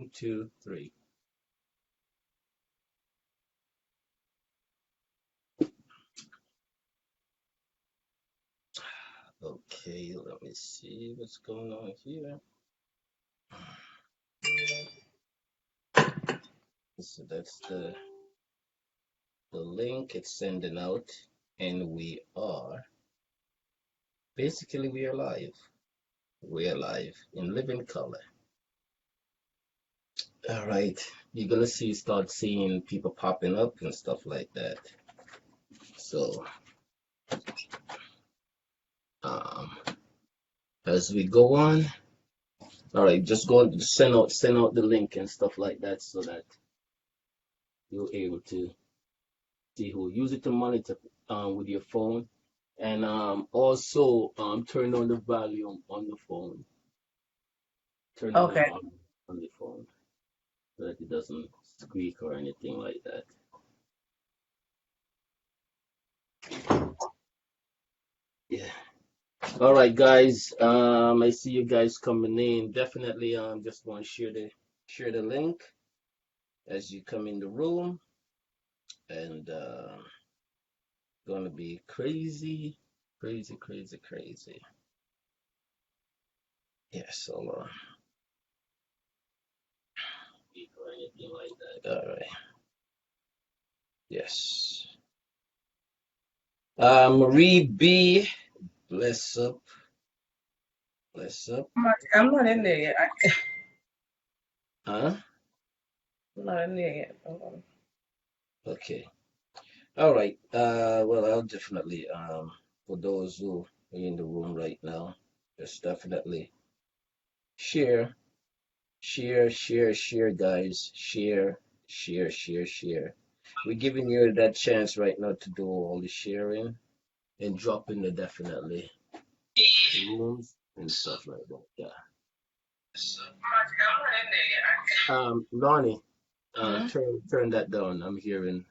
One, two, three. Okay, let me see what's going on here. So that's the link it's sending out, and we are basically we are live. We are live in living color. All right, you're gonna start seeing people popping up and stuff like that. So um, as we go on, all right, just go and send out the link and stuff like that so that you're able to see who use it to monitor with your phone, and also turn on the volume on the phone. Turn on the Okay. volume on the phone so that it doesn't squeak or anything like that. Yeah. All right, guys. I see you guys coming in. Definitely just want to share the link as you come in the room, and gonna be crazy, crazy, crazy, crazy. Yes, hold on. Or anything like that. All right. Yes. Marie B, bless up, bless up. I'm not in there yet. Huh? I'm not in there yet. Hold on. Okay. All right. Well, I'll definitely for those who are in the room right now, just definitely share, share, guys. Share. We're giving you that chance right now to do all the sharing and drop in the definitely rooms and stuff like that. Yeah. I'm not in there yet. Lorni, Hmm? turn that down. I'm hearing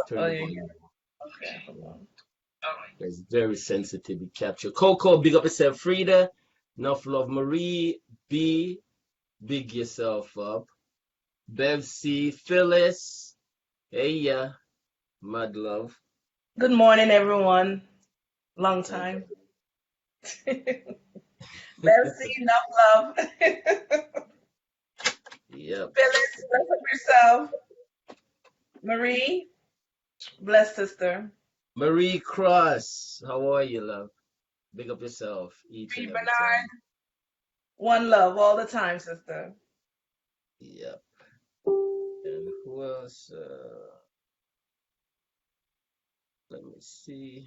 turn Oh, the yeah. volume. Okay. Hold on. It's very sensitive. It capture. Coco, big up yourself. Frida, enough love. Marie B, big yourself up. Bev C, Phyllis, hey yeah, mad love. Good morning, everyone. Long And time. Bessie, enough love. yep. Phyllis, bless up yourself. Marie, bless sister. Marie Cross, how are you, love? Big up yourself each Marie and every Bernard, time. one love all the time, sister. Yep. And who else? Let me see.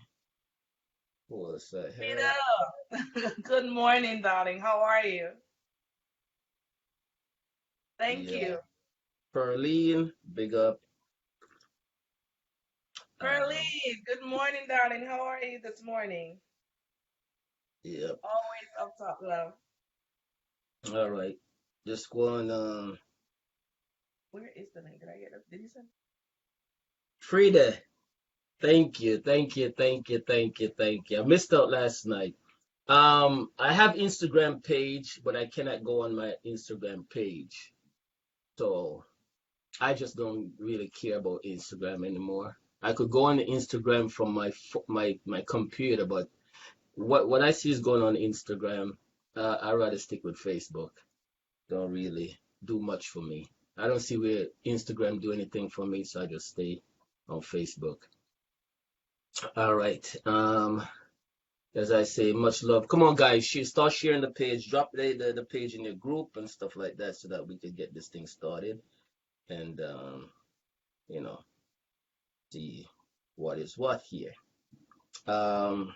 Who else I have? Rita, good morning, darling. How are you? Thank Yeah. you. Perline, big up. Um, Pearline, good morning, darling. How are you this morning? yep. Always up top, love. All right. Just go on. Where is the link? Did I get it? Did you send? Frida, thank you. I missed out last night. I have Instagram page, but I cannot go on my Instagram page. So I just don't really care about Instagram anymore. I could go on Instagram from my computer, but what I see is going on Instagram, I rather stick with Facebook. Don't really do much for me. I don't see where Instagram do anything for me, so I just stay on Facebook. All right. As I say, much love. Come on, guys. Start sharing the page. Drop the page in your group and stuff like that so that we can get this thing started and you know, see what is what here. Um,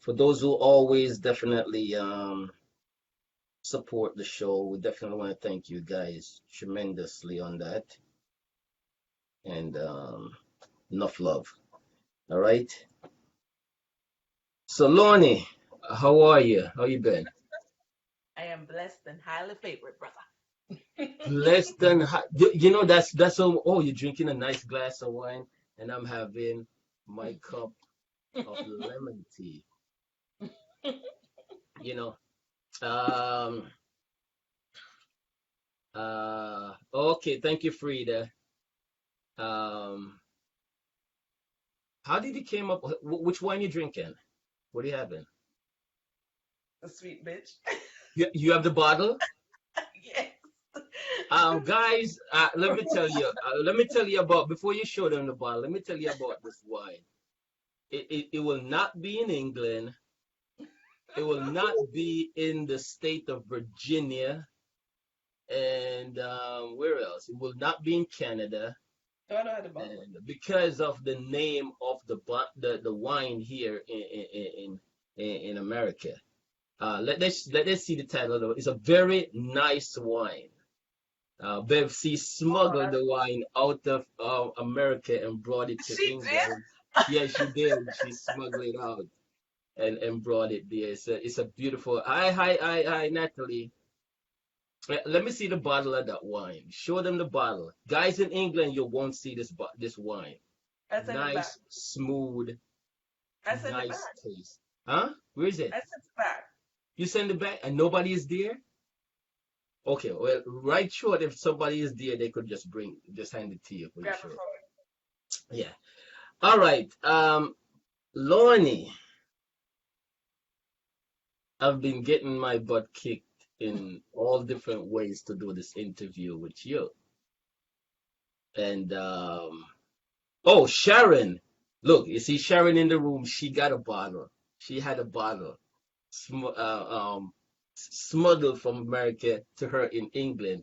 for those who always definitely support the show, we definitely want to thank you guys tremendously on that. And enough love. All right. So Lorni, how are you? How you been? I am blessed and highly favored, brother. Less than you know that's oh you're drinking a nice glass of wine and I'm having my cup of lemon tea. You know, um, Okay, thank you, Frida. Um, how did you came up? Which wine you drinking? What are you having? A sweet bitch. You have the bottle? Yes. Guys, let me tell you about, before you show them the bottle, let me tell you about this wine. It will not be in England. It will not be in the state of Virginia. And where else? It will not be in Canada. No, I don't have the bottle. And because of the name of the wine here in America. Let's see the title of it. It's a very nice wine. Bev C Oh, smuggled that's the wine out of America and brought it to she did. England. Yeah, she did. She smuggled it out and brought it there. It's a beautiful. Hi, Natalie. Let me see the bottle of that wine. Show them the bottle. Guys in England, you won't see this wine. I sent it back. Nice, smooth, I sent it nice back. taste. Huh? Where is it? I sent it back. You send it back and nobody is there? Okay, well, right short, if somebody is there, they could just hand it to you for Grab it sure. for Yeah. All right. Lorni, I've been getting my butt kicked in all different ways to do this interview with you. And oh, Sharon. Look, you see Sharon in the room, she got a bottle. She had a bottle smuggled from America to her in England.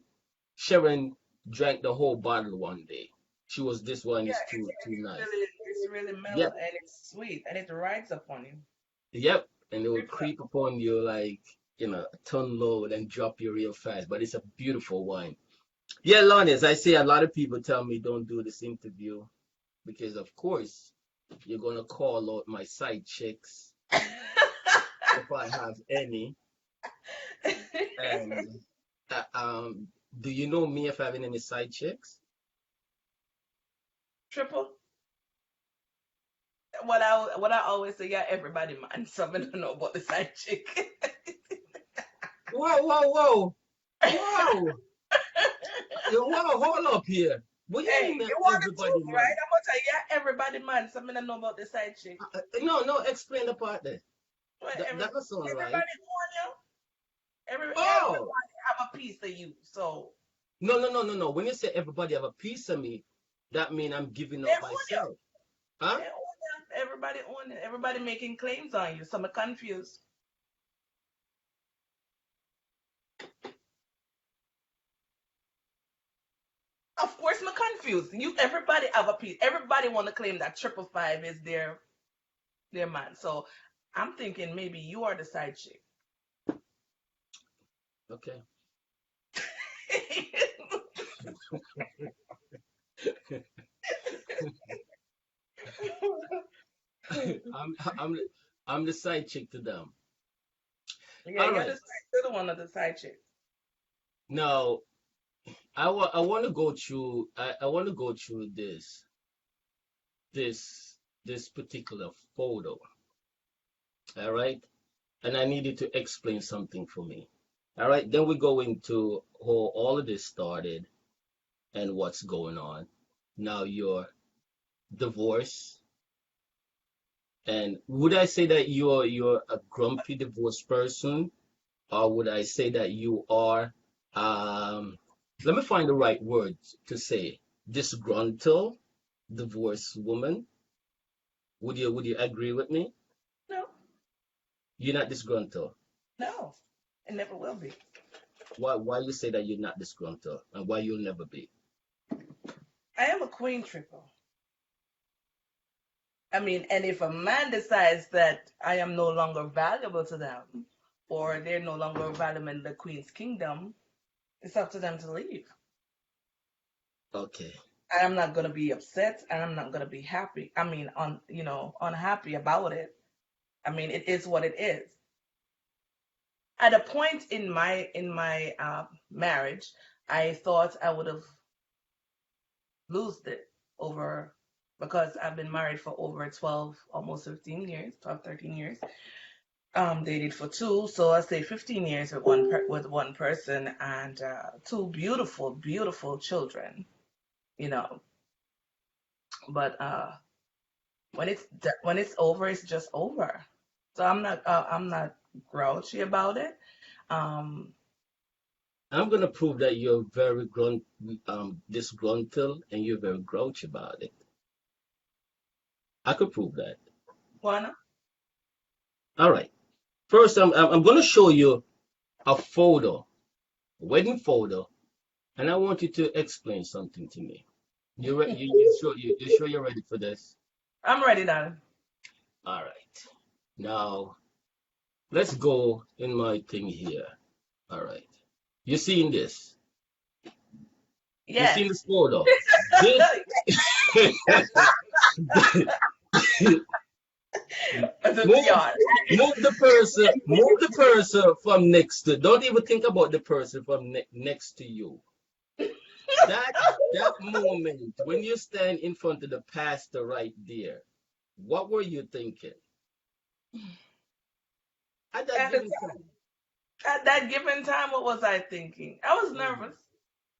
Sharon drank the whole bottle one day. She was, this one Yeah, is too nice. it's really mellow Yep, and it's sweet and it rides upon you. yep. And it will Good for creep upon you like, a ton load and drop you real fast. But it's a beautiful wine. Yeah, Lonnie, as I say, a lot of people tell me don't do this interview because, of course, you're gonna call out my side chicks if I have any. And do you know me if having any side chicks? Triple. What I always say, yeah, everybody man. Some don't know about the side chick. Whoa, whoa, whoa, whoa, whoa, hold up here. What you Hey, mean you want the everybody truth, right? man? I'm gonna tell you, yeah, everybody man. Some don't know about the side chick. No, no, explain the part there. But That doesn't sound right. everybody on you. Oh, Everybody have a piece of you. So no, no, no, no, no. When you say everybody have a piece of me, that means I'm giving they up own you. myself. Huh? They own you. Everybody on it. Everybody making claims on you. Some are confused. Of course, I'm confused. Everybody have a piece. Everybody want to claim that 555 is their man. So I'm thinking maybe you are the side chick. Okay. I'm I'm the side chick to them. Yeah, All right. you're the one of the side chick. Now I want to go through I want to go through this this particular photo. All right. And I needed to explain something for me. All right. Then we go into how all of this started and what's going on. Now you're divorced. And would I say that you're a grumpy divorced person, or would I say that you are let me find the right word to say, disgruntled divorced woman? Would you agree with me? No, You're not disgruntled. no, it never will be. Why you say that you're not disgruntled and why you'll never be? I am a queen triple. I mean, and if a man decides that I am no longer valuable to them, or they're no longer valuable in the queen's kingdom, it's up to them to leave. Okay. I am not gonna be upset, and I'm not gonna be happy. I mean, unhappy about it. I mean, it is what it is. At a point in my marriage, I thought I would have lost it over because I've been married for over 12, almost 15 years, 12, 13 years. Dated for two, so I say 15 years with with one person, and two beautiful, beautiful children. You know, but when it's over, it's just over. So I'm not grouchy about it. Um, I'm gonna prove that you're very disgruntled and you're very grouchy about it. I could prove that. Juana, All right. First, I'm gonna show you a photo, a wedding photo, and I want you to explain something to me. You sure you're ready for this? I'm ready, darling. All right. Now let's go in my thing here. All right. You seeing this? You Yes. seen this photo? This The move yard. move the person from next to. Don't even think about the person from next to you. That that moment when you stand in front of the pastor right there, what were you thinking at that At, the, given time? at that given time, what was I thinking? I was Mhm. nervous.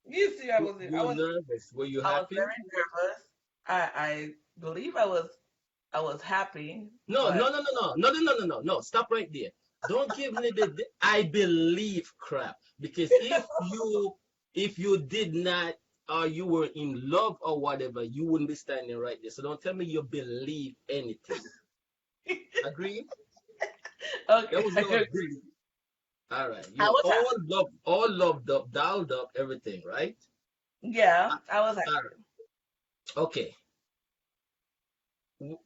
You see, You were nervous. Were you I was happy? very nervous. I believe I was happy, No, but no, no, no, no, no, no, no, no, no, no. Stop right there. Don't give me the I believe crap. Because if you did not or you were in love or whatever, you wouldn't be standing right there. So don't tell me you believe anything. Agree? There okay. was no agree. All right. I You was all happy. all loved up, dialed up, everything, right? Yeah, Uh, I was happy. All right. Okay.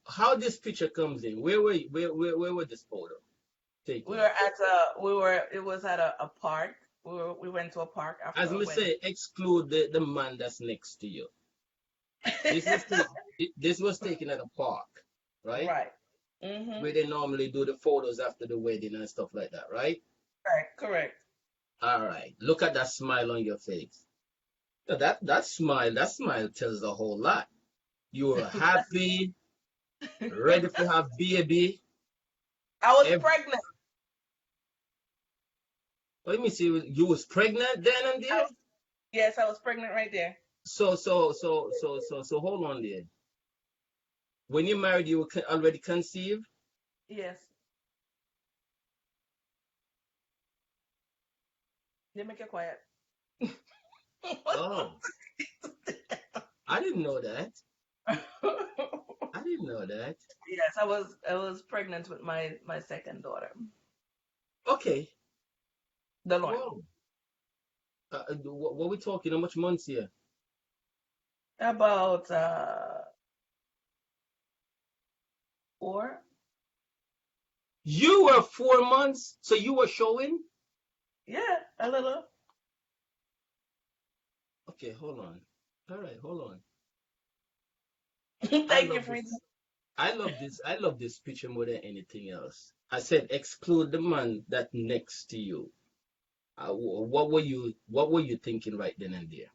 How this picture comes in? Where were this photo We taken? were at it was at a park. We went to a park after As a we wedding. say, exclude the man that's next to you. This was taken at a park, right? Right. Mhm. Where they normally do the photos after the wedding and stuff like that, right? Right. Correct. All right. Look at that smile on your face. So that smile tells a whole lot. You were happy, ready to have baby. I was Every, pregnant. let me see, you was pregnant then and I there? was, yes, I was pregnant right there. So hold on there. When you married, you were already conceived? Yes. They make it quiet. Oh, I didn't know that. I didn't know that. Yes, I was pregnant with my second daughter, Okay. the Lorni. Wow. What we talking? How much months here? About four. You were 4 months, so you were showing? Yeah, a little. Okay, hold on. All right, hold on. I Thank you love for this. I love this picture more than anything else. I said exclude the man that next to you. What were you thinking right then and there?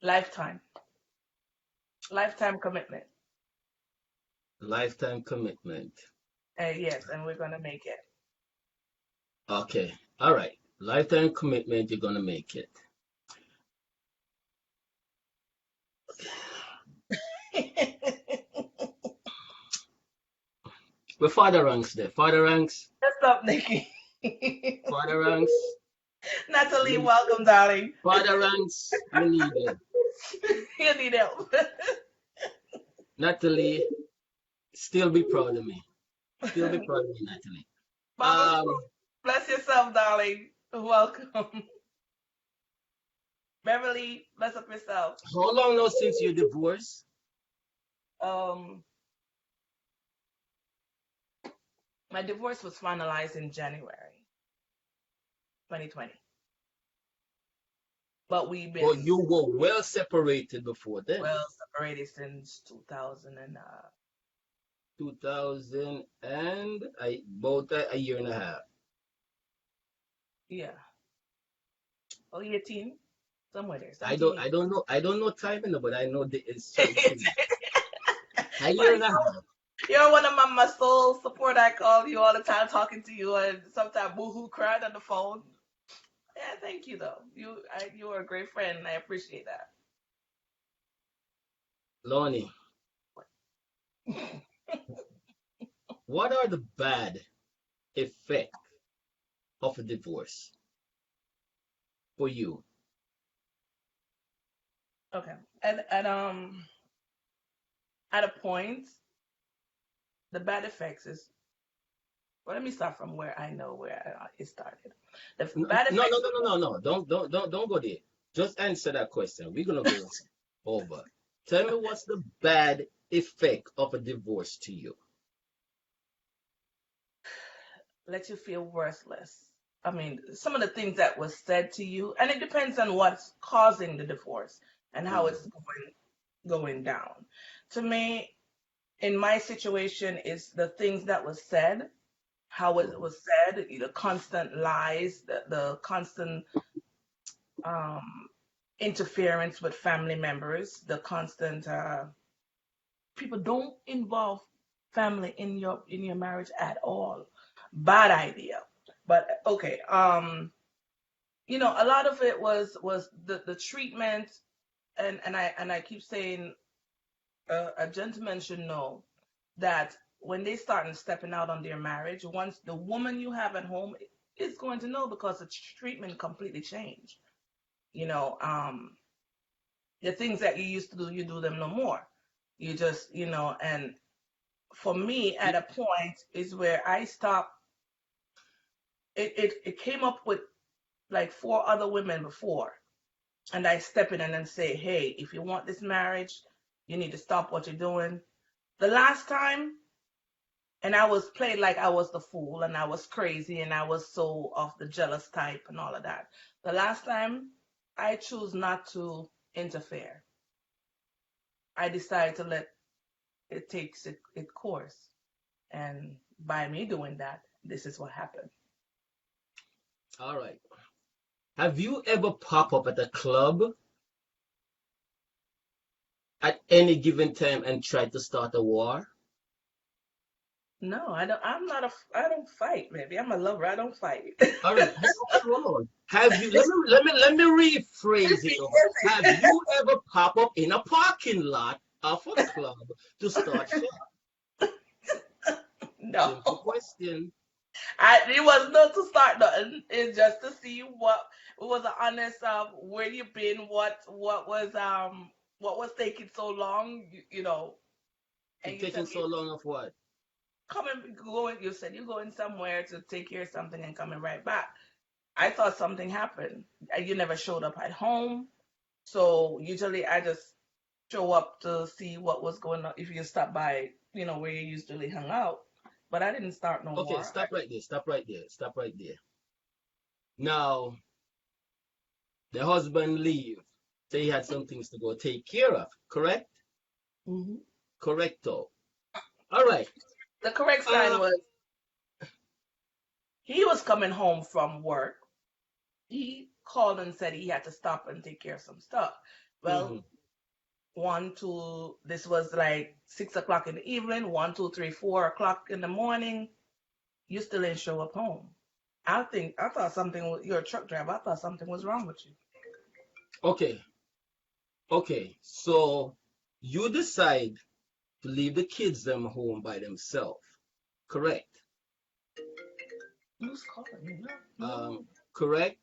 lifetime, lifetime commitment. Lifetime commitment. Yes, and we're gonna make Okay. All right. Lifetime commitment, you're gonna make it. it. Where father ranks there? Father ranks? Let's stop, Nikki. Father ranks? Natalie, We welcome, darling. father ranks, we need it. You need help. Natalie, still be proud of me. Still be proud of me, Natalie. Mama's Um, proof. Bless yourself, darling. Welcome. Beverly, bless up yourself. how long now since you divorced? Um, my divorce was finalized in January 2020, but we've Or been you were well separated before then? well separated since 2000 and 2000 and about a year and a half. yeah, oh 18, somewhere there, I 17, don't 18. I don't know I don't know timing, but I know there is certain but things. A year and a half. You're one of my soul support. I call you all the time, talking to you, and sometimes boohoo crying on the phone. Yeah, thank you though. You are a great friend, and I appreciate that. Lorni, what are the bad effects of a divorce for you? Okay, and at a point, the bad effects is. Well, let me start from where I know where it started. The bad No, no, effects. no, no, no, no. Don't go there. Just answer that question. We're gonna go over. Tell me what's the bad effect of a divorce to you? Let you feel worthless. I mean, some of the things that was said to you, and it depends on what's causing the divorce and how it's Mhm, going down. To me, in my situation, is the things that was said, how it mhm. was said, the constant lies, the constant um, interference with family members, the constant people don't involve family in your marriage at all. Bad idea. But okay, a lot of it was the treatment, and I keep saying a gentleman should know that when they start stepping out on their marriage, once the woman you have at home is going to know because the treatment completely changed. You know, the things that you used to do, you do them no more. You just, and for me, at Y- a point is where I stopped. It came up with like four other women before, and I step in and then say, hey, if you want this marriage, you need to stop what you're doing. The last time, and I was played like I was the fool and I was crazy and I was so of the jealous type and all of that. The last time, I choose not to interfere. I decided to let it take its course. And by me doing that, this is what happened. All right. Have you ever pop up at a club at any given time and try to start a war? No, I don't. I don't fight, baby. I'm a lover. I don't fight. All right. Hold on. Have you? Let me rephrase it. Over. Have you ever pop up in a parking lot of a club to start shit? No, Simple question. it was not to start nothing. It's just to see what it was an honest of where you been, what was taking so long, and It you tell taking me so long of what? coming going. You said you're going somewhere to take care of something and coming right back. I thought something happened. You never showed up at home, so usually I just show up to see what was going on if you stop by, where you usually hung out. But I didn't start no Okay, war. stop right there. Stop right there. Stop right there. Now, the husband leave. Say he had some things to go take care of. Correct? Hmm. Correcto. All right. The correct sign Uh, was he was coming home from work. He called and said he had to stop and take care of some stuff. Well, mhm. one, two, this was like 6 o'clock in the evening, 1, 2, 3, 4 o'clock in the morning. You still didn't show up home. I thought something you're a truck driver. I thought something was wrong with you. Okay. Okay. So you decide to leave the kids them home by themselves. Correct. Who's calling me? No, Um, no. correct.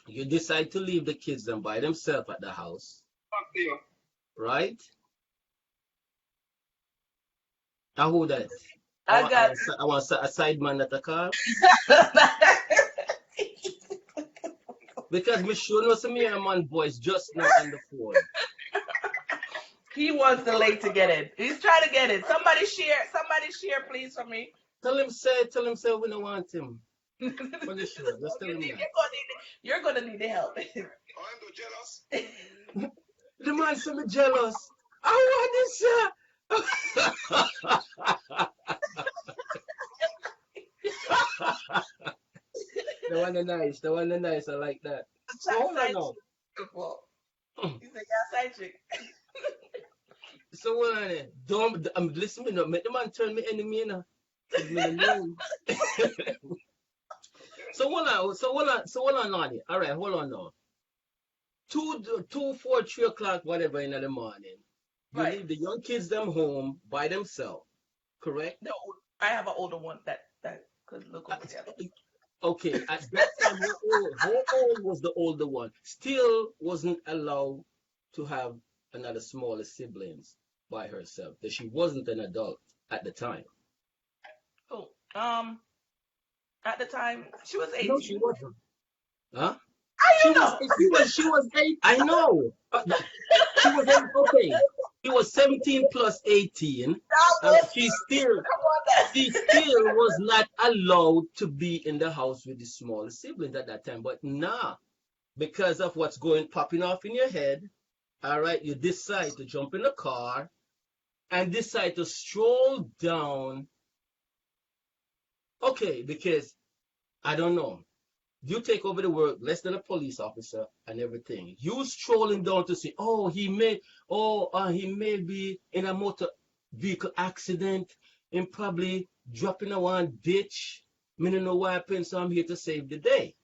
You decide to leave the kids them by themselves at the house, right? I who that? I got. I want a side man at the car because me sure no see me and man voice just now on the phone. He wants the link to get it. He's trying to get it. Somebody share, please, for me. Tell him say we don't want him. For the sure, just tell him that. You're gonna need the help. The man say me jealous. I want this. The one the nice, the one the nice. I like that. So hold on Side now. chick. He said, "Yeah, side chick." So what on it? Don't listen me no. Make the man turn me enemy, you know. Cause me no know. So hold on. So hold on, Lonnie. All right, hold on now. 4, 3 o'clock, whatever in the morning. You Right. leave the young kids them home by themselves, correct? No, I have an older one that could look Uh, over the other. Okay, at that time, how old was the older one? Still wasn't allowed to have another smaller siblings by herself. That she wasn't an adult at the time. Oh, at the time she was No, she 18. wasn't. Huh? How She you was. know? She was 8. I know. She was 8. Okay. She was 17 plus 18. That was She still. come on She then. still was not allowed to be in the house with the smaller siblings at that time. But nah, because of what's going popping off in your head, all right, you decide to jump in the car and decide to stroll down. Okay, because I don't know. You take over the work less than a police officer and everything. You strolling down to see, he may be in a motor vehicle accident and probably dropping a one ditch. Me no know what happened, so I'm here to save the day.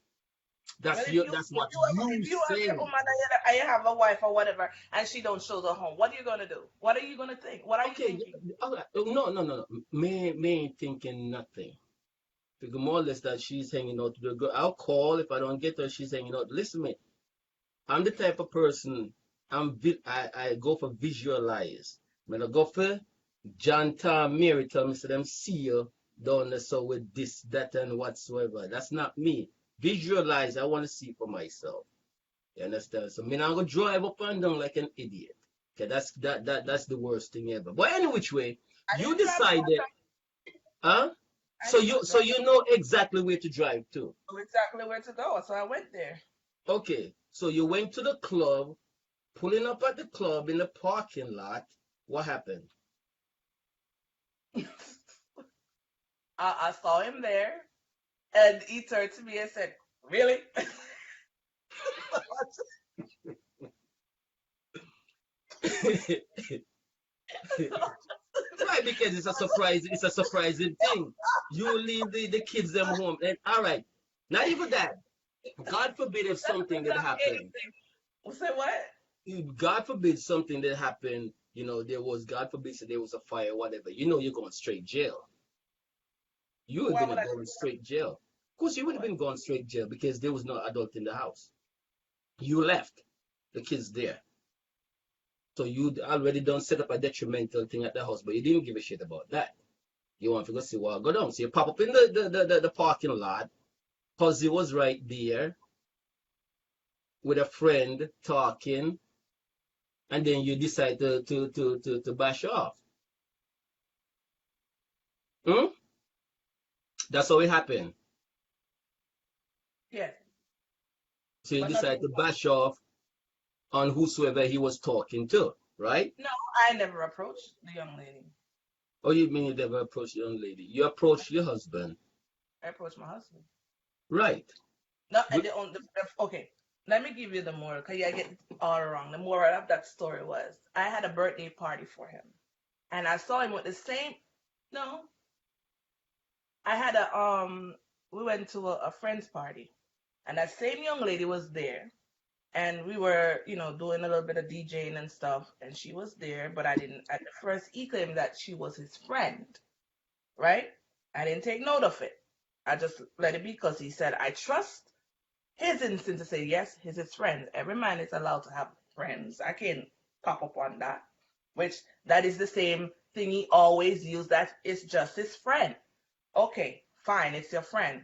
Well, That's if your you that's if what you you if you as a say. woman and you have a wife or whatever, and she don't show the home, what are you gonna do? What are you gonna think? What are you Okay, thinking? all right. No, no, no, no. Me ain't thinking nothing. Figure more or less that she's hanging out with the girl. I'll call if I don't get her. She's hanging out. Listen, me. I'm the type of person. I go for visualize. When I go for John Tom Mary tell me so them see you down there so with this, that, and whatsoever. That's not me. Visualize. I want to see for myself. You understand? So me not gonna drive up and down like an idiot. Okay, that's the worst thing ever. But any which way, I you didn't drive up and decided, down. huh? I So did you not so drive you know exactly where to drive to. know exactly where to go, so I went there. Okay, so you went to the club, pulling up at the club in the parking lot. What happened? I saw him there, and he turned to me and said, "Really?" Right, because it's a surprise. It's a surprising thing. You leave the kids them home, and all right. Not even that. God forbid if That's something because did I'm happen. 86. Say what? God forbid something did happen. There was God forbid so there was a fire, whatever. You're going straight jail. You would Why have would been I do going straight jail. Of course, you would have what? been going straight jail because there was no adult in the house. You left the kids there. So you'd already done set up a detrimental thing at the house, but you didn't give a shit about that. You want to go see what go down. So you pop up in the parking lot. Huzzy was right there with a friend talking, and then you decide to bash off. Hmm? That's how it happened. Yes, So you but not decide too to far. bash off on whosoever he was talking to, right? No, I never approached the young lady. Or you mean you never approached the young lady? You approached your husband, I approached my husband. right? No, and But okay. Let me give you the moral, because I get it all wrong. The moral of that story was I had a birthday party for him, and I saw him with the same. No, I had we went to a friend's party, and that same young lady was there, and we were, doing a little bit of DJing and stuff, and she was there, but I didn't. At first, he claimed that she was his friend, right? I didn't take note of it. I just let it be because he said I trust his instinct to say yes, he's his friend. Every man is allowed to have friends. I can't pop up on that. Which that is the same thing he always used. That it's just his friend. Okay, fine, it's your friend.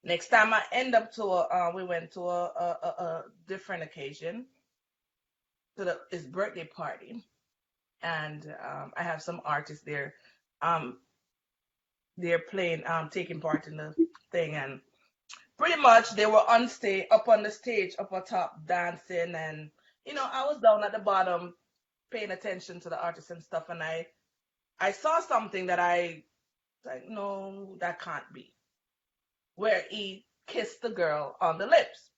Next time I end up we went to a different occasion to his birthday party, and I have some artists there. Um, they're playing, taking part in the thing, and pretty much they were on stage, up on the stage, up on top, dancing, and I was down at the bottom, paying attention to the artists and stuff, and I saw something that I like, no, that can't be. Where he kissed the girl on the lips.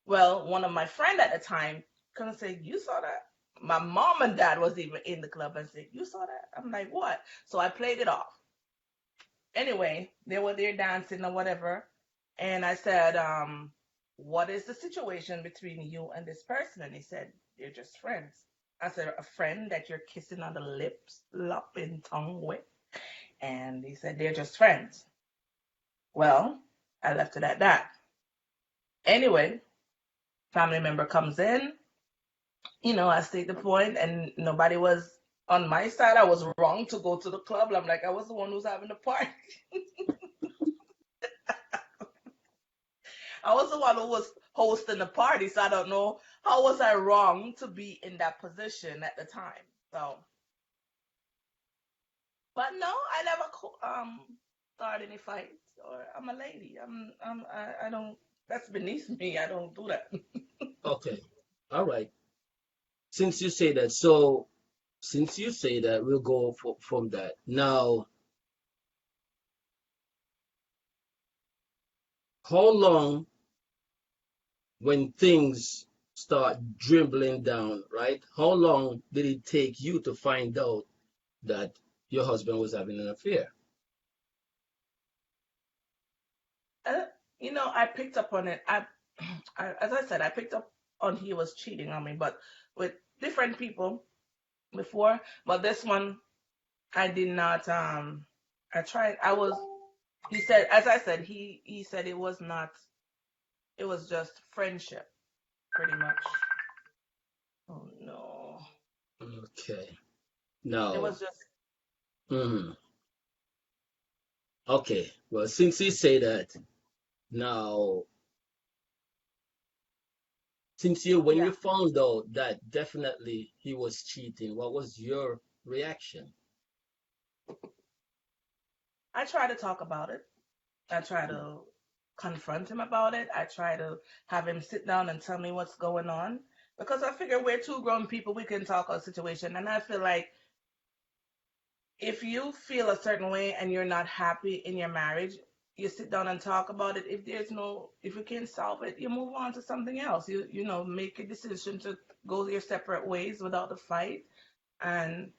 Well, one of my friend at the time kind of say, "You saw that?" my mom and dad was even in the club and said, "You saw that?" I'm like, "What?" So I played it off. Anyway, they were there dancing or whatever, and I said, "What is the situation between you and this person?" And he said, "They're just friends." I said, "A friend that you're kissing on the lips, lip and tongue with?" And he said, "They're just friends." Well, I left it at that. Anyway, family member comes in, I state the point, and nobody was on my side. I was wrong to go to the club. I'm like, I was the one who's having the party. I was the one who was hosting the party, so I don't know how was I wrong to be in that position at the time. So, but no, I never started any fights. Or I'm a lady. I don't. That's beneath me. I don't do that. Okay. All right. Since you say that, so since you say that, we'll go from that. Now, how long when things start dribbling down, right? How long did it take you to find out that your husband was having an affair? Uh, I picked up on it. As I said, I picked up on he was cheating on me, but with different people before. But this one, I did not. I tried. I was. He said, as I said, he said it was not. It was just friendship, pretty much. Oh no, Okay. it Now, was just mhm. Okay. Well, since you say that, now, since when yeah. you found out that definitely he was cheating, what was your reaction? I try to talk about it. I try to confront him about it. I try to have him sit down and tell me what's going on because I figure we're two grown people. We can talk our situation, and I feel like if you feel a certain way and you're not happy in your marriage, you sit down and talk about it. If you can't solve it, you move on to something else. Make a decision to go your separate ways without a fight. And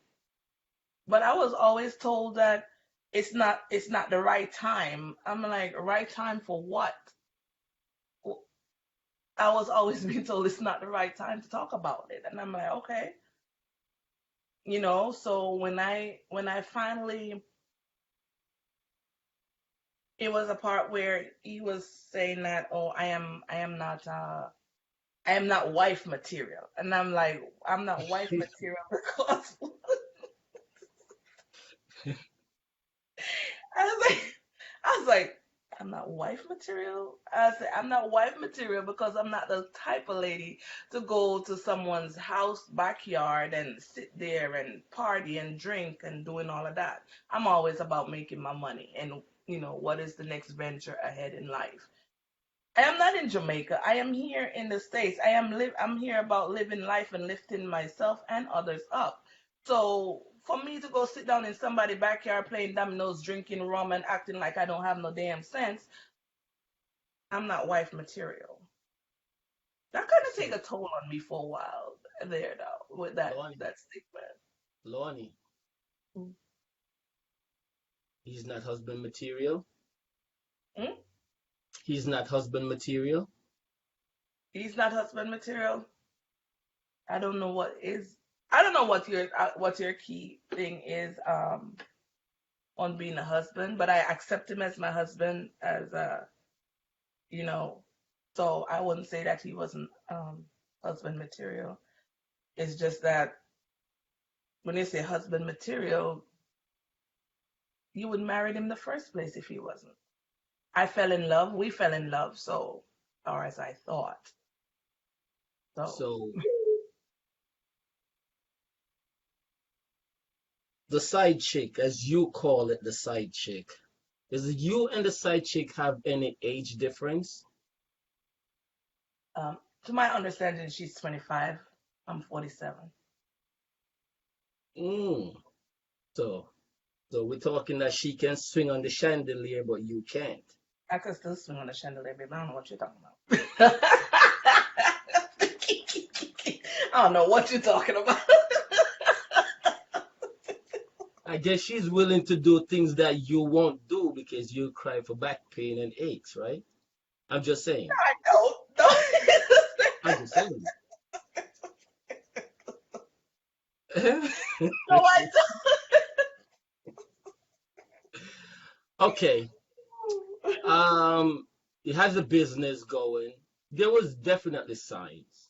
but I was always told that it's not the right time. I'm like, right time for what? I was always being told it's not the right time to talk about it, and I'm like, okay, So when I finally, it was a part where he was saying that, oh, I am not wife material, and I'm like, I'm not wife material because I was like, I was like, I'm not wife material. I said, I'm not wife material because I'm not the type of lady to go to someone's house backyard and sit there and party and drink and doing all of that. I'm always about making my money and what is the next venture ahead in life. I am not in Jamaica. I am here in the States. I'm here about living life and lifting myself and others up. So for me to go sit down in somebody's backyard playing dominoes, drinking rum and acting like I don't have no damn sense, I'm not wife material. That kind of take So, a toll on me for a while there though, with that Lorni, that statement. Lorni, he's not husband material. Hmm? He's not husband material. He's not husband material. I don't know what is. I don't know what your key thing is. On being a husband, but I accept him as my husband as you know, so I wouldn't say that he wasn't husband material. It's just that when they say husband material, you would marry him in the first place if he wasn't. I fell in love, we fell in love, so or as I thought. So So the side chick, as you call it, the side chick, is you and the side chick have any age difference? to my understanding she's 25, I'm 47. Mm. So, so we're talking that she can swing on the chandelier, but you can't. I could still swing on the chandelier, baby. I don't know what you're talking about. I don't know what you're talking about. I guess she's willing to do things that you won't do because you cry for back pain and aches, right? I'm just saying. I don't know. I'm just saying. No, I Okay. don't. Um, it has a business going. There was definitely signs.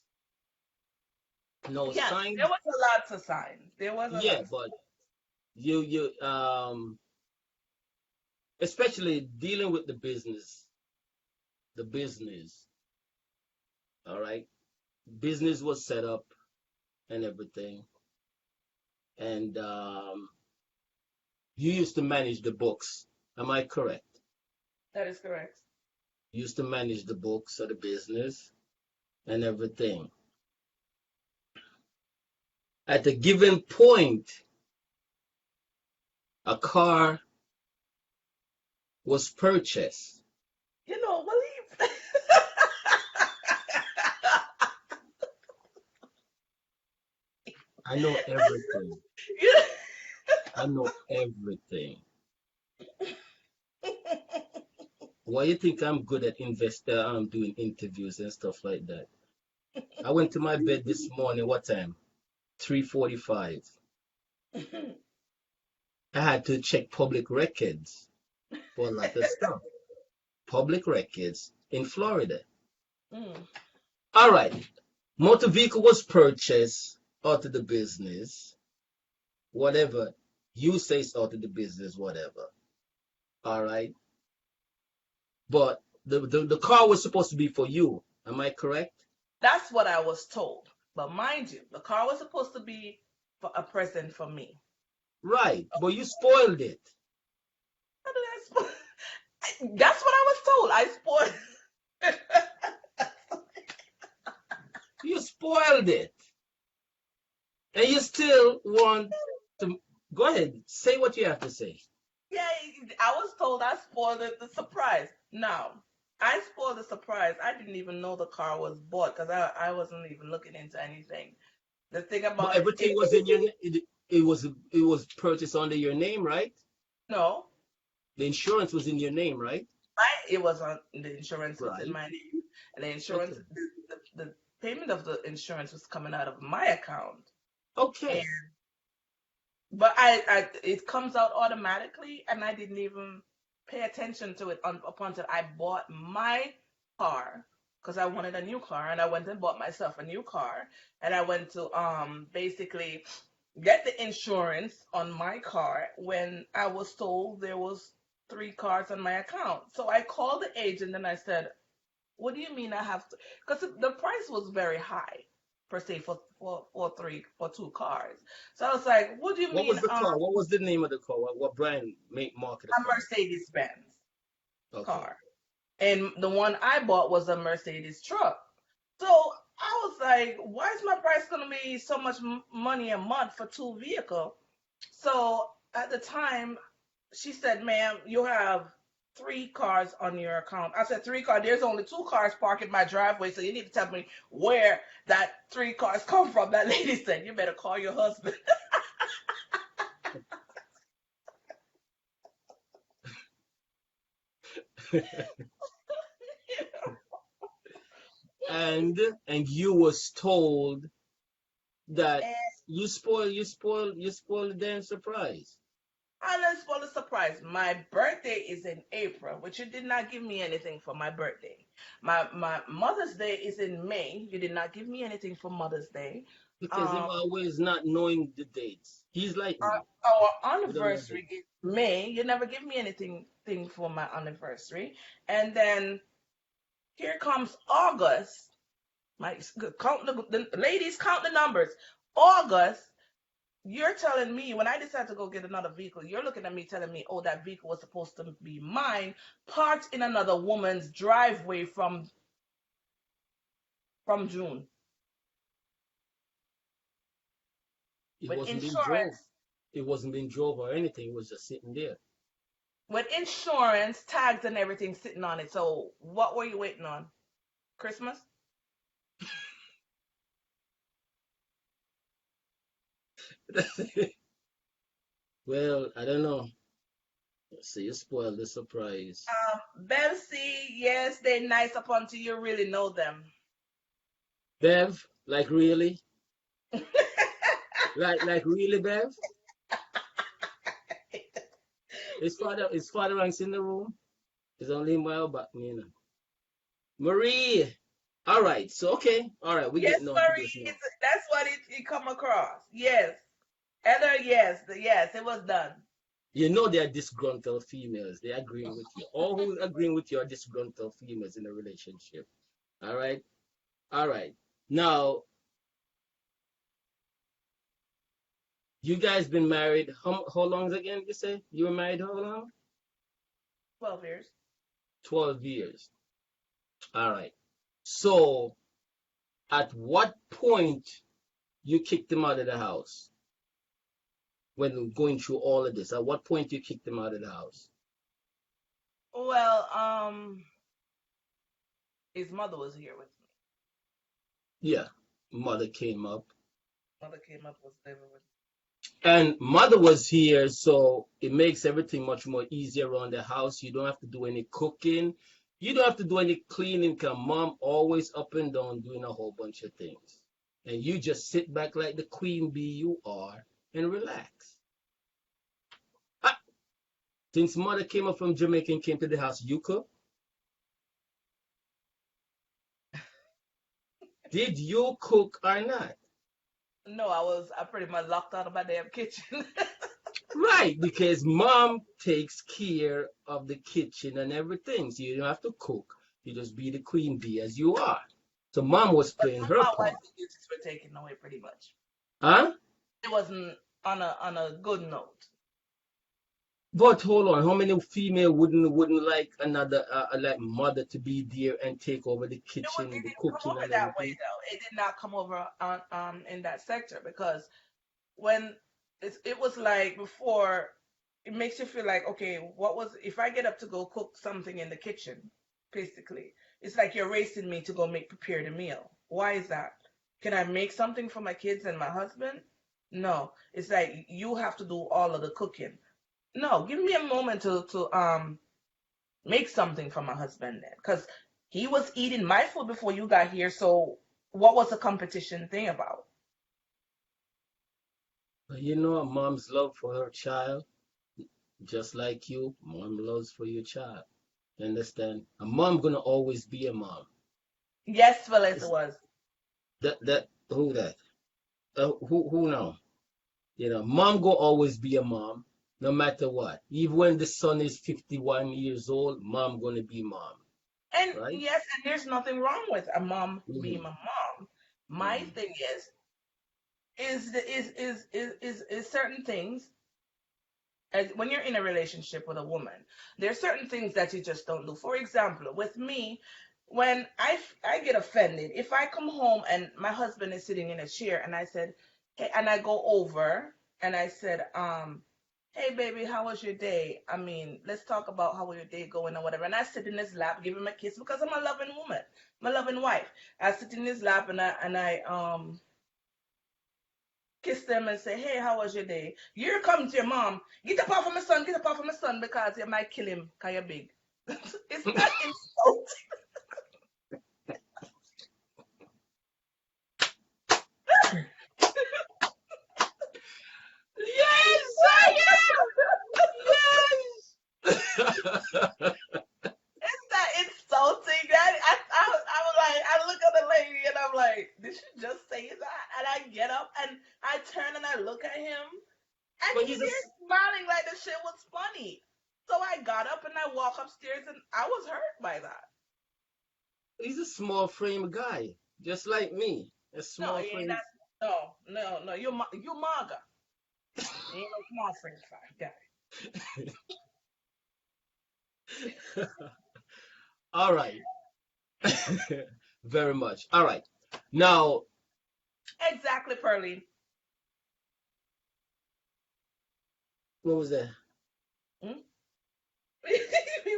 No Yes, there signs. was a lot of signs. There was a Yeah, lot. but especially dealing with the business. All right. Business was set up and everything. And you used to manage the books. Am I correct? That is correct. You used to manage the books of the business and everything. At a given point, a car was purchased. You know, believe. I know everything. You- I know everything. Why you think I'm good at doing interviews and stuff like that? I went to my bed this morning. What time? 3:45. I had to check public records for a lot of stuff. Public records in Florida. Mm. All right. Motor vehicle was purchased out of the business. Whatever you say is out of the business, whatever. All right. But the car was supposed to be for you. Am I correct? That's what I was told. But mind you, the car was supposed to be for a present for me. Right. But you spoiled it. How did I spoil? That's what I was told. I spoiled. You spoiled it. And you still want to go ahead, say what you have to say. Yeah, I was told I spoiled the surprise. Now, I spoiled the surprise. I didn't even know the car was bought because I wasn't even looking into anything. The thing But about everything it, was in your it was purchased under your name, right? no, The insurance was in your name, right? it was on the insurance was in Right. my name, and the insurance, Okay. the payment of the insurance was coming out of my account, and Okay. but it comes out automatically, and I didn't even pay attention to it up until I bought my car because I wanted a new car, and I went and bought myself a new car, and I went to basically get the insurance on my car when I was told there was three cars on my account. So I called the agent and I said, what do you mean I have to? Because the price was very high per se for two cars. So I was like, what do you What mean? was the car? What was the name of the car? What brand, make, market of A car? Mercedes Benz Okay. car, and the one I bought was a Mercedes truck. So I was like, why is my price gonna be so much money a month for two vehicles? So at the time, she said, ma'am, you have three cars on your account. I said, three cars? There's only two cars parked in my driveway, so you need to tell me where that three cars come from. That lady said, you better call your husband. and and you was told that And you spoil the damn surprise. let's for the surprise. My birthday is in April, which you did not give me anything for my birthday. My Mother's Day is in May. You did not give me anything for Mother's Day. Because him Um, always not knowing the dates. He's like me. our We don't know anniversary dates. is May. You never give me anything thing for my anniversary. And then here comes August. My count the ladies count the numbers. August, you're telling me when I decide to go get another vehicle, you're looking at me telling me, oh, that vehicle was supposed to be mine, parked in another woman's driveway from June It with wasn't being drove. insurance, It wasn't being drove or anything. It was just sitting there. tags and everything sitting on it. So what were you waiting on? Christmas? Well, I don't know. So you spoiled the surprise. Belsey, yes, they nice up until you really know them. Bev, like really? Like really, Bev? His father ranks in the room. He's only a mile back, you know. Marie. All right. So okay. All right. We're Yes, getting on to this Marie, now. that's what it come across. Yes. Heather, yes, yes, it was done. You know they're disgruntled females. They're agreeing with you. All who agreeing with you are disgruntled females in a relationship. All right. All right. Now, you guys been married. How long again? You say you were married how long? 12 years. 12 years. All right. So, at what point you kicked him out of the house when going through all of this? At what point you kicked him out of the house? Well, his mother was here with me. Yeah, mother came up. Mother came up, was living with And mother was here, so it makes everything much more easier around the house. You don't have to do any cooking. You don't have to do any cleaning because mom always up and down doing a whole bunch of things. And you just sit back like the queen bee you are and relax. Ah, since mother came up from Jamaica and came to the house, you cook? Did you cook or not? me. No, I pretty much locked out of my damn kitchen. Right, because mom takes care of the kitchen and everything. So you don't have to cook. You just be the queen bee as you are. So mom was playing her My part. wife's duties were taken away pretty much. Huh? It wasn't on a good note. But hold on, how many female wouldn't like another like mother to be there and take over the kitchen, It the didn't come cooking over and that way everything? though. It did not come over on in that sector because when it was like before, it makes you feel like, okay, what was if I get up to go cook something in the kitchen, basically it's like you're racing me to go make prepare the meal. Why is that? Can I make something for my kids and my husband? No, it's like you have to do all of the cooking. No, give me a moment to make something for my husband then, because he was eating my food before you got here. So what was the competition thing about? But you know, a mom's love for her child, just like you, mom loves for your child. You understand? A mom gonna always be a mom. Yes, Phyllis, it It's was. that who that? Who now? You know, mom go always be a mom, no matter what. Even when the son is 51 years old, mom gonna be mom, And right? yes, and there's nothing wrong with a mom being Hmm. a mom. My Hmm. thing is certain things, as when you're in a relationship with a woman, there's certain things that you just don't do. For example, with me, when I get offended if I come home and my husband is sitting in a chair and I said, hey, and I go over and I said, hey baby, how was your day? I mean, let's talk about how your day going or whatever. And I sit in his lap, give him a kiss because I'm a loving woman, I'm a loving wife. I sit in his lap and I kiss them and say, hey, how was your day? You come to your mom, get up off of my son, get up off of my son because you might kill him because you're big. Is that insult? Yes, I am. Yes. Is that insulting? I was like, I look at the lady and I'm like, did she just say that? And I get up and I turn and I look at him and But he's he's a here smiling like the shit was funny. So I got up and I walk upstairs and I was hurt by that. he's a small frame guy, just like me. A No, small you ain't frame. that. No. You maga. You ain't no small French fry guy. All right. Very much. All right. Now, Exactly, Pearlie. what was that? Hmm?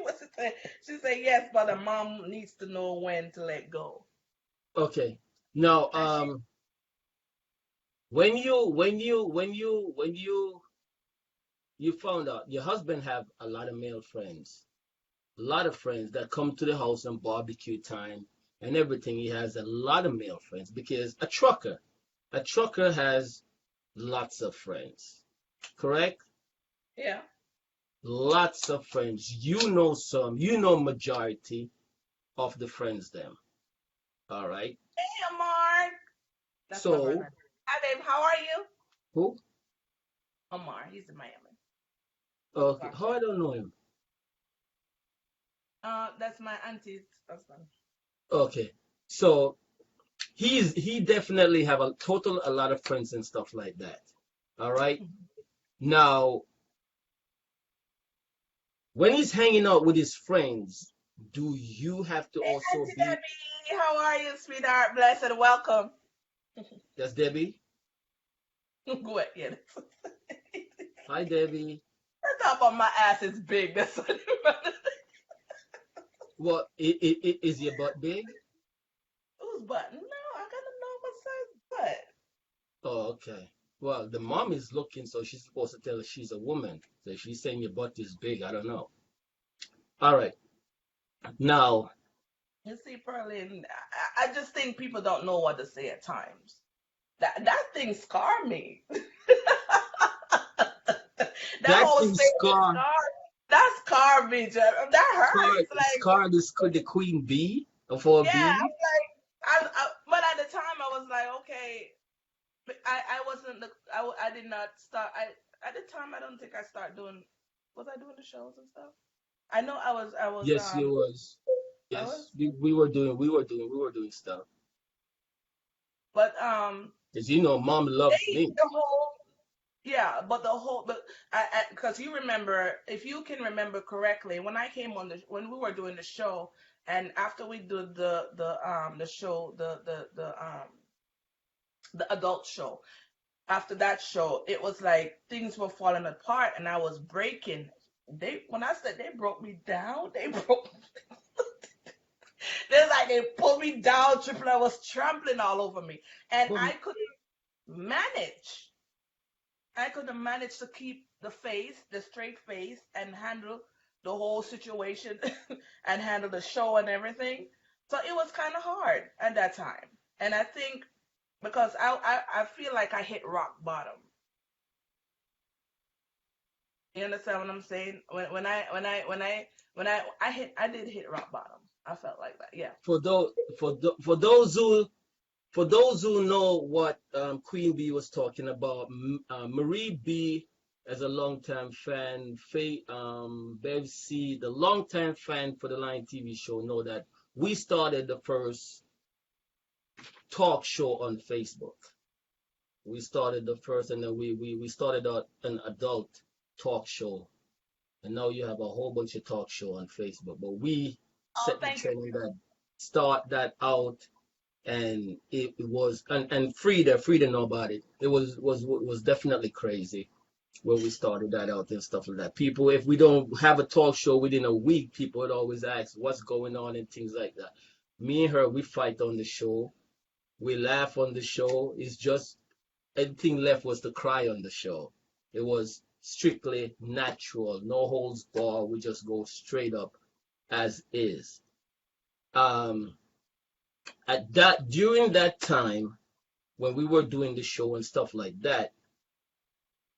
What's it say? She said yes, but a mom needs to know when to let go. Okay. Now, And she you found out your husband have a lot of male friends, a lot of friends that come to the house on barbecue time and everything. He has a lot of male friends because a trucker has lots of friends, correct? Yeah. Lots of friends. You know majority of the friends them. All right. Hey, Amar. That's my So brother. Hi, babe. How are you? who? Amar. He's in Miami. Okay. How Vaca. I don't know him. That's my auntie's husband. Okay. So he definitely have a lot of friends and stuff like that. All right. Now, when he's hanging out with his friends, do you have to Hey, also Auntie be? Debbie. How are you, sweetheart? Blessed and welcome. That's Debbie. Go ahead. Yeah. Hi, Debbie. The top of my ass is big. That's what it matters. What is your butt big? Whose butt? No, I got a normal size butt. Oh, okay. Well, the mom is looking, so she's supposed to tell us she's a woman. So if she's saying your butt is big, I don't know. All right. Now, You see, Pearline, I just think people don't know what to say at times. That thing scarred me. That that whole thing statement scar scarred. That scarred me, Jeff. That scar hurts. Like, scar this could the queen bee for a yeah, bee? but at the time I was like, okay, but I wasn't I did not start. At the time I don't think I started doing. Was I doing the shows and stuff? I know Yes, it was. I was, Yes, we were doing stuff. but Cause you know, mom loves they me. the whole yeah, but the whole but I because you remember if you can remember correctly when I came on the when we were doing the show and after we did the show the adult show after that show it was like things were falling apart and I was breaking. They when I said they broke me down, they broke. There's like they pulled me down, triple. I was trampling all over me, and But manage. I couldn't manage to keep the face, the straight face, and handle the whole situation and handle the show and everything. So it was kind of hard at that time. And I think because I feel like I hit rock bottom. You understand what I'm saying? I did hit rock bottom. I felt like that. Yeah. for those for those who know what Queen Bee was talking about, Marie B as a longtime fan, Bev C, the longtime fan for the Line TV show, know that we started the first talk show on Facebook. We started the first, and then we started out an adult talk show, and now you have a whole bunch of talk show on Facebook. But we Oh, set the thank you. trend that start that out, and it was and Frida know about it. It was definitely crazy when we started that out and stuff like that. People, if we don't have a talk show within a week, people would always ask what's going on and things like that. Me and her, we fight on the show. We laugh on the show. It's just everything left was to cry on the show. It was strictly natural, no holds bar. We just go straight up as is. Um, at that during that time when we were doing the show and stuff like that,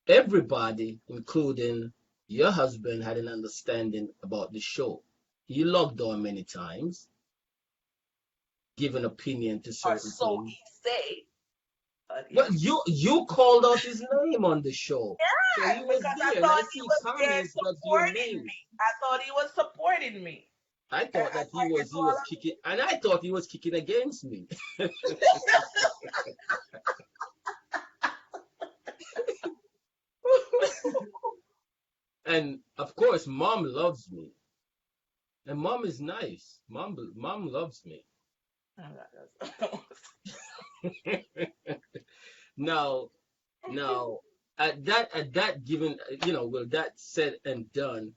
everybody, including your husband, had an understanding about the show. He logged on many times, giving opinion to Or certain so things. he say. But Well, yeah. you called out his name on the show, so he Yeah, was because I there, and I thought he see was there comments that your supporting name. me. I thought he was supporting me. I I thought that he like was he was kicking, and I thought he was kicking against me. And of course, mom loves me, and mom is nice. Mom loves me. Now, now, at that given, well, that said and done,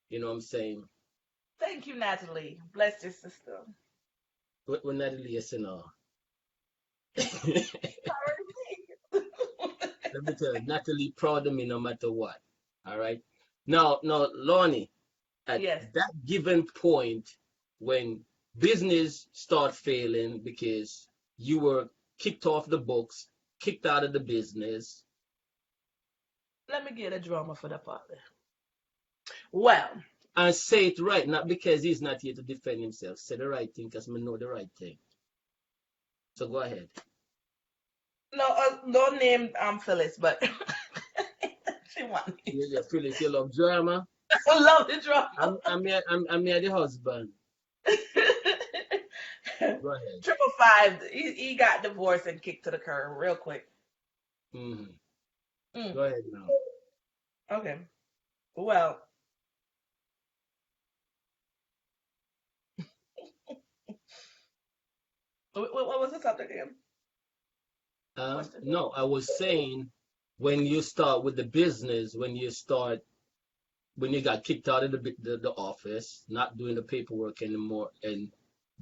you know what I'm saying? Thank you, Natalie. Bless your sister. When Natalie is in How are you? Let me tell you, Natalie proud of me no matter what. All right. Now, Lorni, at Yes. that given point when business start failing because you were kicked off the books, kicked out of the business, Let me get a drama for the party. Well, and say it right, not because he's not here to defend himself. Say the right thing because I know the right thing. So go ahead. no, don't name Phyllis, but she want me. You feel if you love drama, I love the drama. I'm here the husband. Go ahead. Triple five, he got divorced and kicked to the curb real quick. Hmm. Mm, Go ahead now. okay. Well, what was the subject again? Question. No, I was saying when you start with the business, when you got kicked out of the office, not doing the paperwork anymore, and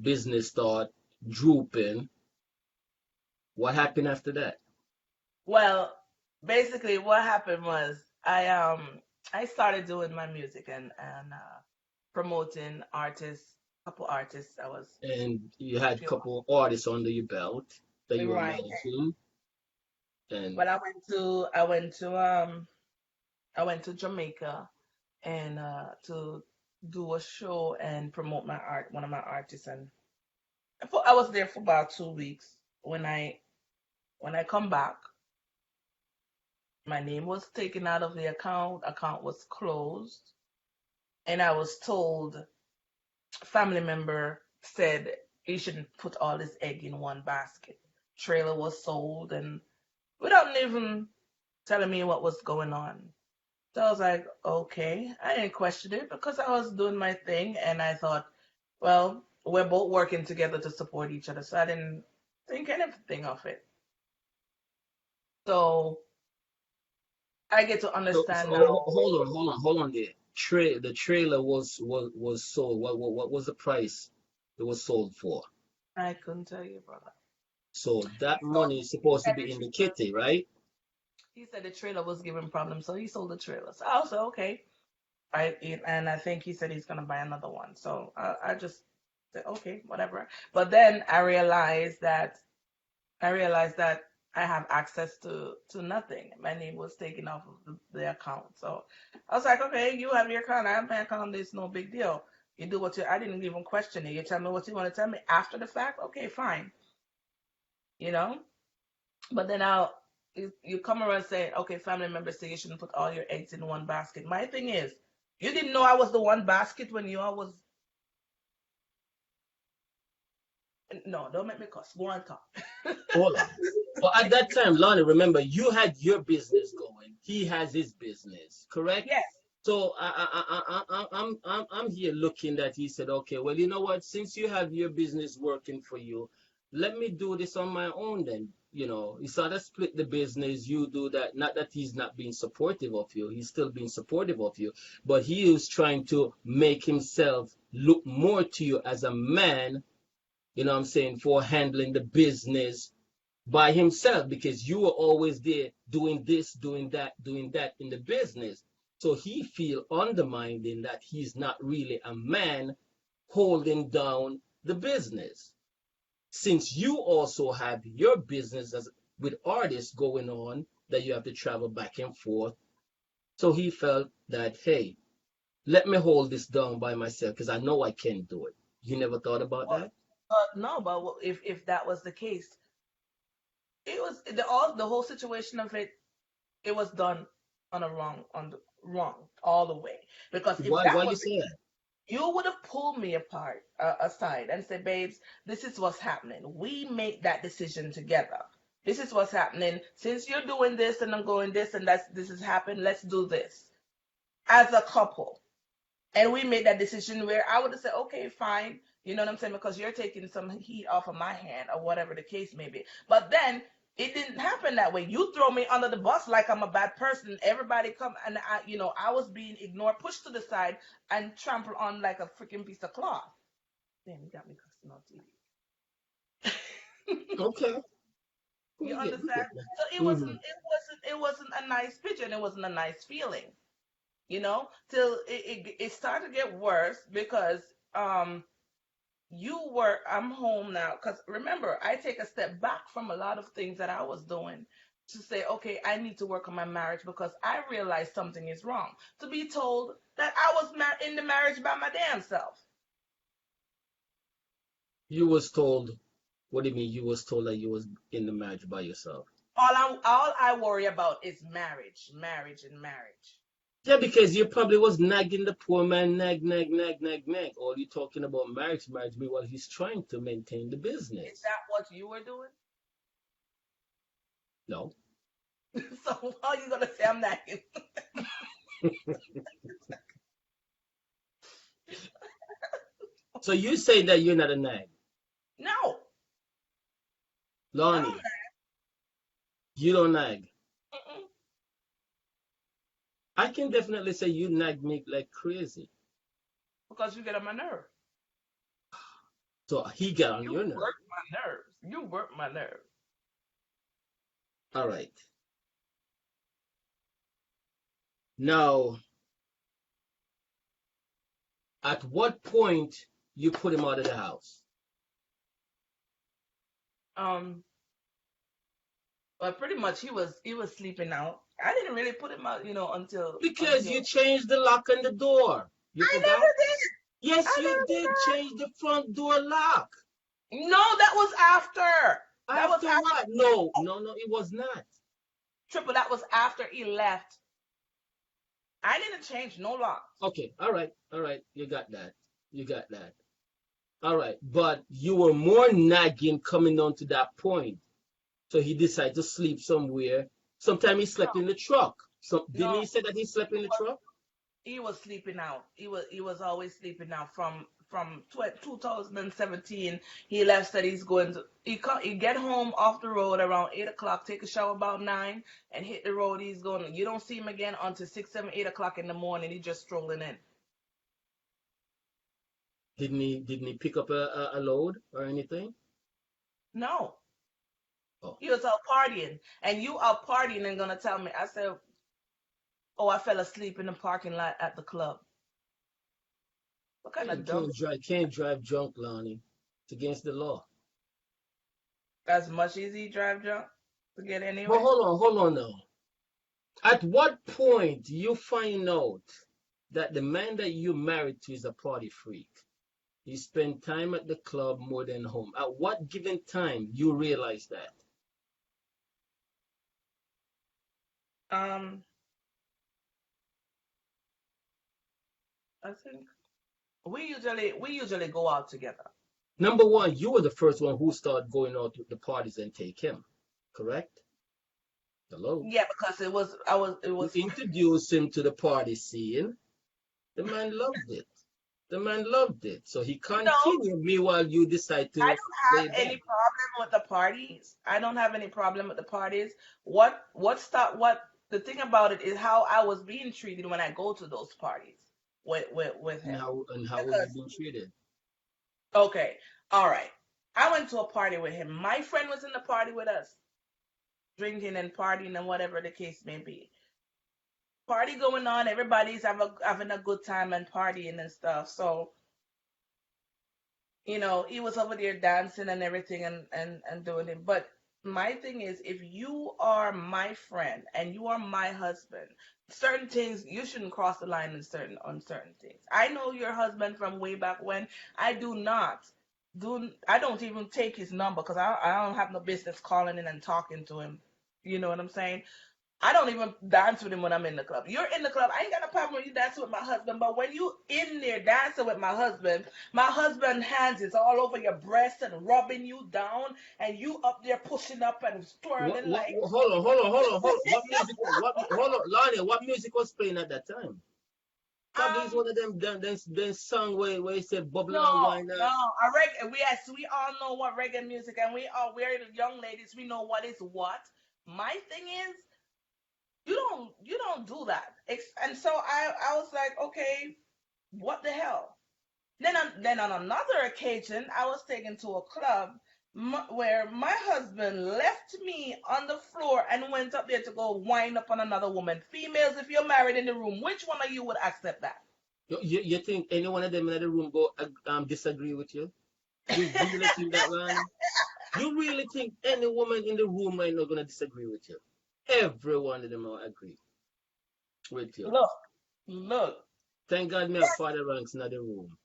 business start drooping, what happened after that? Well, basically, what happened was I started doing my music and promoting artists, couple artists. I was And you had a few couple artists under your belt that you were right. managing, and But I went to Jamaica and to do a show and promote my art, one of my artists, and I was there for about 2 weeks. When I come back, my name was taken out of the account was closed, and I was told family member said you shouldn't put all this egg in one basket. Trailer was sold and without even telling me what was going on. So I was like, okay. I didn't question it because I was doing my thing and I thought, well, we're both working together to support each other. So I didn't think anything of it. So I get to so understand now. hold on there. The trailer was sold. What was the price it was sold for? I couldn't tell you, brother. So that So money is he supposed to said be in the the trailer, kitty, right? he said the trailer was giving problems, so he sold the trailer. So I was like, okay. And I think he said he's gonna buy another one. So I just said, okay, whatever. But then I realized that I have access to nothing. My name was taken off of the account. So I was like, okay, you have your account, I have my account, there's no big deal. You do what you I didn't even question it. You tell me what you want to tell me after the fact, okay, fine. You know? But then you come around saying, okay, family members say you shouldn't put all your eggs in one basket. My thing is, you didn't know I was the one basket when you all was no, don't make me cuss. Go on talk. Hold on. But at that time, Lonnie, remember, you had your business going. He has his business, correct? Yes. So I'm here looking that he said, okay, well, you know what? Since you have your business working for you, let me do this on my own then. He sort of split the business. You do that. Not that he's not being supportive of you. He's still being supportive of you. But he is trying to make himself look more to you as a man, I'm saying, for handling the business by himself because you were always there doing this, doing that in the business. So he feel undermined in that he's not really a man holding down the business. Since you also have your business with artists going on that you have to travel back and forth. So he felt that, hey, let me hold this down by myself because I know I can do it. You never thought about Well, that? no, but if that was the case, it was the whole situation of it. It was done on the wrong all the way. Because if Why that you was the say case, that? you would have pulled me aside and said, babes, this is what's happening. We make that decision together. This is what's happening. Since you're doing this and I'm going this and this has happened, let's do this as a couple. And we made that decision where I would have said, okay, fine. You know what I'm saying? Because you're taking some heat off of my hand or whatever the case may be. But then it didn't happen that way. You throw me under the bus like I'm a bad person. Everybody come and I was being ignored, pushed to the side, and trampled on like a freaking piece of cloth. Damn, you got me cussing on TV. Okay, You we get understand? that. So it wasn't. Hmm. It it wasn't a nice picture and it wasn't a nice feeling, till it started to get worse because um I'm home now because remember I take a step back from a lot of things that I was doing to say, okay, I need to work on my marriage because I realized something is wrong. To be told that I was in the marriage by my damn self. You was told, what do you mean? You was told that you was in the marriage by yourself? All I worry about is marriage, marriage, and marriage. Yeah, because you probably was nagging the poor man, nag, nag, nag, nag, nag. All you talking about marriage, marriage, meanwhile he's trying to maintain the Is business. that what you were doing? No. So how are you gonna say I'm not? So you say that you're not a nag. No, I don't. Lorni, you don't nag. Mm-mm, I can definitely say you nag me like crazy. because you get on my nerve. So he got on You your nerve. work my nerves. You work my nerves. All right. Now, at what point you put him out of the house? Um, but pretty much he was sleeping out. I didn't really put him out, until Because until you changed the lock on the door. You I forgot? never did. Yes, I you never did did change the front door lock. that. No, that was after. That was After after. what? No, no, no, it was not. Triple. That was after he left. I didn't change no locks. Okay, all right, you got that. You got that. All right, but you were more nagging coming on to that point. So he decided to sleep somewhere. Sometime he No, slept in the truck. So didn't no. he say that he slept He in the was truck? he was sleeping out. He was always sleeping out from 2017. He left, said he's going to he get home off the road around 8 o'clock, take a shower about 9, and hit the road. He's going. You don't see him again until 6, 7, 8 o'clock in the morning. He just strolling in. Didn't he pick up a load or anything? No, Oh, he was out partying, and you out partying and gonna tell me? I said, oh, I fell asleep in the parking lot at the club. What kind yeah, of you dumb? can't drive drunk, Lonnie. It's against the law. As much as he drive drunk to get But anywhere. hold on now. At what point do you find out that the man that you married to is a party freak? He spend time at the club more than home. At what given time you realize that? Um, I think we usually go out together. Number one, you were the first one who started going out to the parties and take him, correct? Hello? Yeah, because it You was introduced him to the party scene. The man loved it. The man loved it. So he no. continued. Meanwhile, you decide I to don't lay have any back. problem with the parties. I don't have any problem with the parties. What the thing about it is how I was being treated when I go to those parties with him. And how was you Because being treated? okay, all right. I went to a party with him. My friend was in the party with us, drinking and partying and whatever the case may be. Party going on, everybody's having a good time and partying and stuff. So he was over there dancing and everything and doing it. But my thing is, if you are my friend and you are my husband, certain things you shouldn't cross the line on certain things. I know your husband from way back when. I do not do. I don't even take his number because I don't have no business calling in and talking to him. You know what I'm saying? I don't even dance with him when I'm in the club. You're in the club. I ain't got no problem when you dancing with my husband, but when you in there dancing with my husband hands is all over your breast and rubbing you down, and you up there pushing up and twirling like. Hold on. What music? Hold on, Lonnie. What music was playing at that time? Probably it's Um, one of them song where he said bubble no, and wine. no. A reggae. We all know what reggae music, and we're the young ladies. We know what is what. My thing is, you don't do that. And so I was like, okay, what the hell? Then on another occasion, I was taken to a club. where my husband left me on the floor and went up there to go wind up on another woman. Females, if you're married in the room, which one of you would accept that? You think any one of them in the room go disagree with you? You really think that, Ronnie? You really think any woman in the room right now gonna disagree with you? Every one of them will agree with you. Look, look. Thank God me have father ranks in the room.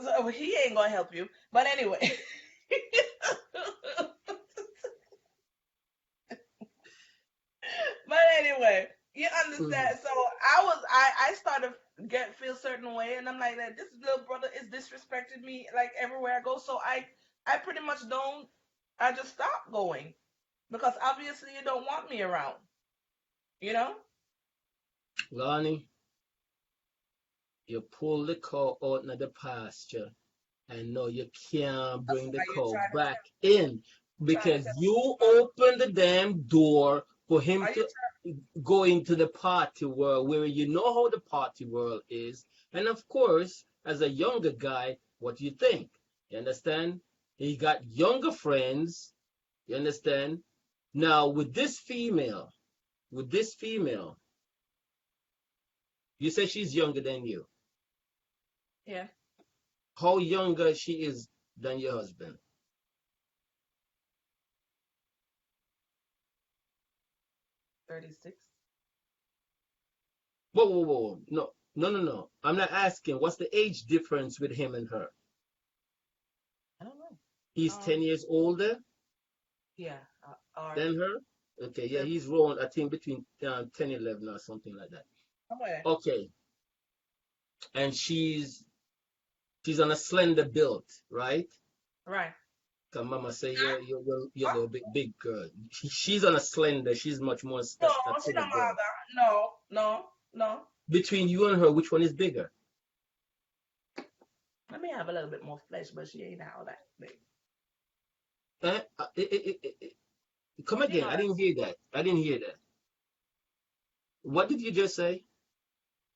So he ain't gonna help you. But anyway. But anyway, you Mhm. understand. So I started feel certain way, and I'm like that. This little brother is disrespecting me like everywhere I go. So I pretty much don't. I just stop going because obviously you don't want me around. You know. Lonnie, you pull the cow out of the pasture and no, you can't That's bring the why you're cow trying to back in trying to because tell me. you opened the damn door for him Are you to go into the party world where you know how the party world is. And of course, as a younger guy, what do you think? You understand? He got younger friends. You understand? Now, with this female, you say she's younger than you. Yeah, How younger she is than your husband? 36. Whoa, whoa, whoa. No, no, no, no. I'm not asking what's the age difference with him and her. I don't know. He's 10 years older Yeah, or than her. Okay, yeah, they're he's wrong. I think between 10, 11 or something like that. somewhere. Okay, and she's on a slender build, right? Right. Cause mama say you're a little bit big girl. She's on a slender. She's much more No, she stature don't girl. matter. No, no, no. Between you and her, which one is bigger? Let me have a little bit more flesh, but she ain't all that big. Eh? Come She again. not. I didn't hear that. I didn't hear that. What did you just say?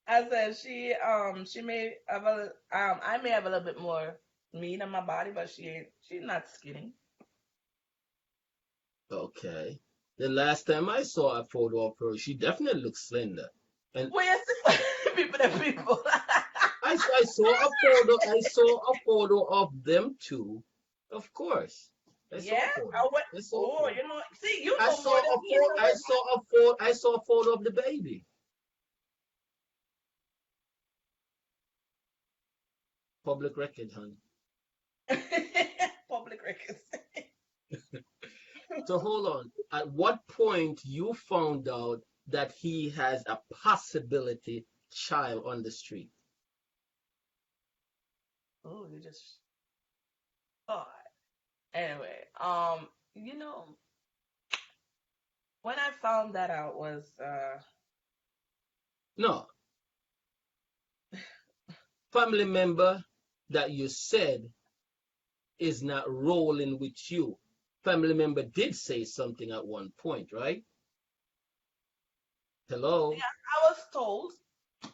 I said she may have a I may have a little bit more meat on my body, but she's not skinny. Okay. The last time I saw a photo of her, she definitely looks slender. And Well, yes, people and people. I saw a photo. I saw a photo of them two. Of course, I saw Yeah, a photo. I went. I saw a Oh, photo. see, you I know saw more than a me. photo. I saw a photo. I saw a photo of the baby. Public record, honey. Public records. So hold on. At what point you found out that he has a possibility child on the street? Oh, you just. Oh, anyway, you know, when I found that out was No, family member that you said is not rolling with you. Family member did say something at one point, right? Hello? yeah, I was told.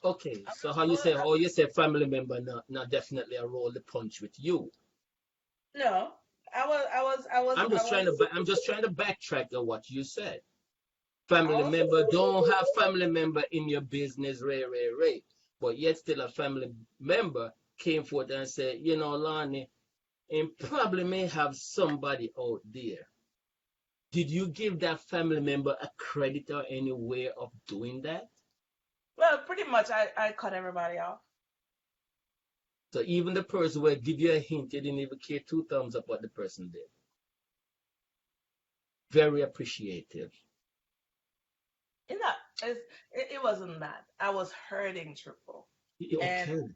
Okay, I so was how you told. say, oh, you say family member not definitely a roll the punch with you. No, I'm just trying to backtrack on what you said. I Family was. member don't have family member in your business, ray. But yet still a family member came forth and said, Lorni, and probably may have somebody out there. Did you give that family member a credit or any way of doing that? Well, pretty much I cut everybody off. So even the person will give you a hint, you didn't even care two thumbs up what the person did. Very appreciative. You know, it wasn't that. I was hurting Triple. And Okay.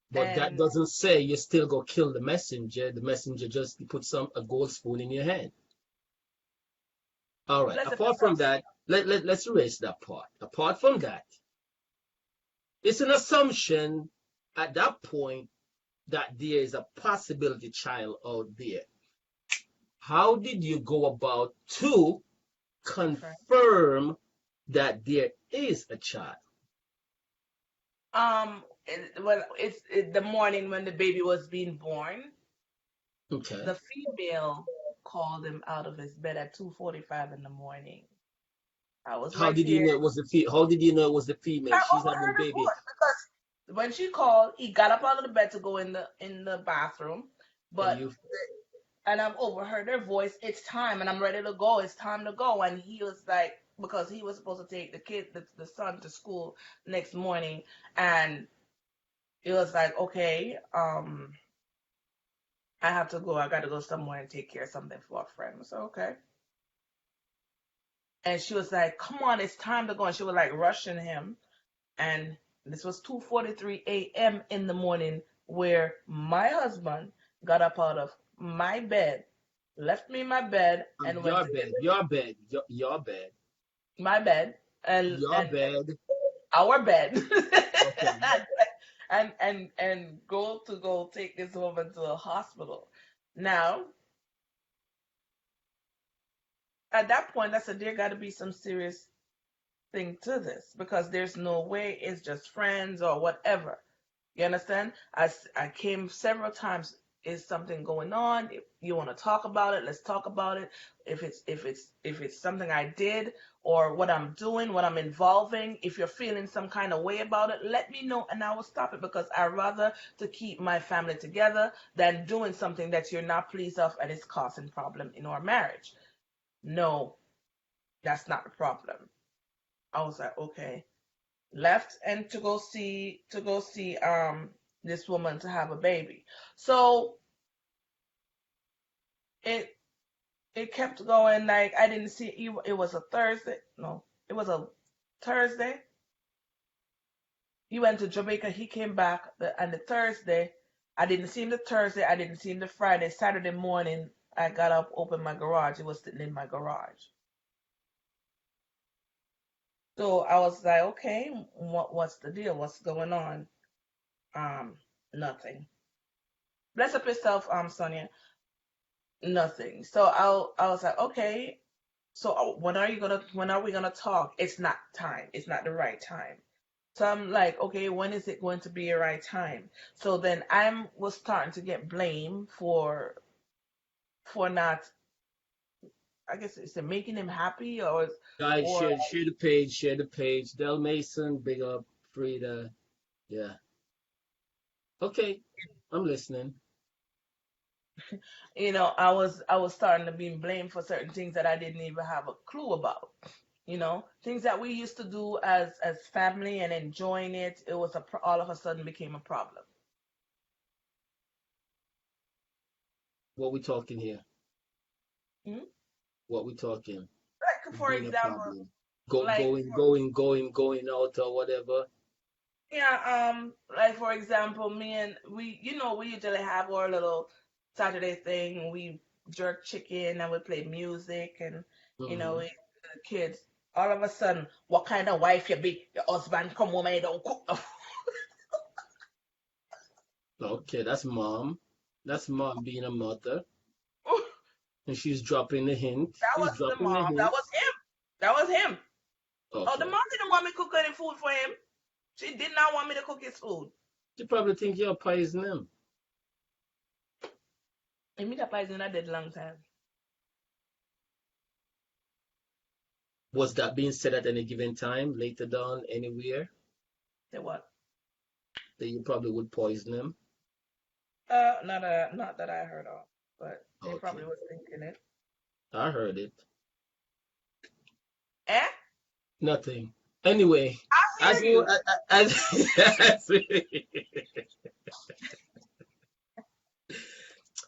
But that and doesn't say you still go kill the messenger. The messenger just put a gold spoon in your hand. All right. let's say Apart from that, let's erase that part. Apart from that, it's an assumption at that point that there is a possibility child out there. How did you go about to confirm. confirm that there is a child? Well, the morning when the baby was being born, Okay. the female called him out of his bed at 2:45 in the morning. I was How right did you here. know it was the How did you know it was the female? I She's having overheard her baby. voice because when she called, he got up out of the bed to go in the bathroom, And but you and I've overheard her voice. It's time, and I'm ready to go. It's time to go. And he was like, because he was supposed to take the son to school next morning, and it was like, okay, I have to go. I got to go somewhere and take care of something for a friend. So okay. And she was like, come on, it's time to go. And she was like rushing him. And this was 2:43 a.m. in the morning, where my husband got up out of my bed, left me in my bed, and went your to get bed, your bed, your bed, my bed your and bed. our bed Okay. and go take this woman to a hospital. Now, at that point, I said there got to be some serious thing to this, because there's no way it's just friends or whatever. You understand? I came several times. Is something going on? If you want to talk about it, let's talk about it. If it's something I did or what I'm doing, what I'm involving, if you're feeling some kind of way about it, let me know and I will stop it, because I rather to keep my family together than doing something that you're not pleased of and it's causing problem in our marriage. No, that's not the problem. I was like, okay. Left and to go see this woman to have a baby. So it it kept going. Like, I didn't see you. It was a Thursday. No, it was a Thursday. He went to Jamaica. He came back and the Thursday. I didn't see him the Thursday. I didn't see him the Friday. Saturday morning, I got up, opened my garage. It was sitting in my garage. So I was like, okay, what's the deal? What's going on? Nothing. Bless up yourself, Sonia. Nothing. So I was like, okay. So when are we gonna talk? It's not time. It's not the right time. So I'm like, okay, when is it going to be a right time? So then I was starting to get blamed for not, I guess it's making him happy, Guys, or share the page, share the page. Del Mason, big up, Frida. Yeah. Okay. I'm listening. I was starting to be blamed for certain things that I didn't even have a clue about. Things that we used to do as family and enjoying it. It was all of a sudden became a problem. What we talking here? Hmm? What we talking? Like for Being a example, problem. like Going out or whatever. yeah, like for example, me and we usually have our little Saturday thing. We jerk chicken and we play music and Hmm. we the kids. All of a sudden, what kind of wife you be? Your husband come home and you don't cook. Okay, that's mom. That's mom being a mother. That And she's dropping the hint. She's wasn't the dropping the mom. That hint. was him. That was him. Oh, the Okay. mom didn't want me to cook any food for him. She did not want me to cook his food. She probably think you're poisoning him. And me that poison I did long time. Was that being said at any given time, later down, anywhere, Say what? that you probably would poison him? Not that I heard of, but they probably Okay. was thinking it. I heard it. Eh? Nothing. Anyway, I as hear we were, you.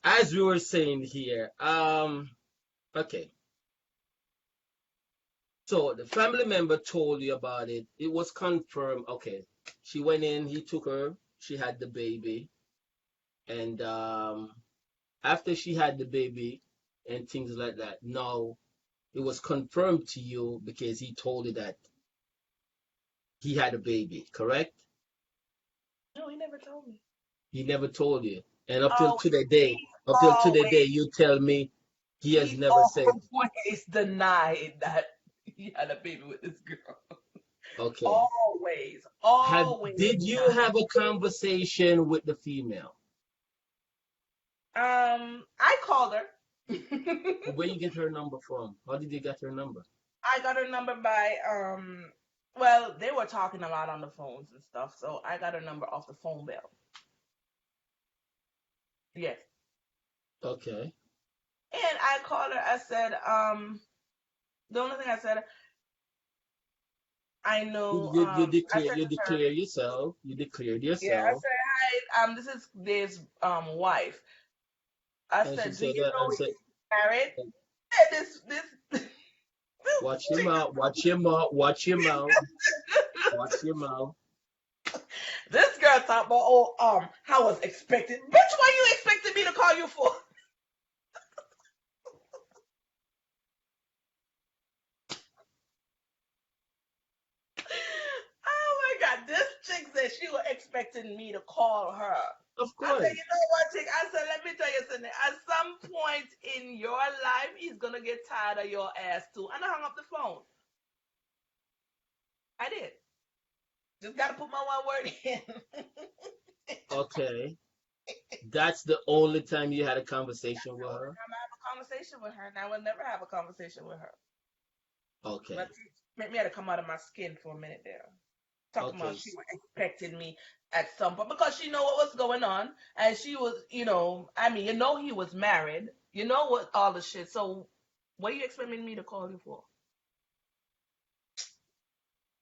as we were saying here, okay. So the family member told you about it. It was confirmed. Okay, she went in. He took her. She had the baby, and after she had the baby and things like that, now it was confirmed to you because he told you that he had a baby. Correct? No, he never told me. He never told you, and up till Oh, to the day, he's up till to the day, always you tell me he has he's never said. always denied that he had a baby with this girl. Okay. Always, Have always Did you denied. have a conversation with the female? I called her. Where you get her number from? How did you get her number? I got her number by well, they were talking a lot on the phones and stuff, so I got her number off the phone bill. Yes. Okay. And I called her, I said, the only thing I said, I know, I said You to her, declare yourself. You declared yeah, I yourself, said, hi, this is Dave's wife. I and she said, do said you that know and said, he's married? And this "Watch your chick, mouth. Watch your mouth. Watch your mouth. Watch your mouth." this girl talked about, oh, I was expecting. Bitch, what you expecting me to call you for? Oh my God, this chick said she was expecting me to call her. Of I said, course. you know what, chick? I said, let me tell you something. At some point in your life, he's gonna get tired of your ass too. And I hung up the phone. I did. Just gotta put my one word in. Okay. That's the only time you had a That's conversation the with only her. time I have a conversation with her, and I will never have a conversation with her. But Okay. make me had to come out of my skin for a minute there. Talking about Okay. she was expecting me at some point because she know what was going on, and she was, I mean, he was married, what all the shit. So, what are you expecting me to call you for?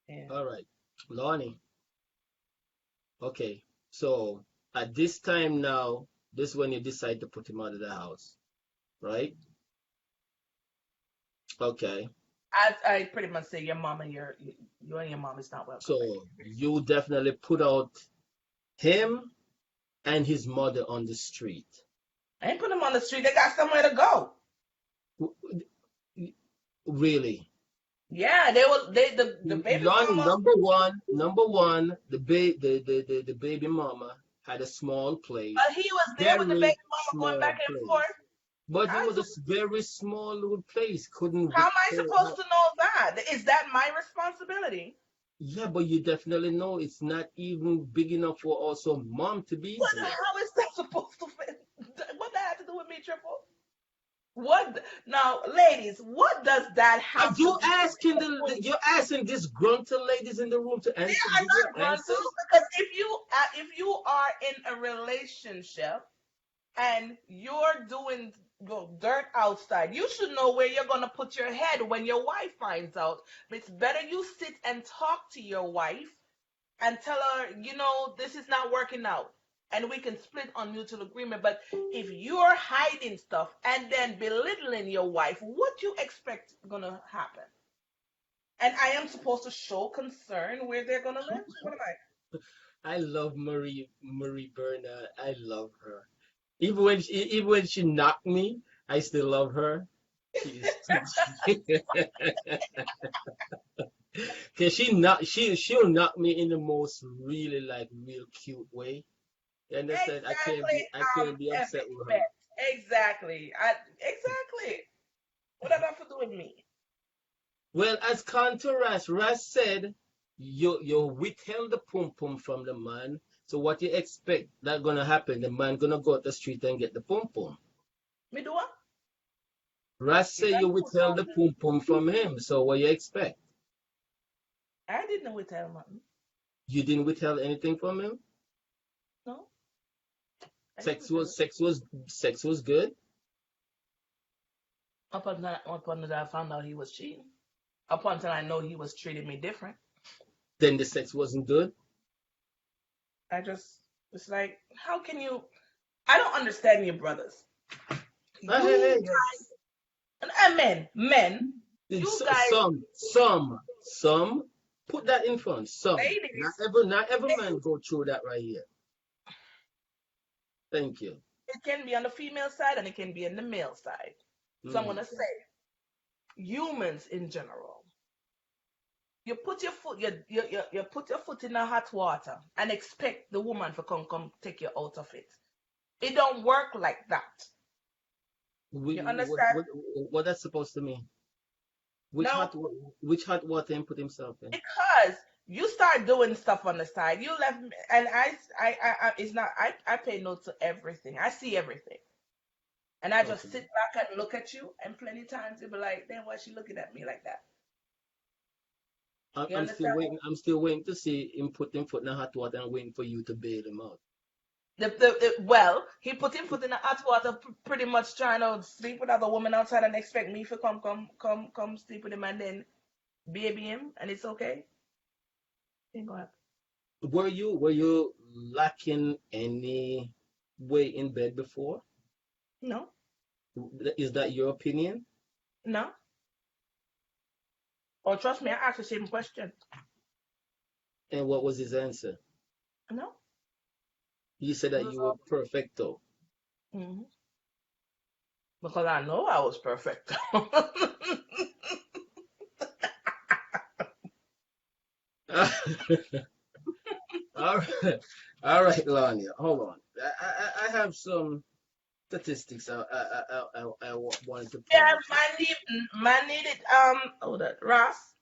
Yeah. All right. Lorni. Okay. So at this time now, this is when you decide to put him out of the house, right? Okay. I pretty much say your mom and you and your mom is not welcome back So you definitely put out him and his mother on the street. here. I ain't put them on the street. They got somewhere to go. Really? Yeah, they will. The baby Lonnie, mama. number one, the baby mama had a small place, But he was there with the very baby mama going small back and place. forth. But it How, was a very small little place. Couldn't how am I withhold. supposed to know that? Is that my responsibility? Yeah, but you definitely know it's not even big enough for also mom to be What? there. How is that supposed to fit? What that have to do with me, Triple? What now, ladies? What does that Are have to you do asking with me? you're asking these grunter ladies in the room to They answer, are give you not grunters answers? because if you are in a relationship and you're doing dirt outside, you should know where you're gonna put your head when your wife finds out. It's better you sit and talk to your wife and tell her, this is not working out. And we can split on mutual agreement. But if you're hiding stuff and then belittling your wife, what you expect gonna happen? And I am supposed to show concern where they're gonna live? What am I? I love Marie Bernard. I love her. Even when she knocked me, I still love her. She's cause she'll knock me in the most really like real cute way. You understand? Exactly. I can't be upset with her. Expect. Exactly. Exactly. What does that have to do with me? Well, as Contour Ras said, you withheld the pum pum from the man. So what you expect that gonna happen? The man gonna go out the street and get the pum pum. Me do what? Ras You say got you to withheld the pum pum from him. So what you expect? I didn't know it tell nothing. You didn't withheld anything from him? No, I didn't tell it. Sex was good. Up until I found out he was cheating. Up until I know he was treating me different. Then the sex wasn't good. I just it's like, how can you? I don't understand you, brothers. Hey, You hey, and men, hey. you guys, Some. Put that in front. Some. ladies, Not every man go through that right here. Thank you. it can be on the female side and it can be on the male side. So I'm Hmm. gonna say humans in general. You put your foot, you put your foot in the hot water and expect the woman to come take you out of it. It don't work like that. You understand? What that's supposed to mean? No, Which hot water he put himself in? because you start doing stuff on the side. You left, and it's not. I pay note to everything. I see everything. And I just Okay. sit back and look at you, and plenty times you'll be like, then why is she looking at me like that? You I'm still understand? waiting. I'm still waiting to see him put him foot in the hot water and waiting for you to bail him out. Well, he put him foot in the hot water, pretty much trying to sleep with other women outside and expect me to come sleep with him and then baby him, and it's okay. Ain't gonna happen. Were you lacking any way in bed before? No, Is that your opinion? no. Or trust me, I asked the same question. And what was his answer? No, He said it that was you were all. perfecto. Mhm. Because I know I was perfect. All right, all right, Lanya, hold on. I have some statistics I wanted to Yeah, point to. man needed hold on, Ross.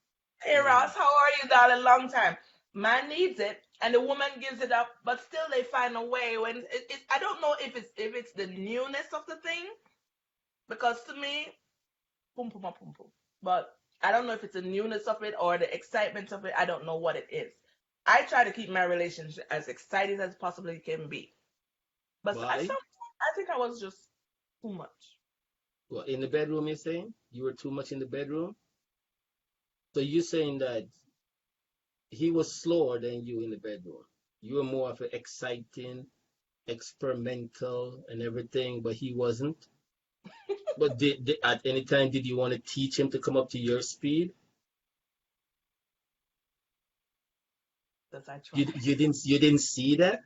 Hey Mhm. Ross, how are you, darling? Long time. Man needs it, and the woman gives it up, but still they find a way. When I don't know if it's the newness of the thing, because to me, boom, boom, boom, boom, boom. But I don't know if it's the newness of it or the excitement of it. I don't know what it is. I try to keep my relationship as exciting as possibly can be, but at Why? some point, I think I was just too much. Well, in the bedroom, you're saying you were too much in the bedroom. So you're saying that he was slower than you in the bedroom. You were more of an exciting, experimental, and everything, but he wasn't. But at any time did you want to teach him to come up to your speed? Because I You try. you didn't see that?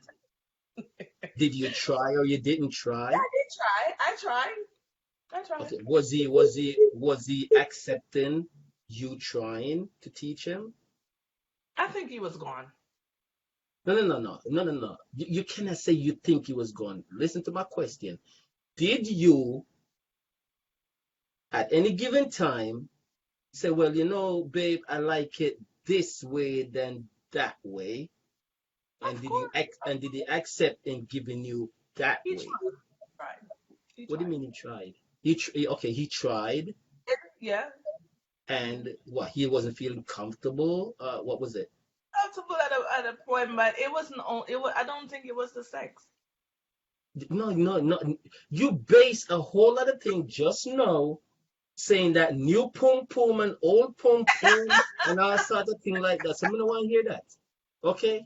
Did you try or you didn't Yeah, try? I did try. I tried. Okay, was he accepting you trying to teach him? I think he was gone. No, no, no, no, no, no, no. You cannot say you think he was gone. Listen to my question. Did you at any given time say, well, babe, I like it this way than that way? And Of did you course, and did he accept in giving you that he way? tried. Tried. He What do you tried. mean he tried? Okay, he tried, Yeah. and what, he wasn't feeling comfortable? What was it? Comfortable at a point, but it wasn't. It was. I don't think it was the sex. No, no, no. You base a whole other thing just now saying that new pum pum and old pum pum and all sort of thing like that. So I don't want to hear that. Okay?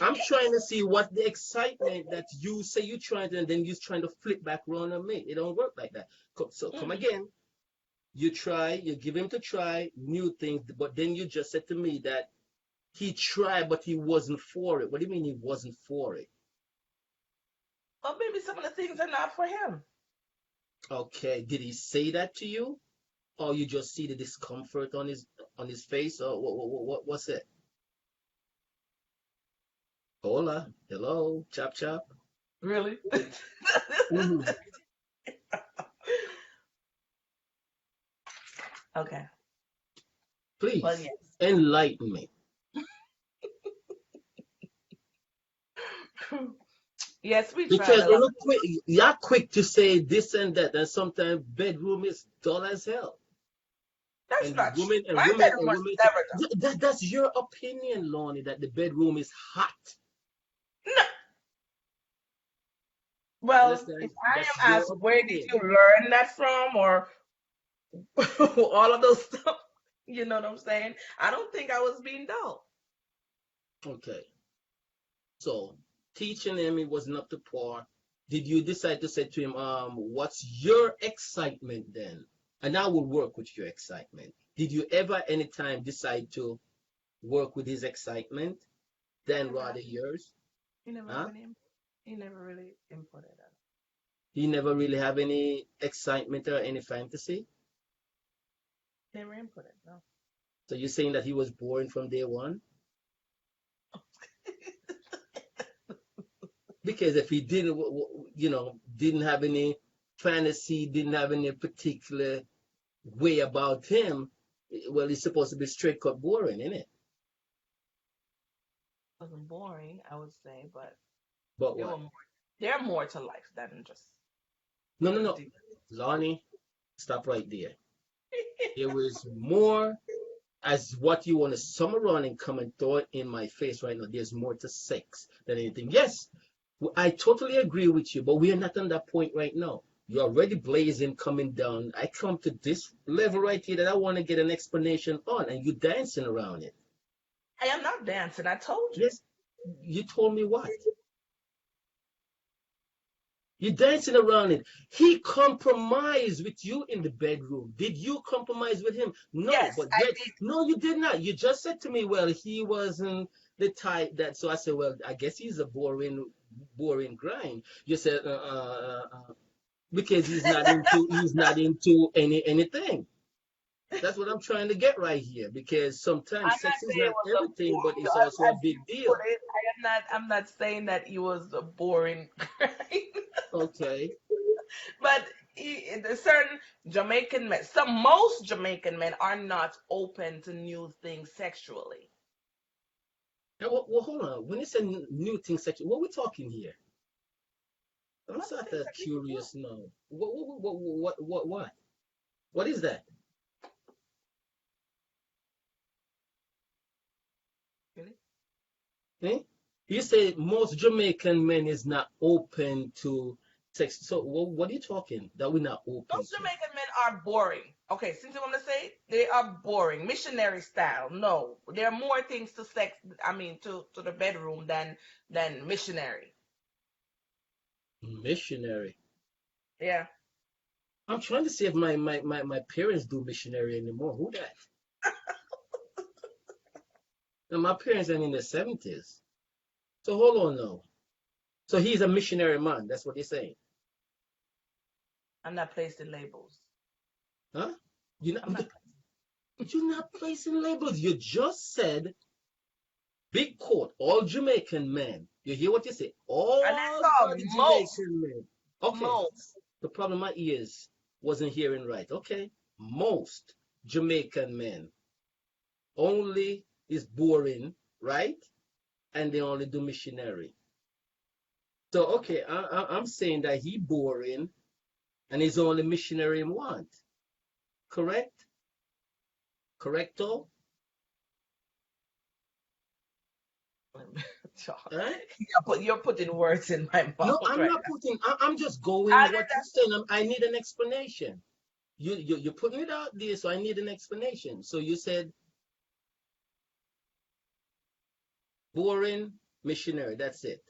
I'm trying to see what the excitement that you say you're trying to, and then you're trying to flip back around on me. It don't work like that. So come Mm-hmm. again. You try, you give him to try new things, but then you just said to me that he tried, but he wasn't for it. What do you mean he wasn't for it? But maybe some of the things are not for him. Okay, did he say that to you, or you just see the discomfort on his face, or what's it? Hola, hello, chop chop. Really? Mhm. Okay. Well, Please yes. enlighten me, Yes, we tried because a lot. you're quick to say this and that, and sometimes bedroom is dull as hell. That's And not true. women and My women bedroom and was women, never done. that's your opinion, Lorni, that the bedroom is hot. No. You Well, if understand? I That's am your asked where did opinion. you learn that from, or all of those stuff, you know what I'm saying? I don't think I was being dull. Okay. So teaching him, it wasn't up to par. Did you decide to say to him, what's your excitement then? And I will work with your excitement. Did you ever anytime decide to work with his excitement He than never rather had. yours? He never have Huh? any. He never really inputted that. He never really have any excitement or any fantasy. Never inputted. No. So you're saying that he was boring from day one? Because if he didn't, didn't have any fantasy, didn't have any particular way about him, well, he's supposed to be straight cut boring, isn't it? Wasn't boring, I would say, but But there were what? more. There are more to life than just. No, no, That's no. deep. Lonnie, stop right there. There was more as what you want to sum around and come and throw it in my face right now. There's more to sex than anything. Yes, I totally agree with you, but we are not on that point right now. You're already blazing coming down. I come to this level right here that I want to get an explanation on, and you dancing around it. I am not dancing. I told you. Yes, you told me what? You're dancing around it. He compromised with you in the bedroom. Did you compromise with him? No, Yes, but I yet, did. no, you did not. You just said to me, well, he wasn't the type that. So I said, well, I guess he's a boring grind. You said, because he's not into anything. That's what I'm trying to get right here. Because sometimes I'm not sex is saying not it was a everything, but boring. it's also a As you big put deal. it, I am not. I'm not saying that he was a boring guy. Okay. But there's certain Jamaican men. Most Jamaican men are not open to new things sexually. Now, well, hold on. When you say new thing section, what we talking here? I'm Most sort things of that we can do. curious now. What is that? Really? Eh? You say most Jamaican men is not open to sex. So what are you talking that we're not open Most to? Jamaican men are boring. Okay, since you want to say it, they are boring, missionary style. No, there are more things to sex. I mean, to the bedroom than missionary. Missionary. Yeah. I'm trying to see if my parents do missionary anymore. Who that? Now, my parents are in their 70s. So hold on now. So he's a missionary man. That's what you're saying. I'm not placed in labels. Huh? You're I'm not, not. you're not placing labels. You just said big quote, all Jamaican men. You hear what you say? And that's All all. bloody Most, Jamaican men. Okay, most. the problem my ears wasn't hearing right. Okay, most Jamaican men only is boring, right? And they only do missionary. So okay, I'm saying that he boring and he's only missionary in want. Correct? Correcto? Huh? You're putting words in my No, mouth I'm right not now. putting. I'm just going I what you're saying. I need an explanation. You're putting it out there, so I need an explanation. So you said boring missionary. That's it.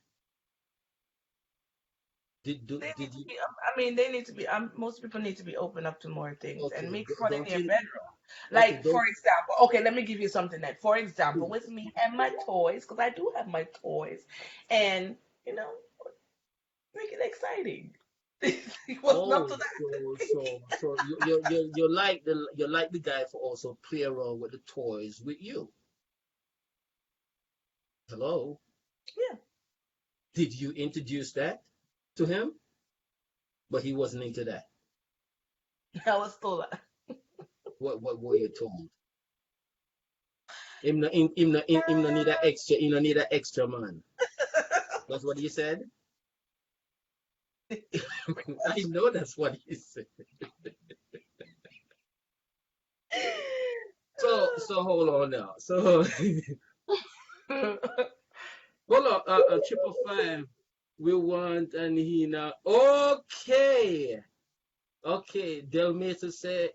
They need Did to you? be. I mean, they need to be. Most people need to be open up to more things and Okay, make fun in don't their you? bedroom. Okay, Like for don't. example, okay, let me give you something that, for example, with me and my toys, because I do have my toys, and you know, make it exciting. It wasn't up Oh, to that. so you like the guy for also play around with the toys with you. Hello? Yeah, Did you introduce that to him? But he wasn't into that. I was told that. What were you told? Him no need that extra. Him no need that extra man. That's what he said. I know that's what he said. So hold on now. So hold on. 555. We want and he now. Okay. Okay. Del Mesa said,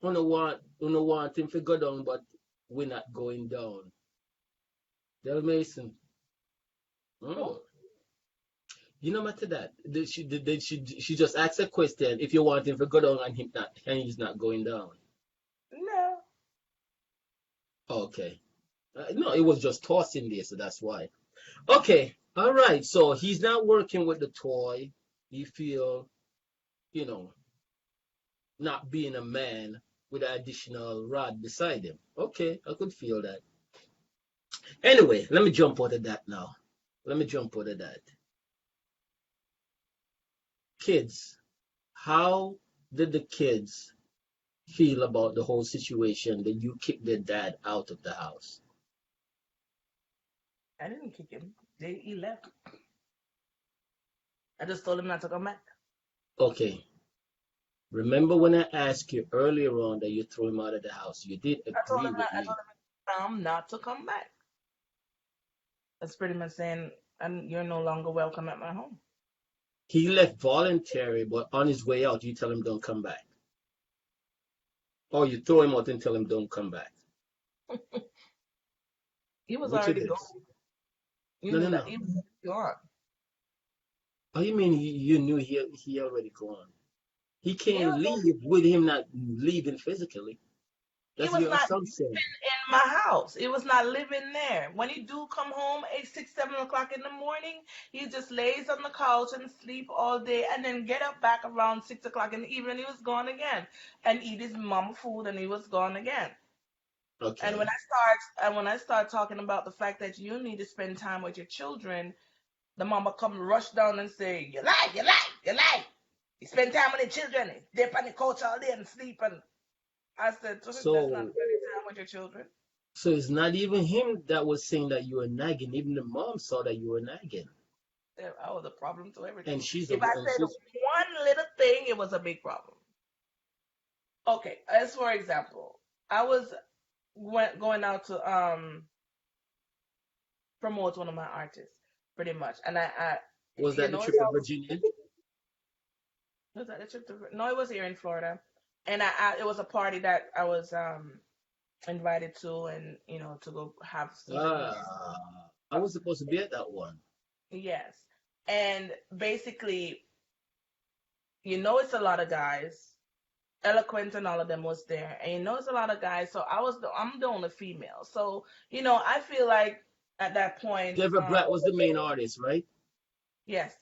"I don't want him to go down, but we're not going down." Del Mason. Oh, Mm. You know matter that. She just asked a question if you want him to go down and he's not going down. no. Okay. No, it was just tossing there, so that's why. Okay, all right. So he's not working with the toy. He feel, you know, not being a man with an additional rod beside him. Okay, I could feel that. Anyway, let me jump out of that now. Let me jump out of that. Kids, how did the kids feel about the whole situation that you kicked their dad out of the house? I didn't kick him. He left. I just told him not to come back. Okay. Remember when I asked you earlier on that you threw him out of the house? You did I told agree him with I me. told him not to come back. That's pretty much saying, and you're no longer welcome at my home. He left voluntary, but on his way out, you tell him don't come back. Or you throw him out and tell him don't come back. He was Which it already gone. is? You No, no, knew that no. he was gone. Oh, you mean you knew he already gone? He He can't was leave with him not leaving physically. he That's was your not assumption. living in my house. He was not living there. When he do come home 6, 7 o'clock in the morning, he just lays on the couch and sleep all day and then get up back around 6 o'clock in the evening. He was gone again and eat his mama food and he was gone again. And Okay. when I start talking about the fact that you need to spend time with your children, the mama come rush down and say, "You lie, you lie, you lie. You spend time with the children, dip on the couch all day and sleep." And I said, "That's not So spending time with your children." so it's not even him that was saying that you were nagging. Even the mom saw that you were nagging. I was a problem to And everything. she's a If I and said she's one little thing, it was a big problem. Okay, as for example, I was going out to promote one of my artists, pretty much, and I was you that the know, trip it's to always Virginia? was that the trip to no, it was here in Florida, and I it was a party that I was invited to, and to go have souvenirs. I was supposed to be at that one. Yes, and basically, it's a lot of guys. Eloquent and all of them was there, and it's a lot of guys. So I'm the only female. So I feel like at that point, Deborah Black was the main artist, right? yes,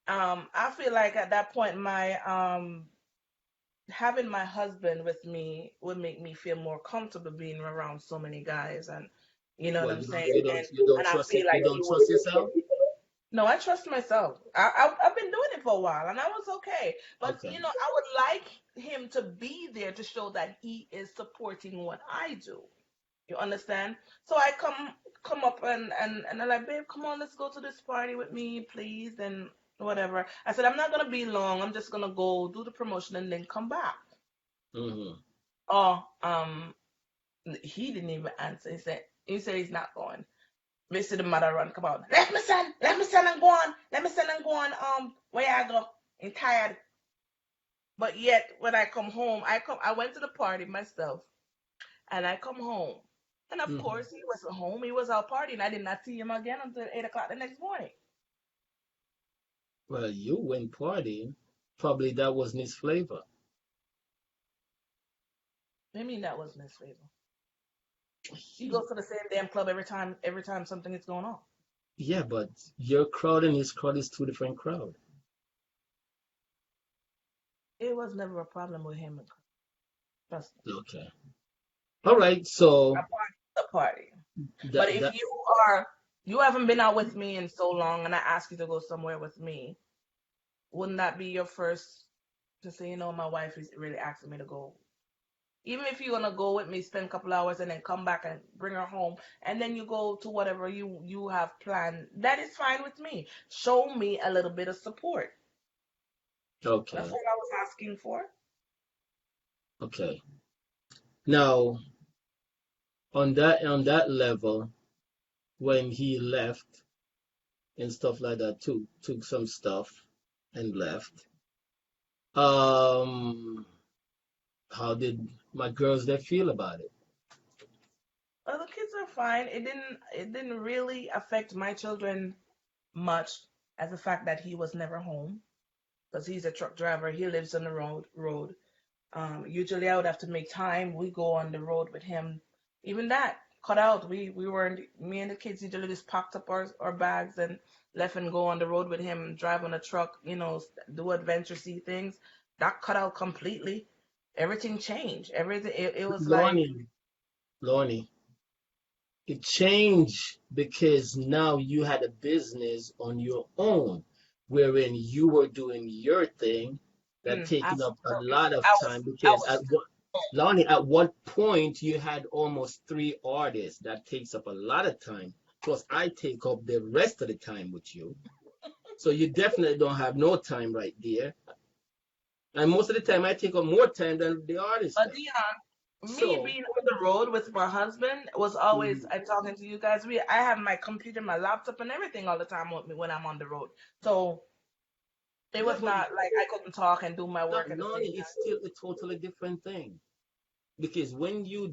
I feel like at that point, my having my husband with me would make me feel more comfortable being around so many guys, and you know what Well, I'm saying. you don't And I trust feel it. You like he don't would. trust yourself. No, I trust myself. I've been doing it for a while, and I was okay. But Okay. I would like him to be there to show that he is supporting what I do. You understand? So I come up and I'm like, babe, come on, let's go to this party with me, please, and whatever. I said, I'm not gonna be long. I'm just gonna go do the promotion and then come back. Hmm. Oh, he didn't even answer. He said he's not going. Me see the mother run, come out. Let me son and go on. Let me son and go on. Where I go? I'm tired. But yet when I come home, I went to the party myself and I come home. And of Hmm. course he wasn't home. He was out partying. I did not see him again until 8 o'clock the next morning. Well, you went partying. Probably that wasn't his flavor. I mean that wasn't his favor. He He, goes to the same damn club every time something is going on. yeah, but your crowd and his crowd is two different crowd. It was never a problem with him. Trust me. Okay. All right. A So party is a party. But that if that you haven't been out with me in so long and I ask you to go somewhere with me, wouldn't that be your first to say, my wife is really asking me to go? Even if you're gonna go with me, spend a couple hours and then come back and bring her home, and then you go to whatever you have planned, that is fine with me. Show me a little bit of support. That's okay. all I was asking for. Okay. Now on that level, when he left and stuff like that, took some stuff and left. Um, how did my girls there feel about it? Well, the kids are fine. It didn't really affect my children much as the fact that he was never home because he's a truck driver. He lives on the road. Usually I would have to make time. We go on the road with him. Even that cut out. We were me and the kids usually just packed up our bags and left and go on the road with him, drive on a truck, do adventure see things. That cut out completely. Everything changed. Everything it was like Lorni, Lorni, it changed because now you had a business on your own, wherein you were doing your thing that I taking up a struggled. lot of I was time I because was Lonnie, at what point you had almost three artists that takes up a lot of time. Plus, I take up the rest of the time with you. So you definitely don't have no time right there. And most of the time, I take up more time than the artist But does. Dion, me So, being on the road with my husband was always mhm, and talking to you guys. I have my computer, my laptop, and everything all the time with me when I'm on the road. So it yeah, was but not like I couldn't talk and do my no, work at the no, same it's time. still a totally different thing. Because when you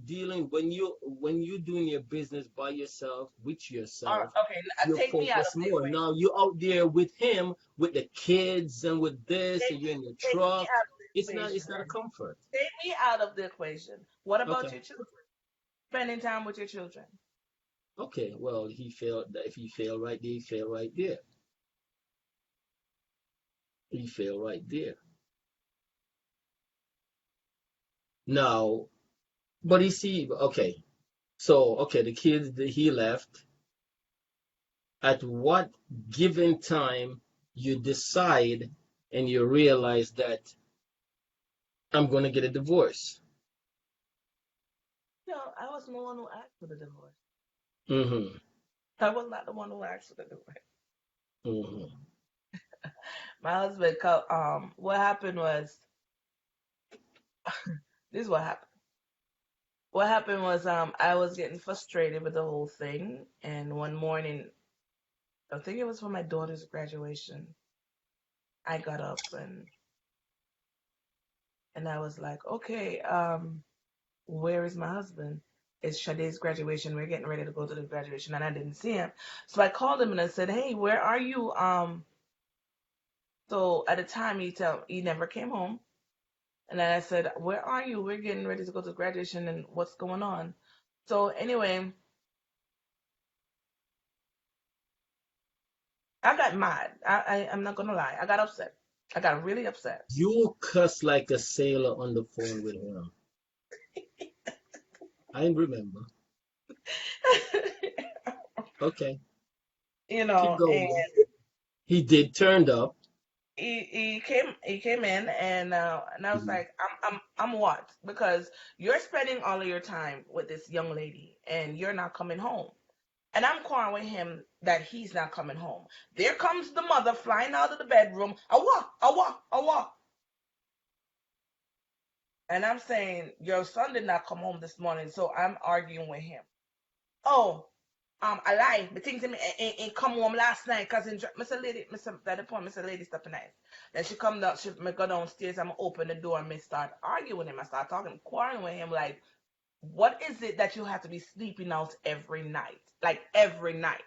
doing your business by yourself with yourself, Okay, you take me out focus of the more. equation. Now you out there with him, with the kids and with this, Take and you're in your take me truck. out of the It's equation. not a comfort. Take me out of the equation. What about Okay. your children? Spending time with your children. Okay. Well, he failed. If he failed right there, he failed right there. He failed right there. Now, but you see, okay. So okay, the kids he left. At what given time you decide and you realize that I'm going to get a divorce. No, I was the one who asked for the divorce. Mm-hmm. I was not the one who asked for the divorce. Mm-hmm. My husband, what happened was, this is what happened. What happened was, I was getting frustrated with the whole thing, and one morning, I think it was for my daughter's graduation, I got up and I was like, okay, where is my husband? It's Sade's graduation. We're getting ready to go to the graduation, and I didn't see him. So I called him and I said, hey, where are you? So at the time he never came home. And then I said, where are you? We're getting ready to go to graduation and what's going on? So anyway, I got mad. I'm not gonna lie. I got upset. I got really upset. You cuss like a sailor on the phone with him. I remember. Okay, keep And going. He did turned up. he came in and I was Mhm. like, I'm what? Because you're spending all of your time with this young lady and you're not coming home. And I'm quarreling with him that he's not coming home. There comes the mother flying out of the bedroom. I walk, I walk, I walk. And I'm saying, your son did not come home this morning, so I'm arguing with him. Oh, I lie. The things ain't come home last night because Mr. Lady, Mr. At the point, Mr. Lady stepping nice. Then she come down, she me go downstairs, I'm open the door and me start arguing with him. I start talking, quarreling with him, like, what is it that you have to be sleeping out every night? Like every night.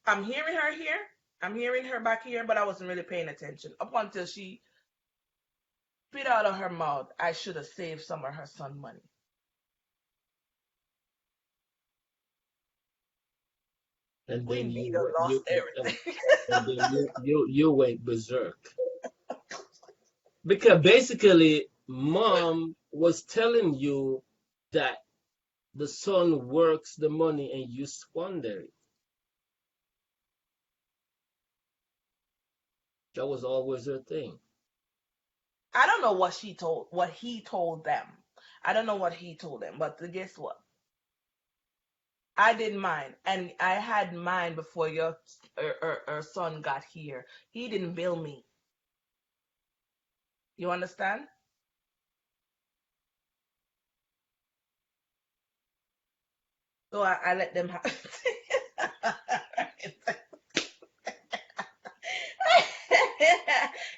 I'm hearing her here. I'm hearing her back here, but I wasn't really paying attention. Up until she spit out of her mouth, I should have saved some of her son money. And We then need you to went lost you everything. and then you went berserk. Because basically, mom was telling you that the son works the money and you squander it. That was always her thing. I don't know what he told them. I don't know what he told them, but guess what? I didn't mind, and I had mine before your son got here. He didn't bill me. You understand? So I let them have.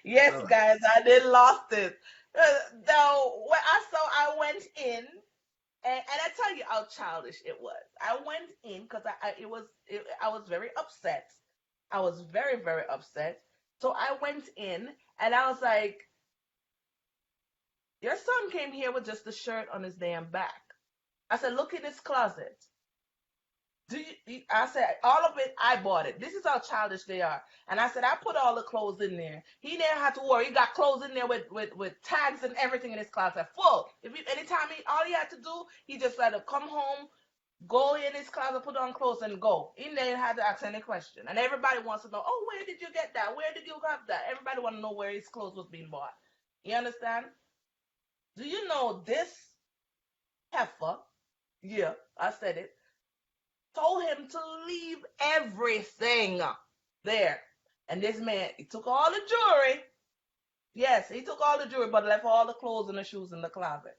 Yes, All right. guys, I did lost it. Though when I went in, and I tell you how childish it was. I went in because I was very upset. I was very upset. So I went in and I was like, "Your son came here with just the shirt on his damn back." I said, "Look in his closet." I said, all of it, I bought it. This is how childish they are. And I said, I put all the clothes in there. He never had to worry. He got clothes in there with tags and everything in his closet full. Anytime all he had to do, he just had to come home, go in his closet, put on clothes, and go. He never had to ask any question. And everybody wants to know, oh, where did you get that? Where did you have that? Everybody want to know where his clothes was being bought. You understand? Do you know this heifer? Yeah, I said it. Told him to leave everything there. And this man, he took all the jewelry. Yes, he took all the jewelry, but left all the clothes and the shoes in the closet.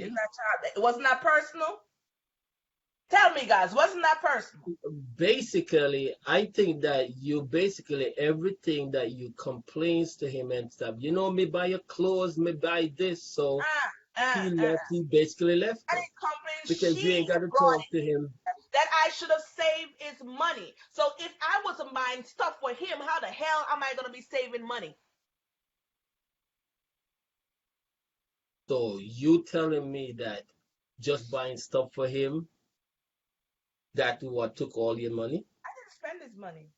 Isn't Hey, that child? It wasn't that personal? Tell me, guys, wasn't that personal? basically, I think that you basically everything that you complains to him and stuff. You know, me buy your clothes, me buy this. So Ah, ah, ah. he basically left And her he complained because she you ain't got is to brought talk to him. that I should have saved his money. So if I wasn't buying stuff for him, how the hell am I gonna be saving money? So you telling me that just buying stuff for him, that what took all your money? I didn't spend his money,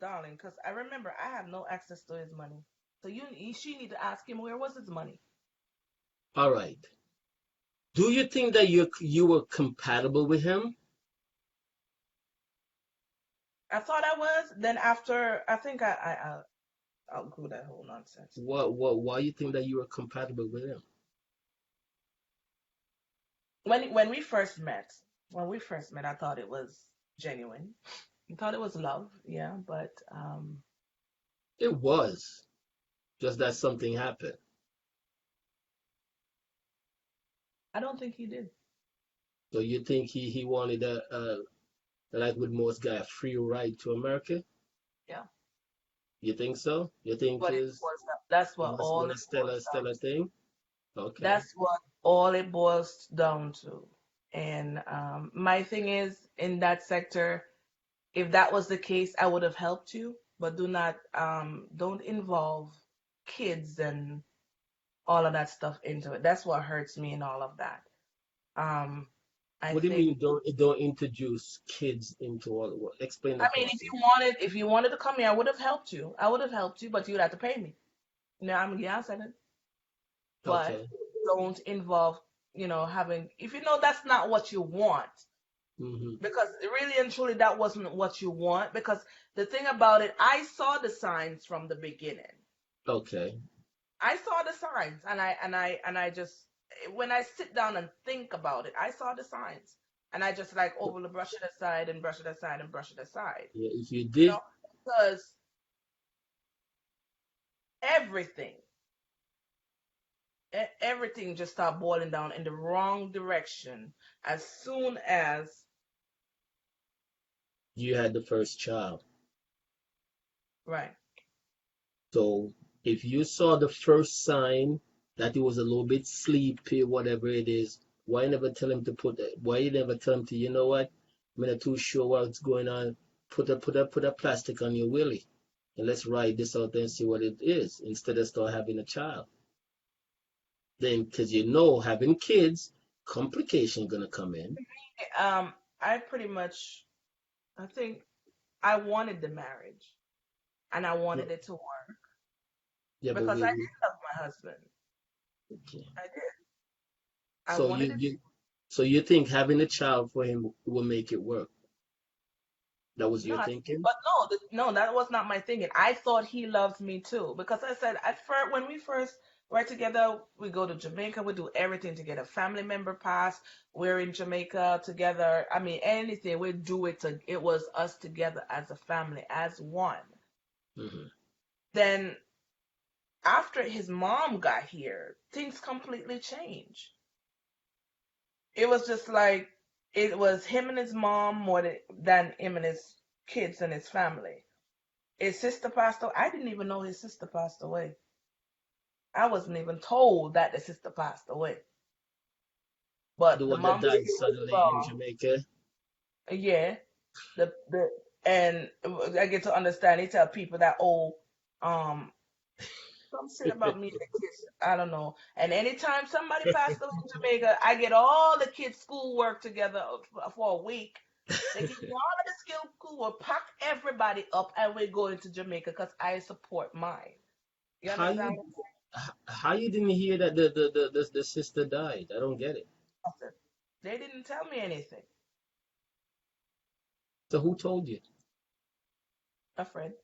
darling, because I remember I have no access to his money. So she need to ask him where was his money. All right. Do you think that you were compatible with him? I thought I was. Then after, I think I outgrew that whole nonsense. Why you think that you were compatible with him? When we first met, I thought it was genuine. I thought it was love, yeah, but It was just that something happened. I don't think he did. So you think he wanted like with most guy, a free ride to America? Yeah, You think so? You think but it is was that's it what all was it a boils stellar down. thing? Okay. That's what all it boils down to. And my thing is, in that sector, if that was the case, I would have helped you, but don't involve kids and all of that stuff into it. That's what hurts me and all of that. Um, I What do you think, mean don't introduce kids into all? Explain I that mean, part to me. if you wanted to come here, I would have helped you. I would have helped you, but you'd have to pay me. No, I mean, yeah, I said it, but Okay. don't involve, having, if you know that's not what you want, Hmm. because really and truly that wasn't what you want. Because the thing about it, I saw the signs from the beginning. Okay. I saw the signs, and I just, when I sit down and think about it, I saw the signs, and I just like overly brush it aside and brush it aside and brush it aside, Yeah, if you you know, did, because everything, everything just started boiling down in the wrong direction as soon as, you had the first child. right. So if you saw the first sign that he was a little bit sleepy, whatever it is, why you never tell him to why you never tell him to, you know what? I'm not too sure what's going on. Put a plastic on your willy and let's ride this out there and see what it is instead of start having a child. Then, because you know, having kids, complication gonna come in. Um, I pretty much, I think I wanted the marriage and I wanted it to work Yeah, but because I did love my husband. okay. I did. I So wanted it. you think having a child for him will make it work? That was No, your thinking? but no, no, that was not my thinking. I thought he loved me too because I said at first when we first were together, we go to Jamaica, we do everything together. Family member pass, we're in Jamaica together. I mean, anything we do it to. It was us together as a family, as one. Hmm. Then after his mom got here, things completely changed. It was just like it was him and his mom more than him and his kids and his family. His sister passed away. I didn't even know his sister passed away. I wasn't even told that the sister passed away. The But the one that mom died stayed suddenly in strong. Jamaica. Yeah. The and I get to understand. They tell people that um some shit about me and the kids. I don't know. And anytime somebody passed away in Jamaica, I get all the kids' schoolwork together for a week. They give me all of the schoolwork, pack everybody up, and we're going to Jamaica because I support mine. You How understand you what I'm how you didn't hear that the sister died? I don't get it. saying? They didn't tell me anything. So who told you? A friend.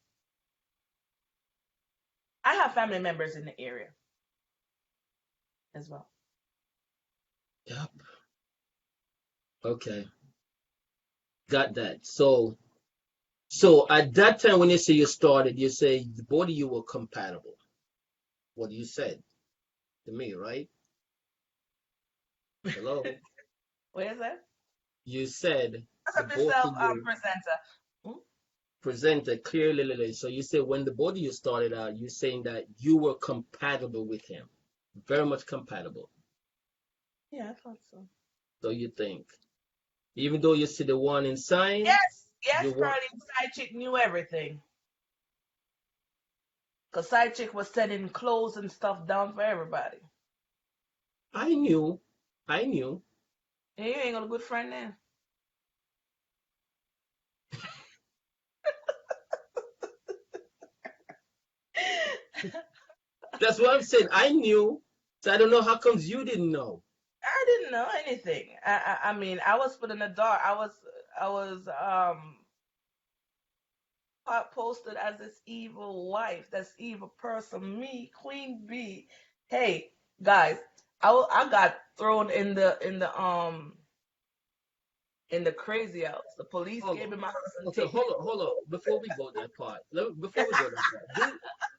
I have family members in the area as well. Yep. Okay. got that. So at that time when you say you started, you say both of you were compatible. What you said to me, right? Hello? What is that? You said What's the up both of yourself, you presenter? Hmm? presented clearly. So you say when the both of you started out, you're saying that you were compatible with him. Very much compatible. Yeah, I thought so. So you think. Even though you see the one in sign, Yes, you yes, want probably side chick knew everything. Cause side chick was sending clothes and stuff down for everybody. I knew. I knew. Yeah, you ain't got a good friend then. That's what I'm saying. I knew. So I don't know how comes you didn't know. I didn't know anything. I mean, I was put in the dark. I was posted as this evil wife, this evil person, me, Queen B. Hey, guys, I got thrown in the crazy house. The police Hold came on. in my house and Okay, take me. hold on. Before we go that part, before we go that part,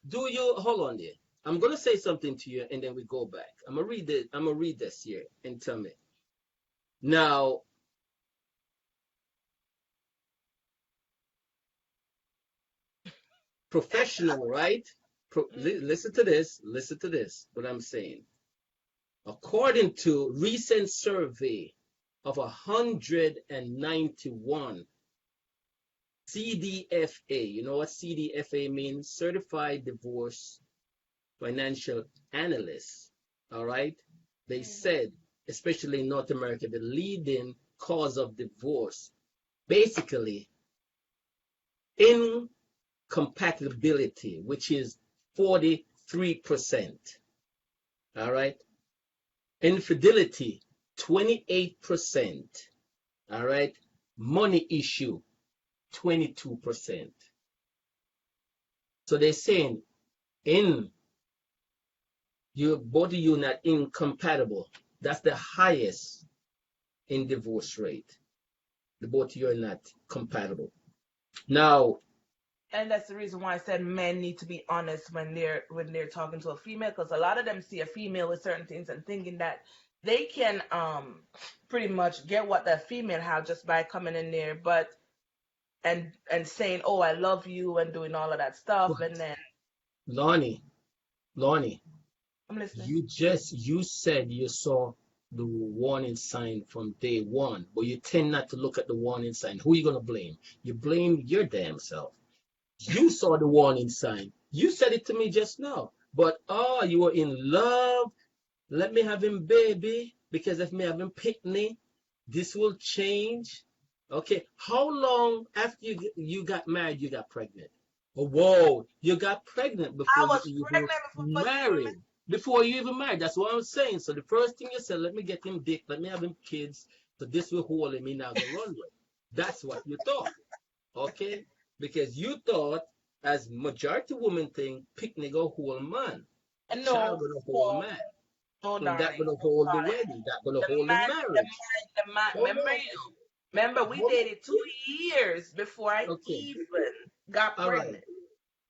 do you hold on there? I'm gonna say something to you, and then we go back. I'm gonna read it. I'm gonna read this here and tell me. Now, professional, right? Listen to this. Listen to this. What I'm saying. According to recent survey of 191 CDFA, you know what CDFA means? Certified Divorce Financial Analysts. All right. They Mhm. said, especially in North America, the leading cause of divorce, basically incompatibility, which is 43%. All right. Infidelity, 28%. All right. Money issue, 22%. So they're saying in you both of you not incompatible. That's the highest in divorce rate. The both of you are not compatible. Now, And that's the reason why I said men need to be honest when they're talking to a female, because a lot of them see a female with certain things and thinking that they can pretty much get what that female has just by coming in there, but and saying, oh, I love you, and doing all of that stuff, but and then Lorni, Lorni, I'm listening. you said you saw the warning sign from day one, but you tend not to look at the warning sign. Who are you gonna blame? You blame your damn self. You saw the warning sign. You said it to me just now. But oh, you were in love. Let me have him, baby, because if me have him pick me, this will change. Okay, how long after you got married, you got pregnant? Oh, whoa, you got pregnant I before you was even pregnant before he even met. married. Before you even married, that's what I'm saying. So the first thing you said, let me get him dick, let me have him kids, so this will hold him, he now go run with. That's what you thought, okay? Because you thought, as majority women think, pick nigga whole man, And child no, with a whole no, man. no, And that darling, gonna no, hold the darling. wedding. That gonna The hold the man, the marriage. man, the man. Hold Remember on. you? Remember we Hold dated 2 years before I on. Okay. even got All right. pregnant.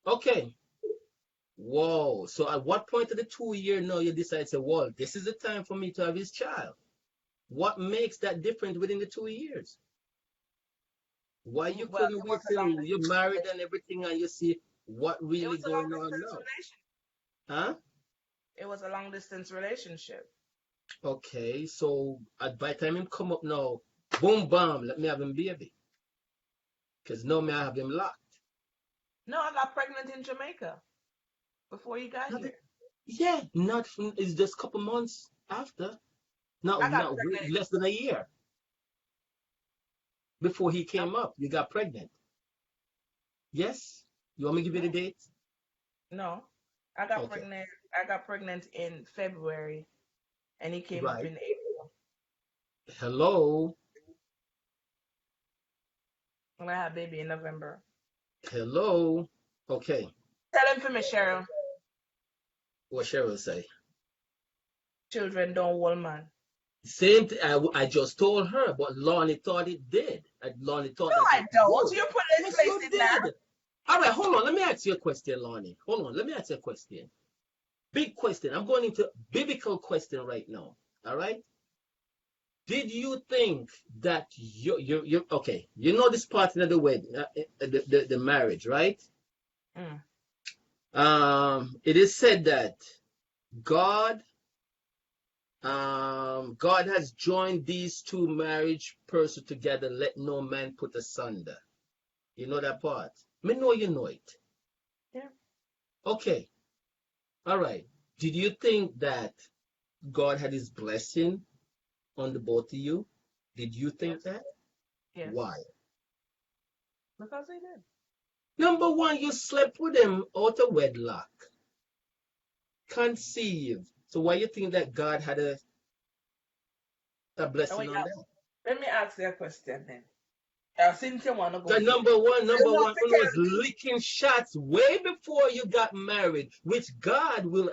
Okay. Whoa. So at what point of the 2 year now you decide to say, well, this is the time for me to have his child? What makes that different within the 2 years? Why you Well, couldn't it was wait a long till you're distance married and relationship. everything and you see what It really was a long going on distance now? relation. Huh? It was a long distance relationship. Okay. So by the time him come up now, boom bam, let me have him baby. Because now me I have him locked. No, I got pregnant in Jamaica before he got Not here. Yeah, not from, it's just a couple months after. I got Not pregnant. less than a year before he No, came up. You got pregnant. Yes? You want me to give you the no, date? no. I got Okay. pregnant. I got pregnant in February, and he came up Right. in April. Hello. And I had baby in November. Hello. Okay. Tell him for me, Cheryl. What Cheryl say? Children don't hold man. Same thing. I just told her, but Lonnie thought it did. Lonnie thought No, that I was don't. good. You put it Yes, place you it now. did. All right, hold on. Let me ask you a question, Lonnie. Hold on. Let me ask you a question. Big question. I'm going into biblical question right now. All right. Did you think that you okay? You know this part of the wedding, the marriage, right? Mm. It is said that God God has joined these two marriage persons together. Let no man put asunder. You know that part. Me know you know it. Yeah. Okay. All right. Did you think that God had his blessing on the both of you? Did you think Yes. that? Yes. Why? Because he did. Number one, you slept with him out of wedlock, conceived. So why you think that God had a Oh, blessing wait, on that? let me ask you a question then. Since you want to go The there, number you want one to was tell me? licking shots way before you got married, which God will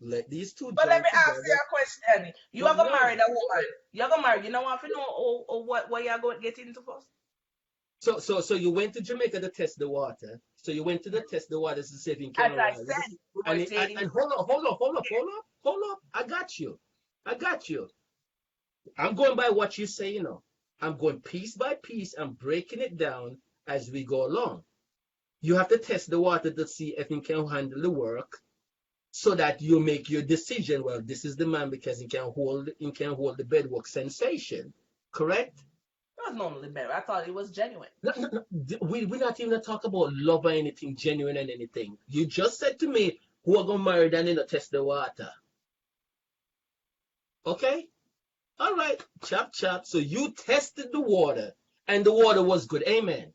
let these two But let join me ask you together. a question. You But are gonna marry no. a woman. You are gonna marry. You know what? You know what you are going to get into first. So you went to Jamaica to test the water. So you went to the test the water to see if you As can I ride. said, we were And dating. hold up. I got you. I got you. I'm going by what you say, you know. I'm going piece by piece. I'm breaking it down as we go along. You have to test the water to see if you can handle the work so that you make your decision. Well, this is the man because he can hold the bedwork sensation. Correct? It was normally better. I thought it was genuine. No. We're not even talk about love or anything genuine and anything. You just said to me, who are gonna marry and then test the water. Okay? All right, chop chop. So you tested the water and the water was good. Amen.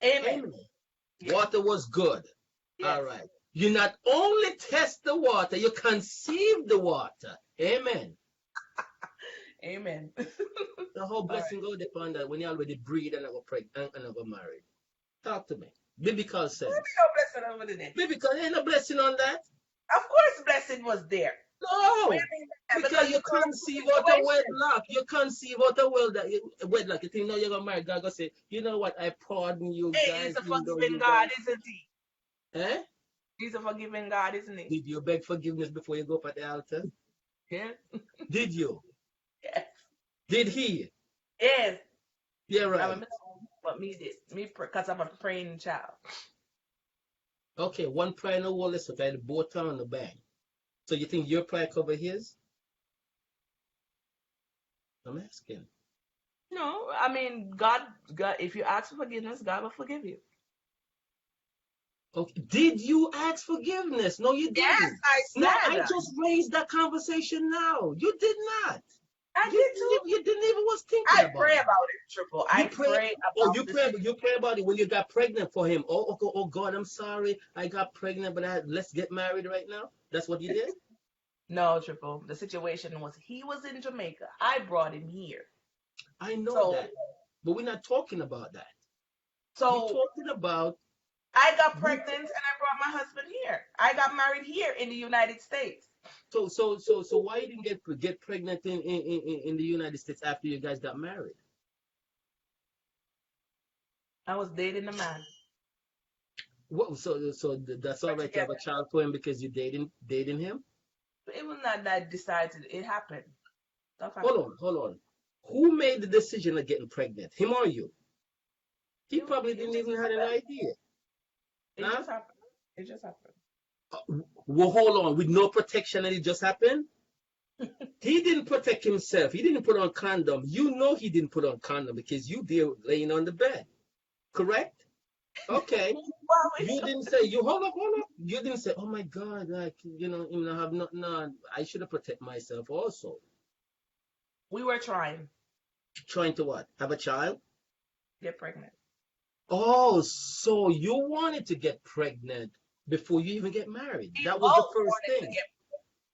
Amen. Amen. Yes. Water was good. All Yes. right. You not only test the water, you conceive the water. Amen. Amen. The whole All right. blessing go upon that when you already breed and I go pregnant and I go married. Talk to me. Biblical Maybe sense. no blessing over the day. Biblical ain't a blessing on that. Of course, blessing was there. What do No. you mean by that? Because Because you you know the conceive out of situation. wedlock. You conceive out of wedlock. You think now you're gonna marry. God gonna say, you know what? I pardon you Hey, guys, he's a even though forgiving you God, guys. isn't he? Eh? He's a forgiving God, isn't he? Did you beg forgiveness before you go up at the altar? Yeah. Did you? Yes. Did he? Yes. Yeah, I right. remember what me did. Me because I'm a praying child. Okay, one prayer no wall list, okay, both are on the bang. So you think your prayer cover his? I'm asking. No, I mean God. If you ask for forgiveness, God will forgive you. Okay. Did you ask forgiveness? No, you Yes, didn't. I No, I said. just raised that conversation now. You did not. I did too. You didn't even was thinking I about pray it. about it, Triple. You I pray. pray Oh, about the situation. you pray about it when you got pregnant for him. Oh God, I'm sorry. I got pregnant, but let's get married right now. That's what you did? No, Triple. The situation was he was in Jamaica. I brought him here. I know So that. But we're not talking about that. We're so talking about I got we pregnant and I brought my husband here. I got married here in the United States. so why you didn't get pregnant in the United States after you guys got married? I was dating a man. What that's all We're right to have a together. child for him because you're dating him? It was not that I decided. It happened. Stuff Hold happened. on, hold on. Who made the decision of getting pregnant? Him or you? He It, probably it didn't just even have an happened. idea. It Huh? just happened. It just happened. Well, hold on. With no protection and it just happened? He didn't protect himself. He didn't put on condom. You know he didn't put on condom because you there laying on the bed. Correct? Okay. Well, You didn't say you hold up. You didn't say, oh my God, like I have not no, I should have protect myself also. we were trying Trying to what? Have a child? to get pregnant. Oh, so you wanted to get pregnant before you even get married. We That was the both first wanted to thing. get.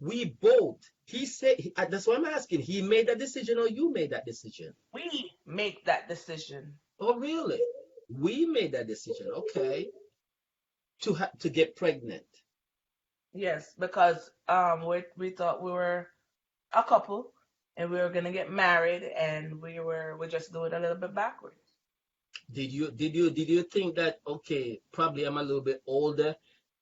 We both. He said that's what I'm asking. He made that decision or you made that decision? We make that decision. Oh, really? We made that decision. Okay. To get pregnant. Yes, because we thought we were a couple and we were gonna get married and we just doing a little bit backwards. did you think that, okay, probably I'm a little bit older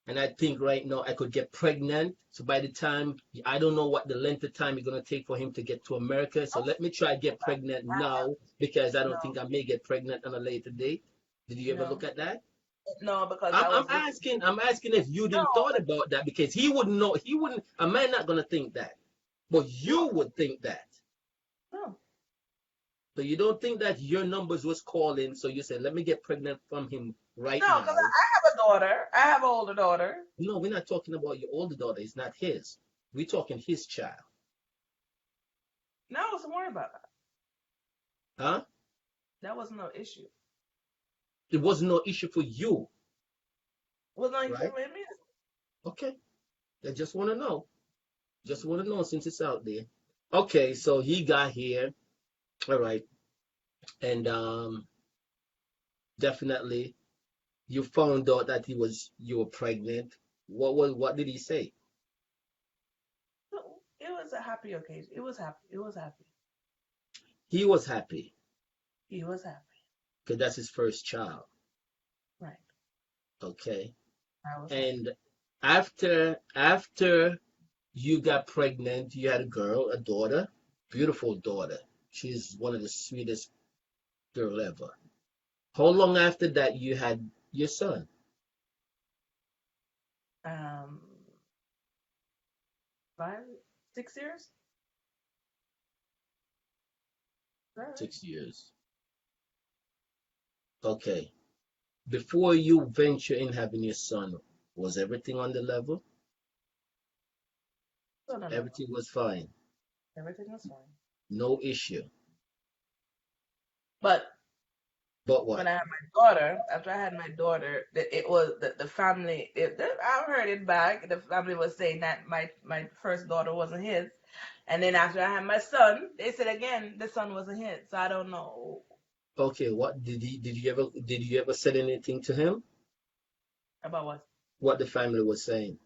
and I think right now I could get pregnant. So by the time, I don't know what the length of time it's gonna take for him to get to America. So let me try get pregnant now because I don't No, think I may get pregnant on a later date. Did you ever look no, at that? no, because I'm, I I'm was looking. asking I'm asking if you No, didn't thought about that because he wouldn't know. He wouldn't. A man not gonna think that, but no, you would think that. no, So you don't think that your numbers was calling. So you said, let me get pregnant from him right no, because now. I have a daughter. I have an older daughter. No, we're not talking about your older daughter. It's not his. We're talking his child. No, I wasn't worried about that. Huh? That was no issue. It was no issue for you, It was no issue right? with me. Okay. I just want to know. Just want to know since it's out there. Okay, so he got here. All right. And definitely you found out that you were pregnant. What did he say? No, it was a happy occasion. It was happy. It was happy. He was happy He was happy. because that's his first child. Right. Okay. I was happy. And after you got pregnant, you had a girl, a daughter, beautiful daughter. She's one of the sweetest girl ever. How long after that you had your son? Um, 5, 6 years. Is that right? 6 years. Okay. Before you venture in having your son, was everything on the level? No, no, no, no. Everything was fine. Everything was fine. No issue. But But when what? I had my daughter, after I had my daughter, it was the family. I heard it back. The family was saying that my first daughter wasn't his, and then after I had my son, they said again the son wasn't his. So I don't know Okay, what did you ever said anything to him? about what What the family was saying?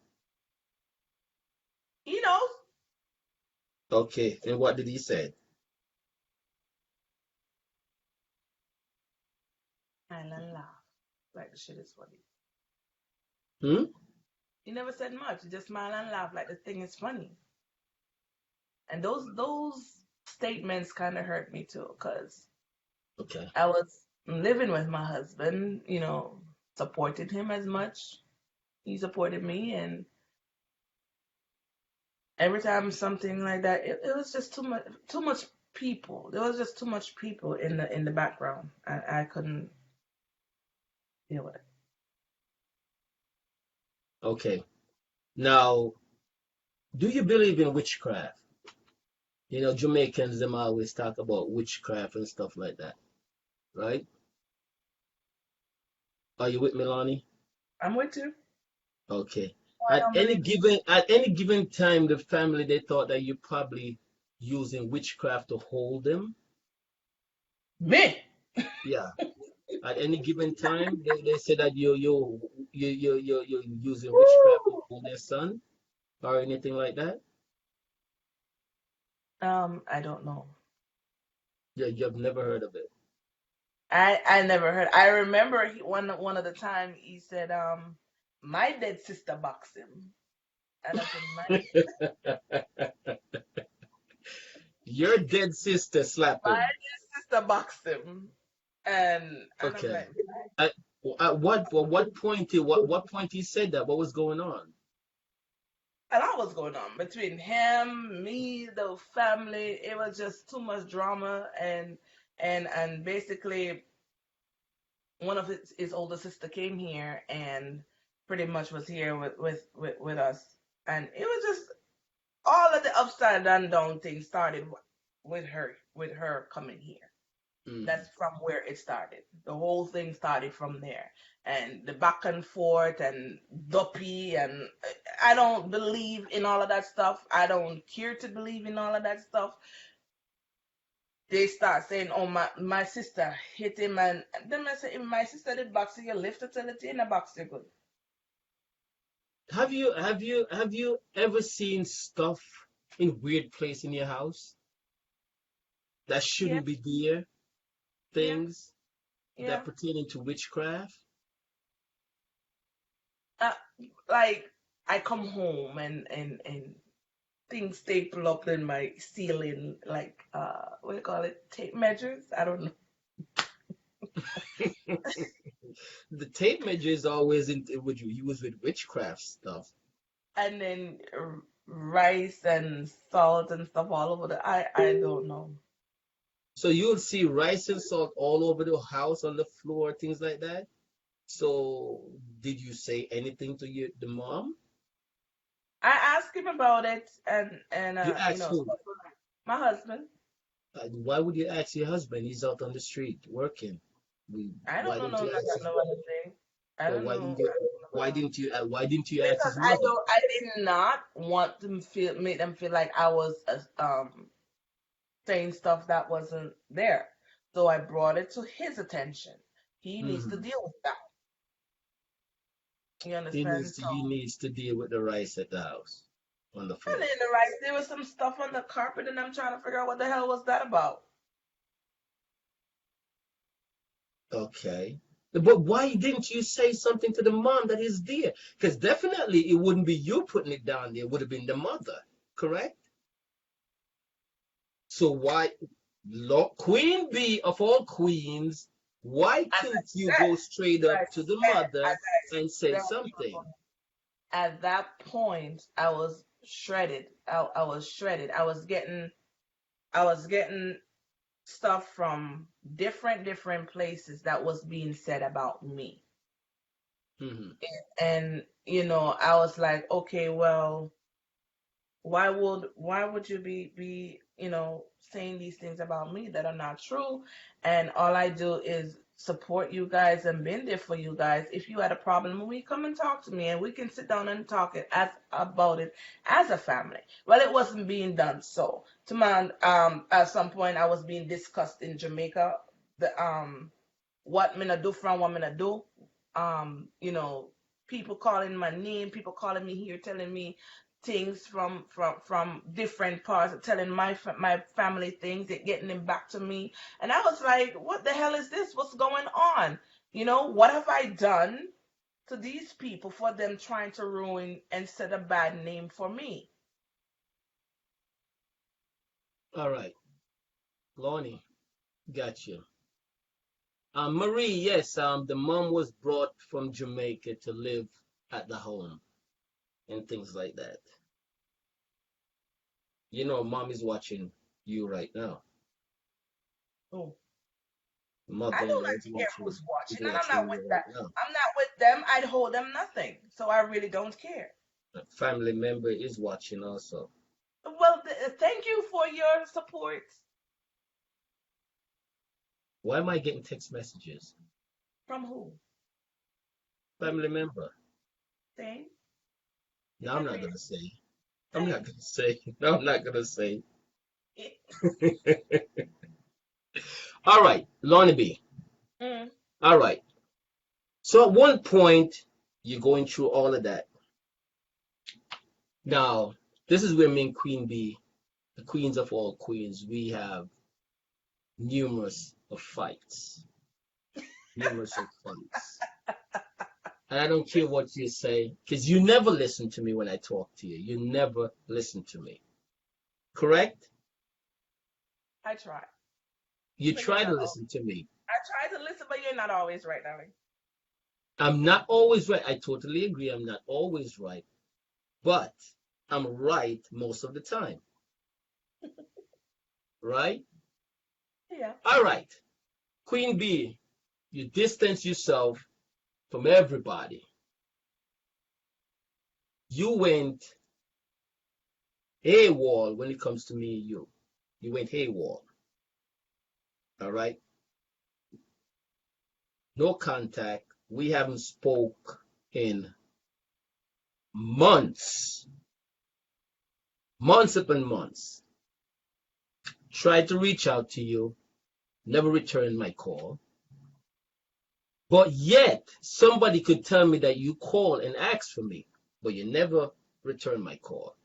he knows. Okay, and what did he say? And then laugh like the shit is funny. Hmm? He never said much. He just smiled and laughed like the thing is funny. And those statements kind of hurt me too, because Okay. I was living with my husband, supported him as much. He supported me, and every time something like that, it was just too much people. There was just too much people in the background. I couldn't deal with it. Okay. Now, do you believe in witchcraft? Jamaicans them always talk about witchcraft and stuff like that, right? Are you with me, Lonnie? I'm with you. Okay. I At don't any believe given at any given time, the family they thought that you're probably using witchcraft to hold them. me. Yeah. At any given time, they say that you're using witchcraft to Woo! hold their son or anything like that. I don't know. Yeah, you've never heard of it. I never heard. I remember one of the time he said, my dead sister boxed him, and I said, Your dead sister slapped my him. dead sister boxed him, and I'm Okay. like, At, at what point he said that? What was going on? a lot was going on between him, me, the family. It was just too much drama, and basically one of his older sister came here and pretty much was here with us, and it was just all of the upside and down things started with her coming here. Mm. That's from where it started. The whole thing started from there. And the back and forth and duppy and I don't believe in all of that stuff. I don't care to believe in all of that stuff. They start saying, "Oh, my sister hit him," and then I say, "If my sister did box you, lift it till it's in the box, you good." Have you ever seen stuff in weird place in your house that Yeah, shouldn't be there? yeah, Things. Yeah. that pertaining to witchcraft? Uh, like I come home and things staple up in my ceiling, like what do you call it? Tape measures? I don't know. The tape measure is always in would you use with witchcraft stuff. And then rice and salt and stuff all over the. I don't know. So you'll see rice and salt all over the house, on the floor, things like that. So did you say anything to the mom? I asked him about it, and You you asked know, who? my husband. Why would you ask your husband? He's out on the street working. I don't Why know didn't you ask his no mom? other thing. I Or don't know. why didn't you ask Because his mother? I did not want them feel make them feel like I was saying stuff that wasn't there. So I brought it to his attention. He needs to Hmm. deal with that. You understand? So He needs to deal with the rice at the house on the and floor. in the right, there was some stuff on the carpet, and I'm trying to figure out what the hell was that about. Okay. But why didn't you say something to the mom that is there? Because definitely it wouldn't be you putting it down there, it would have been the mother, correct? So why, Queen Bee of all queens, why As I couldn't you said, go straight as I up to the said, mother and say as something? at that point, I was shredded. I was shredded. I was getting stuff from different places that was being said about me. Hmm. And I was like, okay, well, why would you be saying these things about me that are not true? And all I do is support you guys and been there for you guys. If you had a problem, we come and talk to me and we can sit down and talk it as about it as a family. Well, it wasn't being done. So to man, at some point I was being discussed in Jamaica. The what me do from what me do. Um, you know, People calling my name, people calling me here, telling me things from different parts, telling my family things, it getting them back to me, and I was like, what the hell is this? What's going on? What have I done to these people for them trying to ruin and set a bad name for me? All right, Lorni, got you. Marie, yes, the mom was brought from Jamaica to live at the home and things like that. You know, mom is watching you right now. Oh, I don't Mother-in-law actually care who's is watching, and I'm not watching with you right that. now. I'm not with them. I'd hold them nothing, so I really don't care. A family member is watching also. Well, thank you for your support. Why am I getting text messages? From who? Family member. Same. You No, I'm can not read gonna say. I'm not same. gonna say. No, I'm not gonna say. All right, Lonnie B. Mm, All right. So at one point, you're going through all of that. Now, this is where me and Queen B, the queens of all queens, we have numerous of fights. Numerous of fights. And I don't care what you say, because you never listen to me when I talk to you. You never listen to me. Correct? I try, You but you're try to not. listen to me. I try to listen, but you're not always right, darling. I'm not always right. I totally agree. I'm not always right, but I'm right most of the time. Right? Yeah. All right. Queen B, you distance yourself from everybody. You went AWOL when it comes to me and you. You went AWOL. All right? No contact. We haven't spoke in months. Months upon months. Tried to reach out to you. Never returned my call. But yet, somebody could tell me that you call and ask for me, but you never return my call.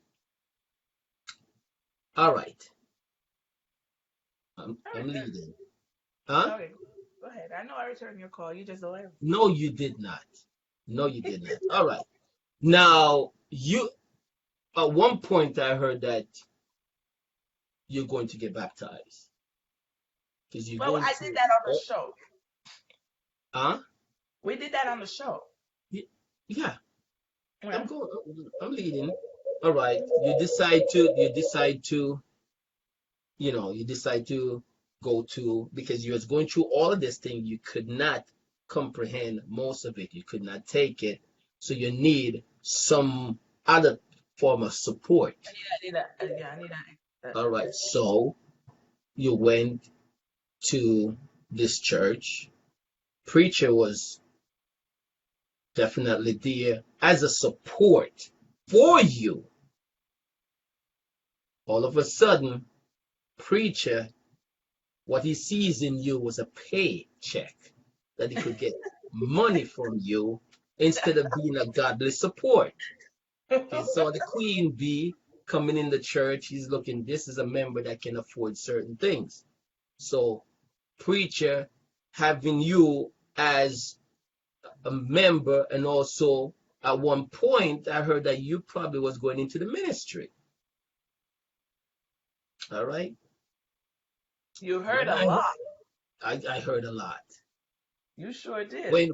All right, All I'm right then. leaving. Huh? Okay. Go ahead. I know I returned your call. You just don't answer. No, you did not. No, you did not. All right. Now, you at one point I heard that you're going to get baptized because you're Well, going I did to. that on the Oh, show. huh? We did that on the show. Yeah, I'm Yeah. going. I'm leading. All right. You decide to go to, because you was going through all of this thing, you could not comprehend most of it. You could not take it. So you need some other form of support. I need a yeah, I need All right. this. So you went to this church. Preacher was definitely there as a support for you. All of a sudden, preacher, what he sees in you was a paycheck that he could get money from you instead of being a godly support. He saw the queen bee coming in the church. He's looking, this is a member that can afford certain things. So, preacher having you as a member, and also at one point, I heard that you probably was going into the ministry. All right. You heard When a lot. I heard a lot. You sure did. When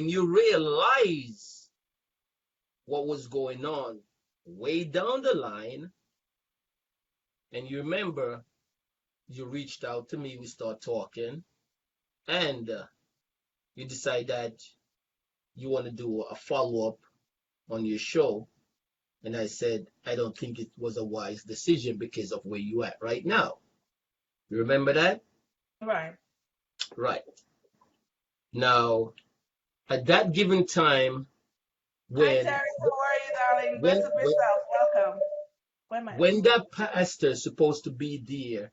you realize what was going on way down the line, and you remember you reached out to me, we start talking, and you decide that you want to do a follow-up on your show, and I said I don't think it was a wise decision because of where you at right now. You remember that? Right. Right. Now, at that given time, Hi, when Terry. How are you, darling? when Best of when yourself. Welcome. Where am I? when that pastor is supposed to be there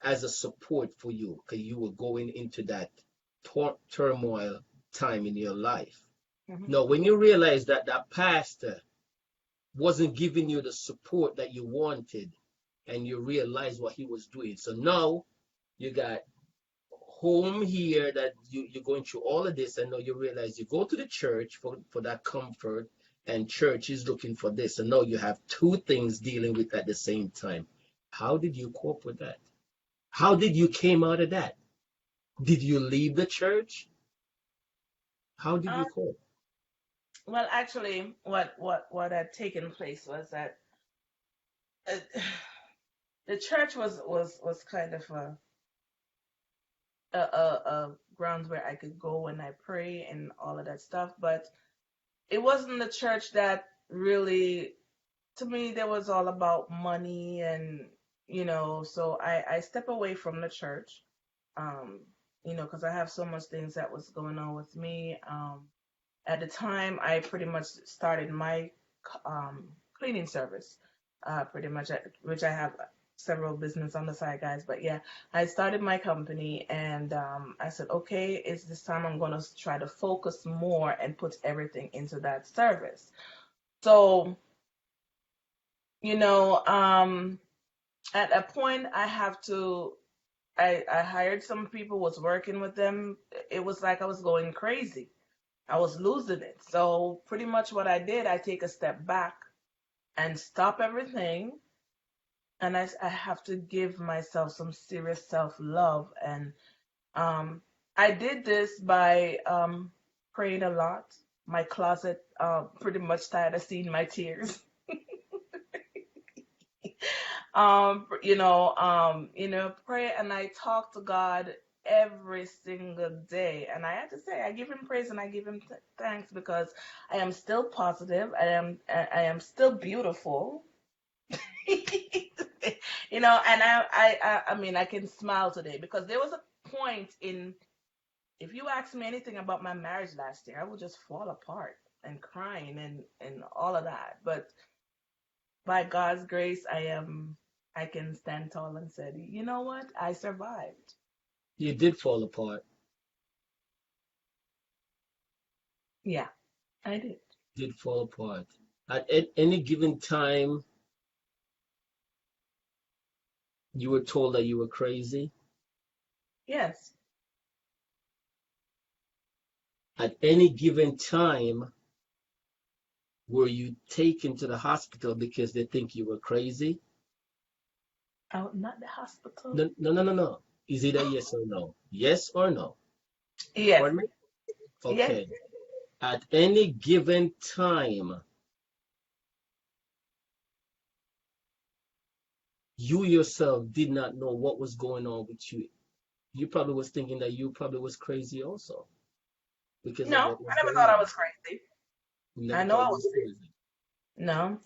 as a support for you, because you were going into that turmoil time in your life. Hmm. Now, when you realize that that pastor wasn't giving you the support that you wanted, and you realize what he was doing, so now you got home here that you're going through all of this, and now you realize you go to the church for that comfort, and church is looking for this, and now you have two things dealing with at the same time. How did you cope with that? How did you came out of that? Did you leave the church? How did Um, you cope? well, actually, what had taken place was that uh, the church was kind of a ground where I could go and I pray and all of that stuff, but it wasn't the church that really, to me, there was all about money and so I step away from the church, um, because I have so much things that was going on with me. At the time, I pretty much started my cleaning service, pretty much, which I have several business on the side, guys. But yeah, I started my company, and I said, okay, it's this time I'm gonna try to focus more and put everything into that service. So, you know, um, at a point, I have to. I hired some people, was working with them. It was like I was going crazy. I was losing it. So pretty much what I did, I take a step back and stop everything. And I have to give myself some serious self-love. And um, I did this by praying a lot. My closet pretty much tired of seeing my tears. Pray and I talk to God every single day. And I have to say, I give him praise and I give him thanks because I am still positive. I am still beautiful. And I mean, I can smile today because there was a point in, if you asked me anything about my marriage last year, I would just fall apart and crying and all of that. But by God's grace, I can stand tall and say, you know what? I survived. You did fall apart. Yeah, I did. Did fall apart. At any given time, you were told that you were crazy. Yes. At any given time, were you taken to the hospital because they think you were crazy? Out, not the hospital. No, no, no, no, no. Is it a yes or no? Yes or no? Yes. Pardon me? Yes. Okay. At any given time, you yourself did not know what was going on with you. You probably was thinking that you probably was crazy also because No, of what I was never going thought I on. was crazy. You I never know thought I you was was crazy. no.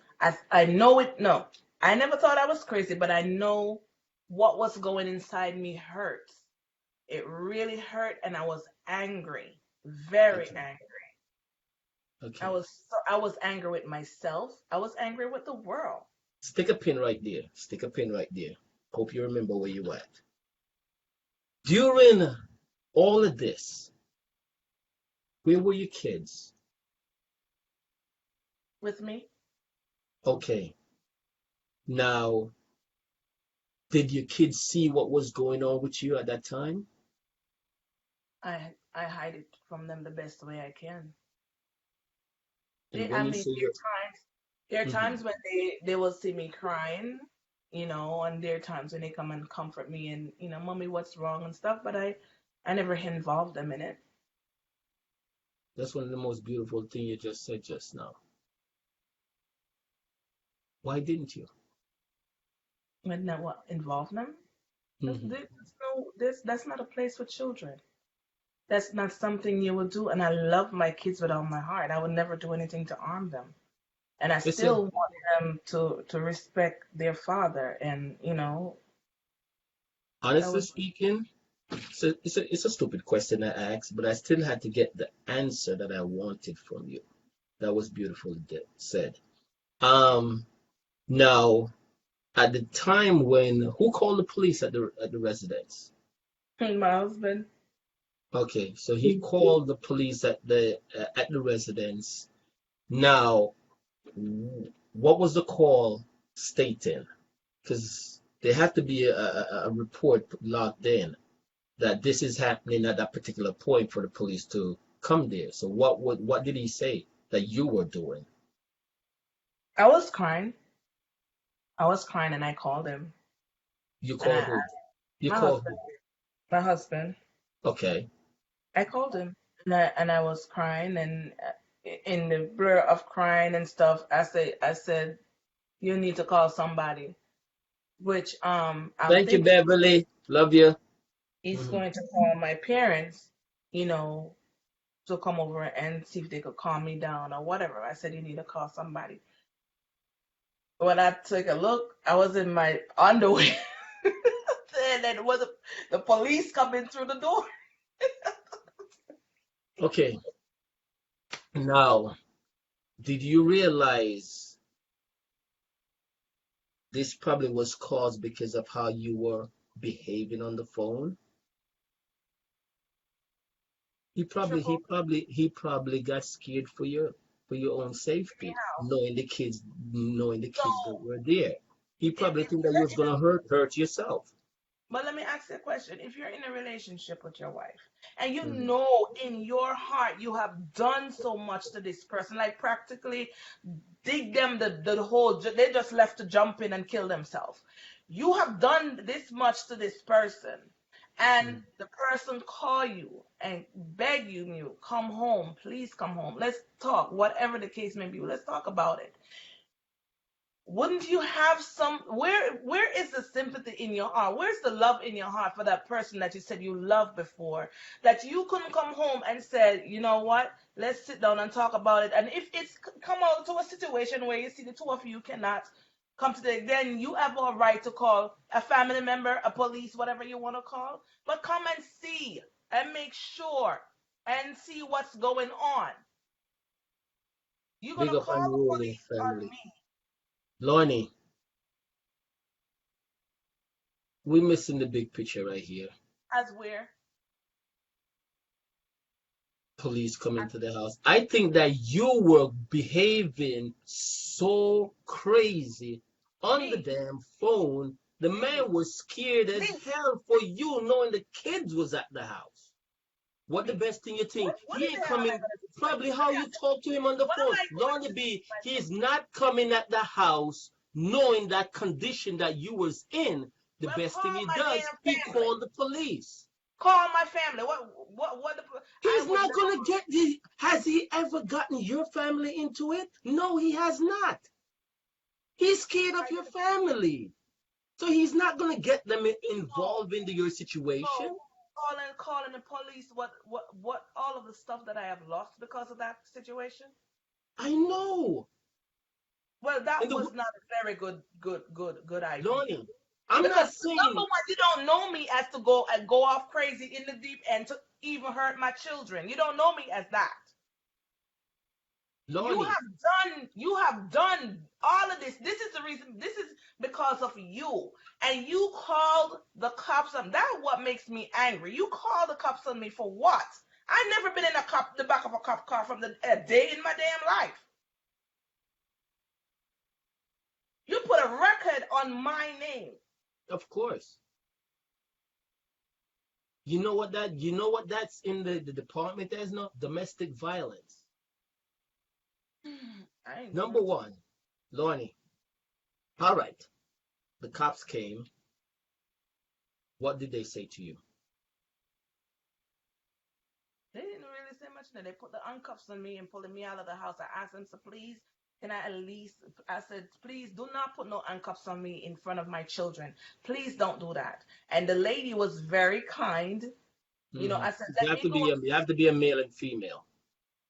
I know it. No, I never thought I was crazy, but I know what was going inside me hurt. It really hurt, and I was angry, very Okay. angry. Okay. I was angry with myself. I was angry with the world. Stick a pin right there. Stick a pin right there. Hope you remember where you at. During all of this, where were your kids? With me, Okay. Now, did your kids see what was going on with you at that time? I hide it from them the best way I can. And I when you mean, say you're, there are mhm, times when they will see me crying, and there are times when they come and comfort me and mommy, what's wrong and stuff. But I never involve them in it. that's one of the most beautiful things you just said just now. Why didn't you? When not what involve them. Hmm. That's not a place for children. That's not something you would do. And I love my kids with all my heart. I would never do anything to harm them. And I Listen, still want them to respect their father. And that honestly was speaking, it's a stupid question I asked, but I still had to get the answer that I wanted from you. That was beautifully said. Um, Now, at the time when who called the police at the residence? my husband. Okay, so he called the police at the residence. Now, what was the call stating? Because there had to be a report logged in that this is happening at that particular point for the police to come there. So what did he say that you were doing? I was crying. I was crying and I called him. You And call who? You my call husband, who? my husband, Okay. I called him and I was crying and in the blur of crying and stuff, I said, you need to call somebody, which I'm Thank you, thinking Beverly. Love you. he's Hmm. going to call my parents, you know, to come over and see if they could calm me down or whatever. I said, you need to call somebody. When I took a look, I was in my underwear. And then it was the police coming through the door. Okay. Now, did you realize this probably was caused because of how you were behaving on the phone? Triple. He probably got scared for your own safety, knowing the So kids that were there. He probably if think that you was you're in gonna hurt yourself. But let me ask you a question. If you're in a relationship with your wife and you Hmm. know in your heart you have done so much to this person, like practically dig them the whole, they just left to jump in and kill themselves. You have done this much to this person, and Hmm. the person call you and beg you, come home, please come home. Let's talk, whatever the case may be. Let's talk about it. Wouldn't you have where is the sympathy in your heart? Where's the love in your heart for that person that you said you loved before, that you couldn't come home and said, you know what, let's sit down and talk about it? And if it's come out to a situation where you see the two of you cannot come together, then you have a right to call a family member, a police, whatever you want to call, but come and see and make sure and see what's going on. You're Big gonna up call the unruly police on family. me Lorni, we're missing the big picture right here. as where. Police come into the house. I think that you were behaving so crazy on the Me. damn phone The man was scared as Please, hell for you, knowing the kids was at the house. What the please. best thing you think? What He in ain't the hell am I coming. gonna do to my Probably kids? Let how me you ask you. talk to him on the What am phone. I going to Lorni do B, to my he's children? not coming at the house knowing that condition that you was in. The Well, best thing call he my does, damn he family. called the police. Call my family. I He's would not never. gonna get the. Has he ever gotten your family into it? No, he has not. He's scared of your family. So he's not gonna get them So, involved into your situation. so calling the police. What? All of the stuff that I have lost because of that situation. I know. Well, And that the was not a very good idea. Lonnie, I'm Because not number saying one, you don't know me as to go off crazy in the deep end to even hurt my children. You don't know me as that. Lonnie, You have done all of this. This is the reason. This is because of you. And you called the cops on. That's what makes me angry. You called the cops on me for what? I've never been in the back of a cop car from a day in my damn life. You put a record on my name. of course. You know what that's in the department as no domestic violence. I ain't doing Number nothing. one, Lonnie. All right. The cops came. What did they say to you? They didn't really say much. They put the handcuffs on me and pulling me out of the house. I asked them, so please, can I at least? I said, please do not put no handcuffs on me in front of my children. Please don't do that. And the lady was very kind. I said, You let have me to go be a male and female.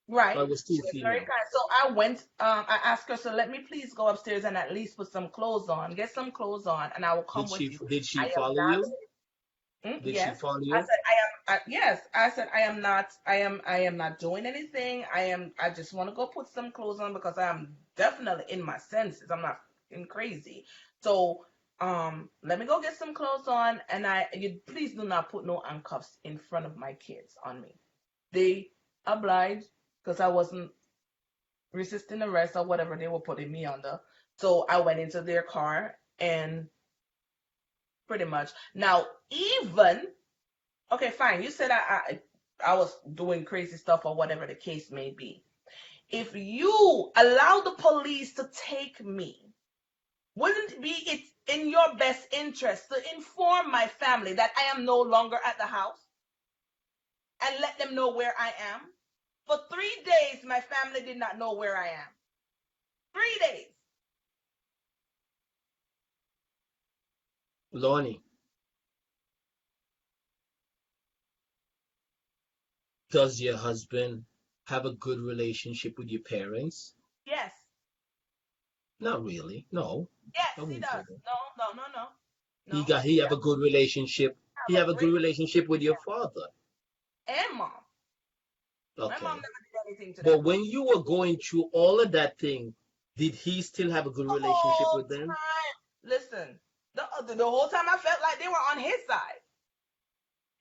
right. Or it was two She was very female. kind. So I went, I asked her, so let me please go upstairs and at least put some clothes on, get some clothes on, and I will come with you. Did she I am follow not. you? Did she Yes. follow I you? said yes. I said I am not doing anything. I just want to go put some clothes on because I am definitely in my senses. I'm not in crazy. So let me go get some clothes on and you please do not put no handcuffs in front of my kids on me. They obliged because I wasn't resisting arrest or whatever they were putting me under. So I went into their car and pretty much now even okay, fine. You said I was doing crazy stuff or whatever the case may be. If you allow the police to take me, wouldn't it be it in your best interest to inform my family that I am no longer at the house and let them know where I am? For 3 days, my family did not know where I am. 3 days. Lonnie, does your husband have a good relationship with your parents? Yes. Not really. No. Yes, I he wouldn't say does. that. No, no, no, no. No. He He have a good relationship. He have have a a great good relationship with your relationship. father. And mom. My mom Okay. never did anything to them. But when you were going through all of that thing, did he still have a good The relationship whole with them? time. Listen, the whole time I felt like they were on his side,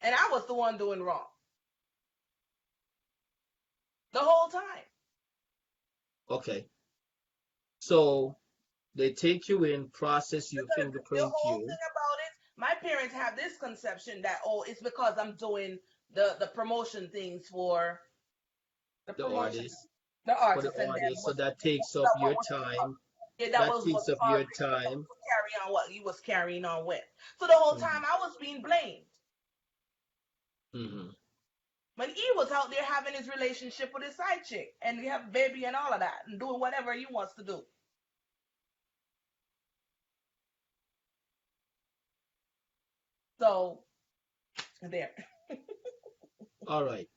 and I was the one doing wrong. The whole time. Okay. So they take you in, process you, Because the fingerprint whole you, thing about it, my parents have this conception that it's because I'm doing the promotion things for the the promotion, artist, the for the artists, and then artist. So that takes up what your was time. yeah, that That was what takes up your time. carry on what he was carrying on with. So the whole hmm time I was being blamed. hmm When he was out there having his relationship with his side chick and he have baby and all of that and doing whatever he wants to do. So there. All right.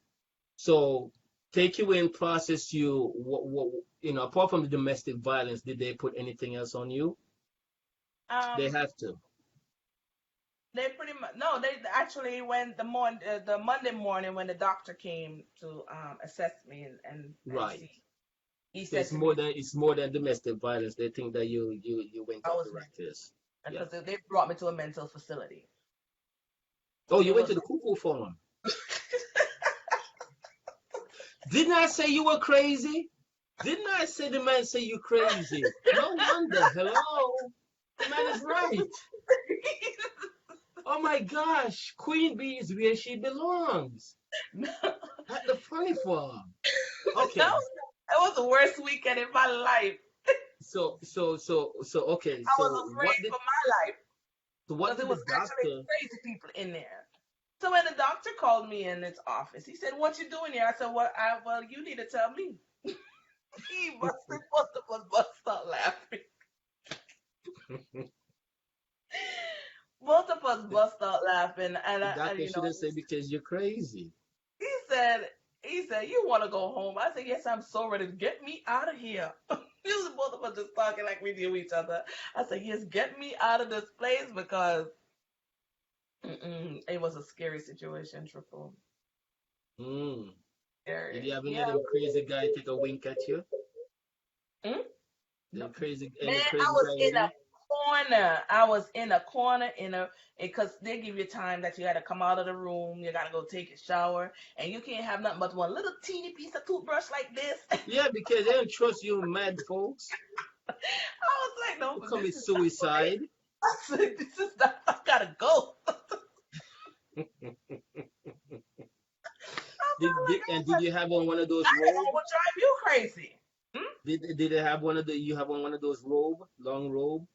So take you in, process you. Apart from the domestic violence, did they put anything else on you? They Um, have to. they pretty much no. They actually when the Monday morning when the doctor came to assess me and Right. see, he So said to me, it's more than domestic violence. They think that you went I off was the rafters. Yeah. because they brought me to a mental facility. Oh, It you went was to the cuckoo farm. Didn't I say you were crazy? Didn't I say the man say you crazy? No wonder. Hello. The man is right. Oh my gosh, Queen Bee is where she belongs. that At the funny farm. Okay. was that was the worst weekend in my life. Okay. I was So afraid for my life what because it did the was actually doctor? crazy people in there. So when the doctor called me in his office, he said, "What you doing here?" I said, well, you need to tell me." He busted, both of us bust out laughing. Both of us bust out laughing, The doctor you know, shouldn't say because you're crazy. he said, "You want to go home?" I said, "Yes, I'm so ready to get me out of here." Both of us just talking like we knew each other. I said, "Yes, get me out of this place because it was a scary situation, Triple. Hmm. Did you Scary, have any yeah. of them crazy guy take a wink at you? Mm? Any No. crazy Man, I crazy was guy in in a there? corner. I was in a corner because they give you time that you got to come out of the room. You got to go take a shower, and you can't have nothing but one little teeny piece of toothbrush like this. Yeah, because they don't trust you mad folks I was like, no, who but this commit is not right. suicide. I said, this is not. I gotta go. I felt like I was Did like, you have on one of those I think I robe? would drive you crazy. Did they have one of the you have on one of those robe, long robe?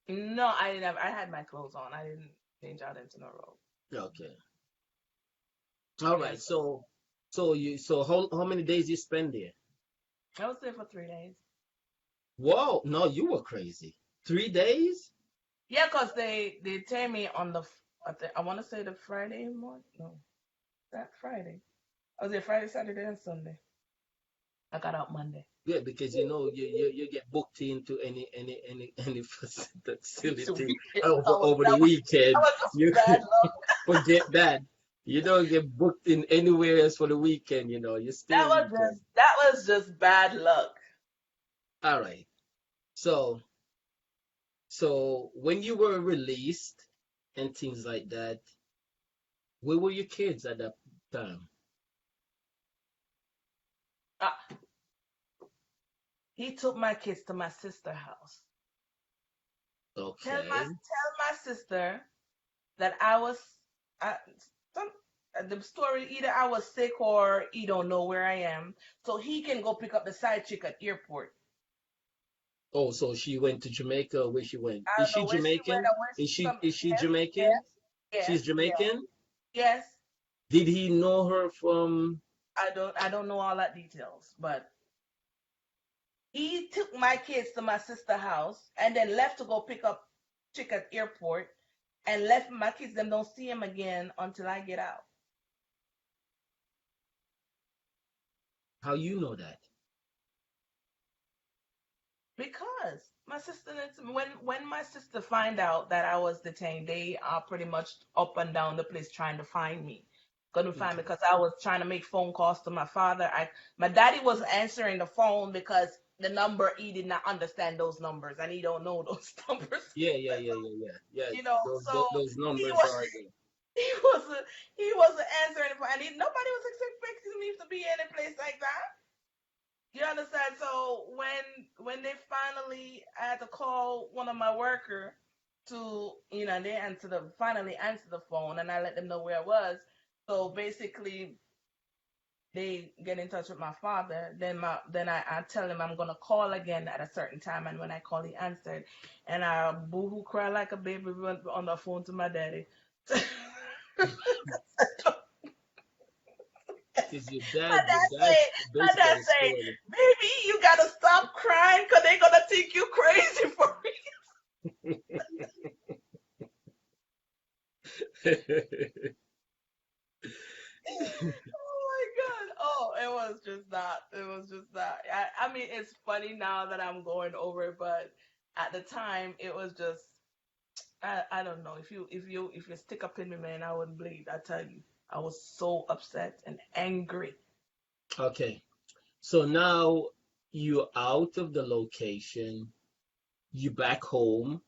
No, I didn't have. I had my clothes on. I didn't change out into no robe. Okay. All right. Yes, So how many days you spend there? I was there for 3 days. Whoa, no, you were crazy. 3 days? Yeah, cause they tell me on I want to say the Friday morning. No, that Friday. I was there Friday, Saturday, and Sunday. I got out Monday. Yeah, because you get booked into any So facility oh, over the that weekend. was just You bad luck. forget that. You don't get booked in anywhere else for the weekend, you stay weekend. That was just bad luck. All right. So when you were released and things like that, where were your kids at that time? Uh, he took my kids to my sister's house. Okay. Tell my sister that I was I, some the story either I was sick or he don't know where I am, so he can go pick up the side chick at airport. Oh, so she went to Jamaica. Where she went? I Is don't she know where she went Jamaican? or where she come. Is she Yes, Jamaican? yes, yes, She's yes, Jamaican? yes. Did he know her from? I don't know all that details, but he took my kids to my sister house and then left to go pick up chick at airport and left my kids them don't see him again until I get out. How you know that? Because my sister, when my sister find out that I was detained, they are pretty much up and down the place trying to find me. Couldn't find me Okay. because I was trying to make phone calls to my father. My daddy was answering the phone because the number he did not understand those numbers and he don't know those numbers. Yeah. So Those he numbers was are there. he wasn't he wasn't answering the phone and nobody was expecting me to be in a place like that. You understand? So when they finally I had to call one of my worker to they finally answer the phone and I let them know where I was. So basically they get in touch with my father. I tell him I'm gonna call again at a certain time and when I call he answered and I boo-hoo cry like a baby on the phone to my daddy. Because My dad basically say, spoiled baby, you gotta stop crying because they're gonna think you crazy for it. Oh my God. Oh, it was just that. It was just that. I mean, it's funny now that I'm going over it, but at the time, it was just, I don't know. If you stick up in me, man, I wouldn't bleed. I tell you, I was so upset and angry. Okay. So now you're out of the location. You back home.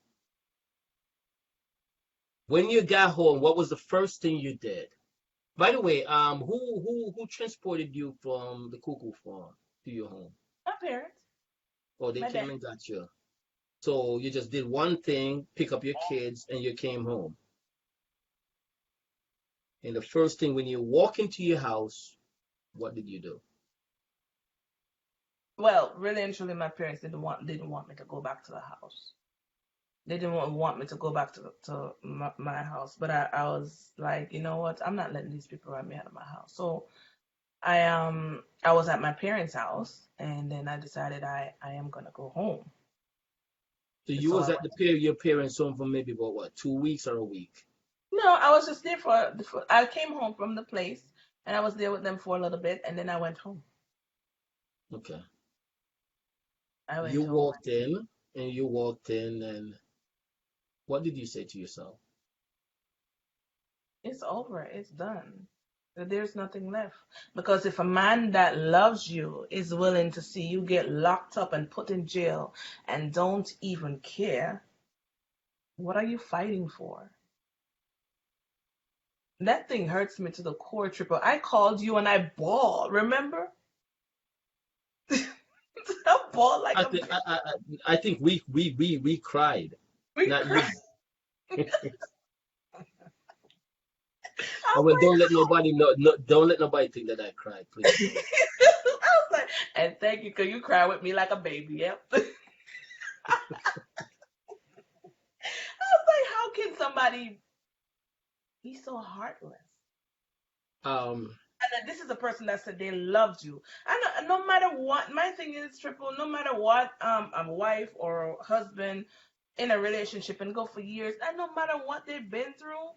When you got home, what was the first thing you did? By the way, who transported you from the cuckoo farm to your home? My parents, Or they my dad, came and got you? So you just did one thing, pick up your kids, and you came home. And the first thing when you walk into your house, what did you do? Well, really and truly, my parents didn't want me to go back to the house. They didn't want me to go back to my house. But I was like, you know what? I'm not letting these people run me out of my house. So I was at my parents' house, and then I decided I am gonna go home. So you So was at your parents' home for maybe what, 2 weeks or a week? no, I was just there for I came home from the place, and I was there with them for a little bit, and then I went home. Okay. I went You home. walked in, and you walked in, and what did you say to yourself? It's over. It's done. There's nothing left. Because if a man that loves you is willing to see you get locked up and put in jail and don't even care, what are you fighting for? That thing hurts me to the core, Triple. I called you and I bawled, remember? I bawled like I a think baby. I think we cried, We not cried. you. I Oh, was well, don't like, let nobody know. No, don't let nobody think that I cried. Please don't. I was like, and thank you, because you cried with me like a baby. Yep. I was like, how can somebody be so heartless? Um, And then this is a person that said they loved you. And no matter what, my thing is, Triple, no matter what, a wife or a husband in a relationship and go for years, and no matter what they've been through,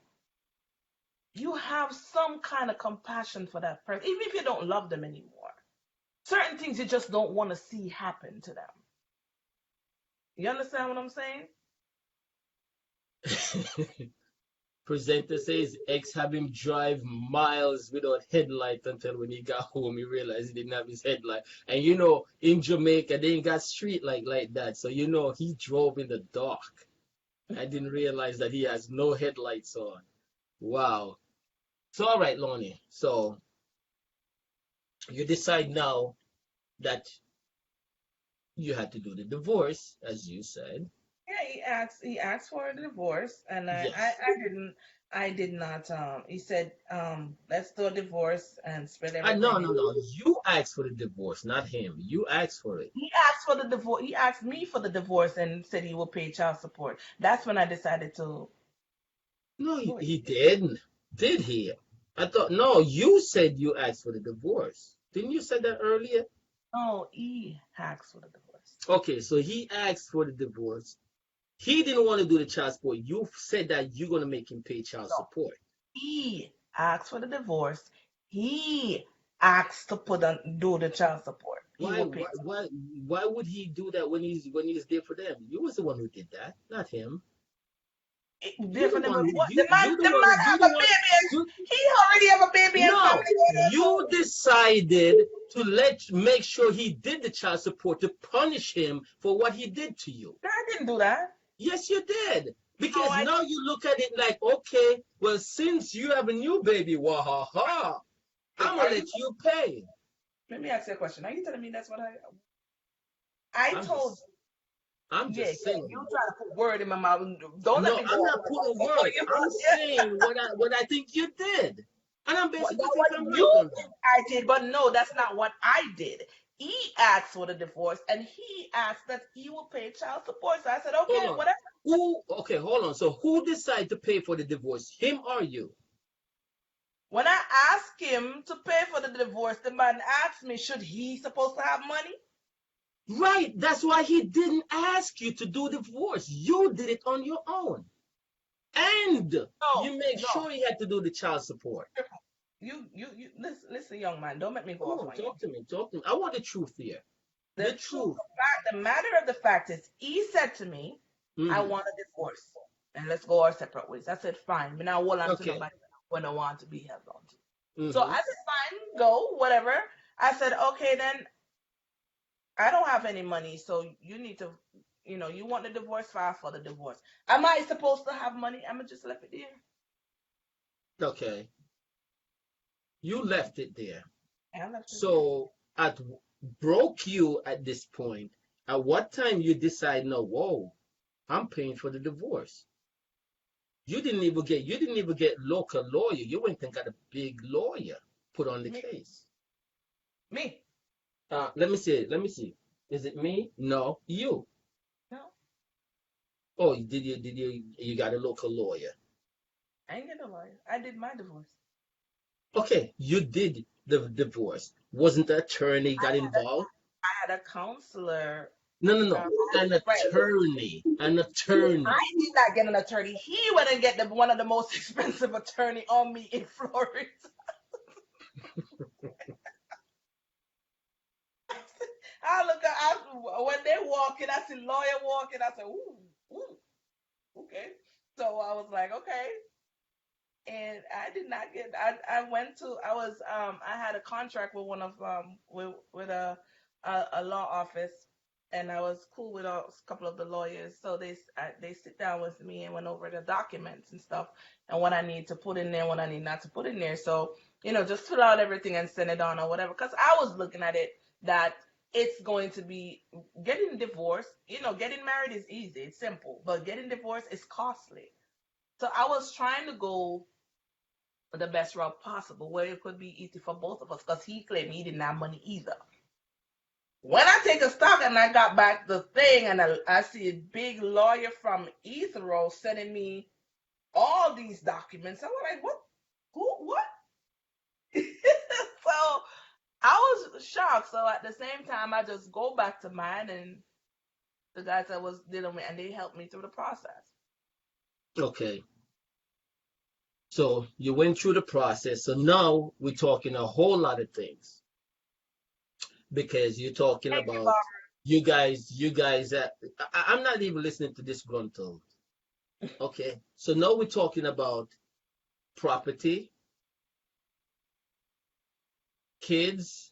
you have some kind of compassion for that person, even if you don't love them anymore. Certain things you just don't want to see happen to them. You understand what I'm saying? presenter says ex have him drive miles without headlight until when he got home he realized he didn't have his headlight. And in Jamaica they ain't got street light like that, so he drove in the dark. I didn't realize that he has no headlights on. Wow. So all right, Lorni. So you decide now that you had to do the divorce, as you said. Yeah, he asked for a divorce, and Yes. I did not. He said, let's do a divorce and split No, everything. no, no. You asked for the divorce, not him. You asked for it. He asked for the divorce. He asked me for the divorce and said he will pay child support. That's when I decided to No, he, do it. he didn't. Did he? I thought, no, you said you asked for the divorce. Didn't you say that earlier? No, he asked for the divorce. Okay, so he asked for the divorce. He didn't want to do the child support. You said that you're going to make him pay child No, support. he asked for the divorce. He asked to do the child support. He Why, will pay. why, why, why would he do that when he's there for them? You was the one who did that, not him. You the Different than one who what you you the man you have the a one baby and you he already have a baby and family. No, you decided to make sure he did the child support to punish him for what he did to you. I didn't do that. Yes, you did. No, Because I now you look at it like, okay, well, since you have a new baby, wahaha, didn't. I'm Are gonna you? let you pay. Let me ask you a question. Are you telling me that's what I I'm told just, I'm you? Yeah, just yeah. You saying. trying to put word in my mouth? Don't let No, me go I'm off not on putting that. word. I'm Yeah. saying what I think you did, and I'm basically What thinking I'm right you on think that. I did, but no, that's not what I did. He asked for the divorce, and he asked that he will pay child support. So I said, Hold okay, on. whatever. Who? Okay, hold on. So who decided to pay for the divorce? Him or you? When I asked him to pay for the divorce, the man asked me, should he supposed to have money? Right. That's why he didn't ask you to do the divorce. You did it on your own. And No, you make no. sure he had to do the child support. You listen, young man. Don't make me go Come off on, on you. talk to me. Talk to me. I want the truth here. The The truth, truth. the matter of the fact is, he said to me, I Hmm. want a divorce, and let's go our separate ways. I said, fine. But now hold on to Okay. nobody when I want to be held on to. So I Hmm. said, fine, go, whatever. I said, okay, then I don't have any money, so you need to, you want the divorce, file for the divorce. Am I supposed to have money? I'ma just left it there. Okay. You left it there. I left it there. So at broke you at this point. At what time you decide, no, whoa, I'm paying for the divorce? You didn't even get local lawyer. You went and got a big lawyer put on the Me, case. me. Let me see. Let me see. Is it me? No, you. No, Oh, you got a local lawyer? I ain't get a lawyer. I did my divorce. Okay, you did the divorce. Wasn't the attorney got involved? I had a counselor. No, no, no. Um, An right. attorney. An I attorney. did not get an attorney. He went and get one of the most expensive attorney on me in Florida. I look at when they walk in, I see lawyer walking. I said, ooh, okay. So I was like, okay. And I did not get. I went to. I was. I had a contract with one of with a law office, and I was cool with a couple of the lawyers. So they sit down with me and went over the documents and stuff, and what I need to put in there, what I need not to put in there. So just fill out everything and send it on or whatever. Because I was looking at it that it's going to be getting divorced. Getting married is easy, it's simple, but getting divorced is costly. So I was trying to go the best route possible where it could be easy for both of us because he claimed he didn't have money either. When I take a stock and I got back the thing and I see a big lawyer from Ethero sending me all these documents, I was like, what? Who? What? So I was shocked. So at the same time, I just go back to mine and the guys I was dealing with, and they helped me through the process. Okay. So you went through the process. So now we're talking a whole lot of things because you're talking Thank you, about Bob. you guys. I'm not even listening to this gruntle. Okay. So now we're talking about property, kids.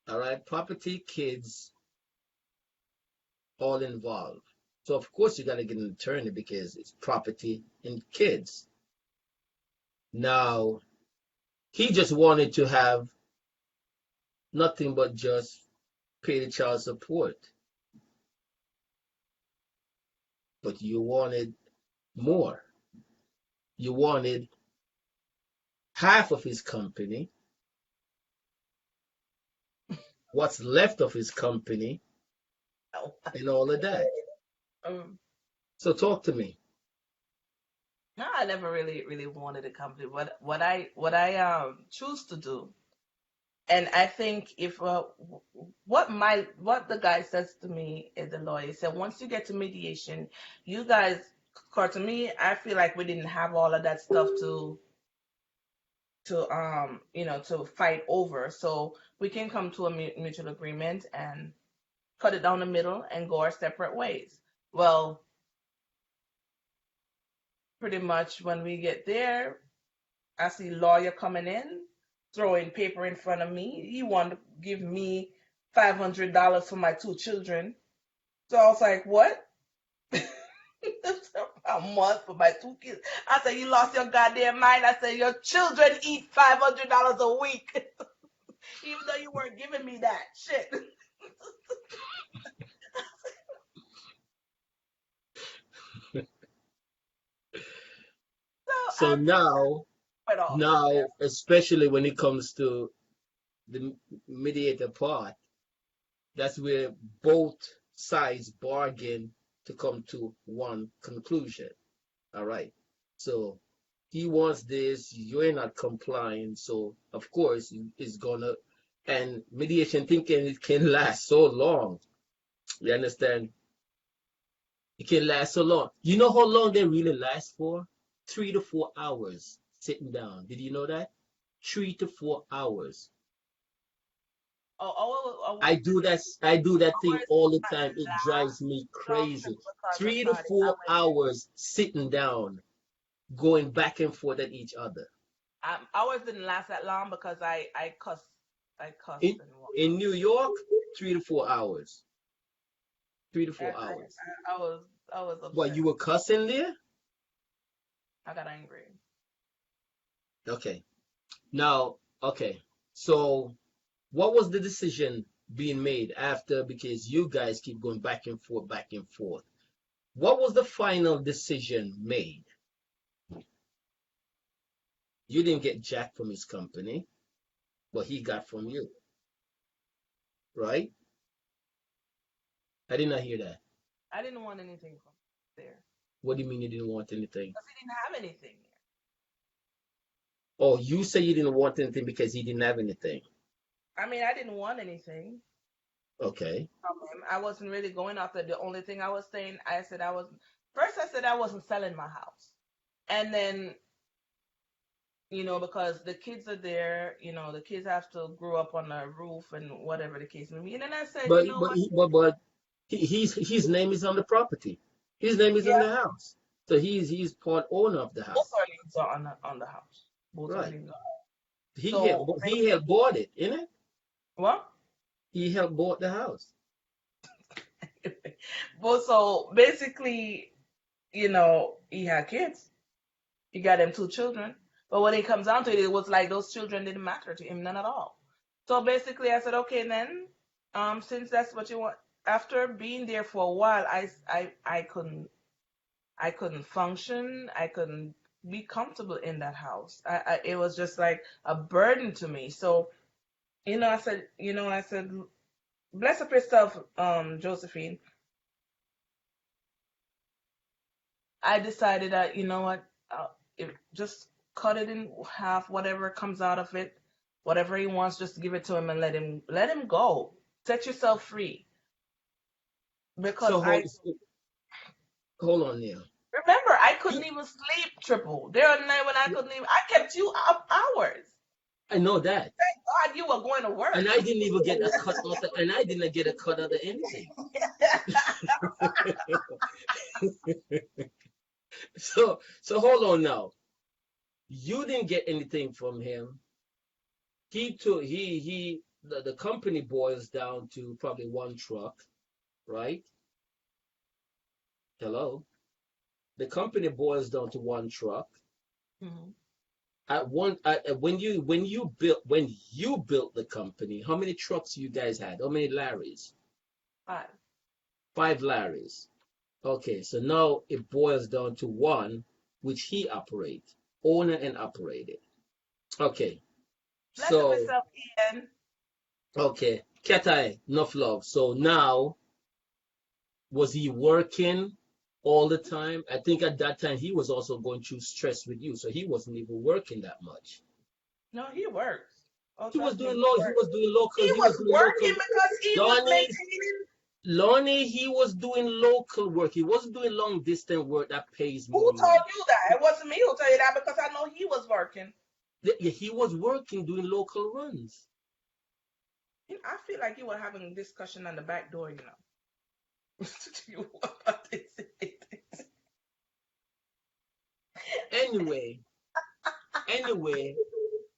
All right. Property, kids, all involved. So of course you got to get an attorney because it's property and kids. Now he just wanted to have nothing but just pay the child support, but you wanted more. You wanted half of his company, what's left of his company, No. and all of that. Um, So talk to me. no, I never really wanted a company. What I choose to do, and I think if what the guy says to me is the lawyer said once you get to mediation, you guys, according to me, I feel like we didn't have all of that stuff to fight over, so we can come to a mutual agreement and cut it down the middle and go our separate ways. Well, pretty much when we get there, I see lawyer coming in, throwing paper in front of me. He wanted to give me $500 for my two children. So I was like, what? A month for my two kids. I said, you lost your goddamn mind. I said, your children eat $500 a week, even though you weren't giving me that shit. So So I pretty much now, went off. now, especially when it comes to the mediator part, that's where both sides bargain to come to one conclusion. All right. So he wants this, you're not complying. So of course it's gonna, and mediation thinking it can last so long. You understand? It can last so long. You know how long they really last for? 3 to 4 hours sitting down. Did you know that? 3 to 4 hours. Oh, I do that thing ours all the not time. It drives me long crazy. because of Three to party. I four went. hours sitting down, going back and forth at each other. Ours didn't last that long because I cussed In and in whatnot. New York, 3 to 4 hours. Three to I, four I, hours. I was What, you upset. were cussing there? I got angry. Okay. Now, okay. So what was the decision being made after, because you guys keep going back and forth, back and forth. What was the final decision made? You didn't get Jack from his company, but he got from you, right? I did not hear that. I didn't want anything from there What do you mean you didn't want anything? because he didn't have anything there. Oh, you say you didn't want anything because he didn't have anything. I mean, I didn't want anything Okay. from him. I wasn't really going after. The only thing I was saying, I said I was first. I said I wasn't selling my house, and then because the kids are there. The kids have to grow up on a roof and whatever the case may be. And then I said, you But know but what? he, but his name is on the property. His name is on Yeah, the house. So he's part owner of the both house. our names are on the house. Both our Right. names are. He helped So he helped bought it, innit? what? He helped bought the house. But so basically, he had kids. He got them two children. But when it comes down to it, it was like those children didn't matter to him, none at all. So basically, I said, okay, then, since that's what you want. After being there for a while, I couldn't function. I couldn't be comfortable in that house. It was just like a burden to me. So, I said, bless up yourself, Josephine. I decided that, you know what, just cut it in half, whatever comes out of it, whatever he wants, just give it to him and let him go. Set yourself free. Because So I hold on there. remember I couldn't He, even sleep triple. There was a night when I couldn't even. I kept you up hours. I know that. God, you were going to And work. I didn't even get a cut out of, and I didn't get a cut out of anything. So hold on now. You didn't get anything from him. He took the company boils down to probably one truck, right? Hello. The company boils down to one truck. Mhm. When you built the company, how many trucks you guys had? How many Larrys? Fine. 5 Larrys. Okay, so now it boils down to one, which he operates, owner and operated. Okay, Bless up so yourself, Ian. okay, Ketai, enough love. So now, was he working all the time? I think at that time he was also going through stress with you, so he wasn't even working that much. No, he works. Oh, He was trust me, doing he low. He works. was doing local. He He was was doing working local. because he was Lonnie, maintaining. Lonnie, he was doing local work. He wasn't doing long distance work that pays Who more told money. you that? It wasn't me who told you that because I know he was working. Yeah, he was working doing local runs. I feel like you were having a discussion on the back door, you about this. Anyway, anyway,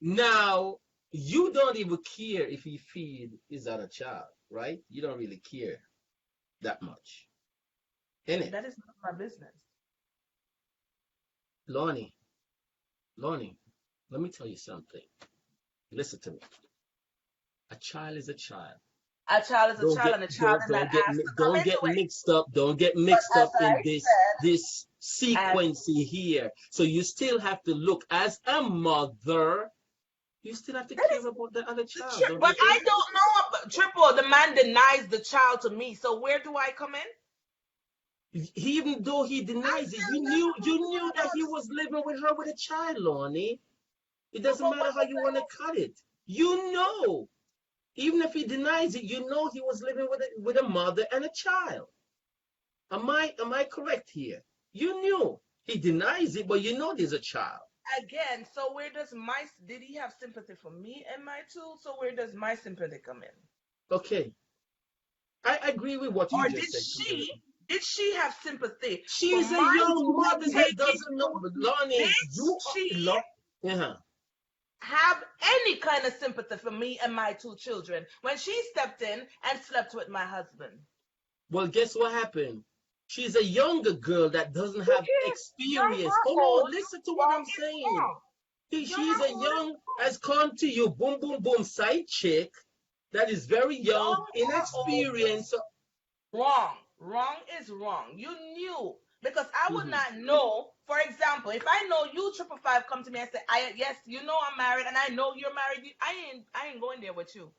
now you don't even care if he feed his other child, right? You don't really care that much, innit? That is not my business. Lonnie, Lonnie, let me tell you something. Listen to me. A child is a child. A child is a Don't child, get and a child don't is not don't get asked to come don't into get it. mixed up. Don't get But mixed as up I in this said, as sequence here. So you still have to look as a mother. You still have to that care is about the other the child. trip, Don't but you I think? don't know. Triple, the man denies the child to me. So where do I come in? Even though he I denies it, still you never knew go you to knew that he house. was living with her with a child, Lonnie. It But doesn't what matter how was you that? want to cut it. You know, even if he denies it, you know he was living with a mother and a child. Am I correct here? You knew. He denies it, but you know there's a child. Again, so where does my did he have sympathy for me and my two? So where does my sympathy come in? Okay. I agree with what you Or just said, clearly. did she have sympathy for She's a my young two mother that taking doesn't know. you? But Did Lonnie, she uh-huh. have any kind of sympathy for me and my two children when she stepped in and slept with my husband? Well, guess what happened? She's a younger girl that doesn't Who have cares? Young experience. or Hold on, old, listen to what wrong I'm is saying. wrong. Young She's or a old is young, wrong. has come to you, boom, boom, boom, side chick. That is very young, Young or old? inexperienced. Wrong. Wrong is wrong. You knew because I would Mhm, not know. For example, if I know you 555 come to me and say, "I yes, you know I'm married, and I know you're married," I ain't going there with you.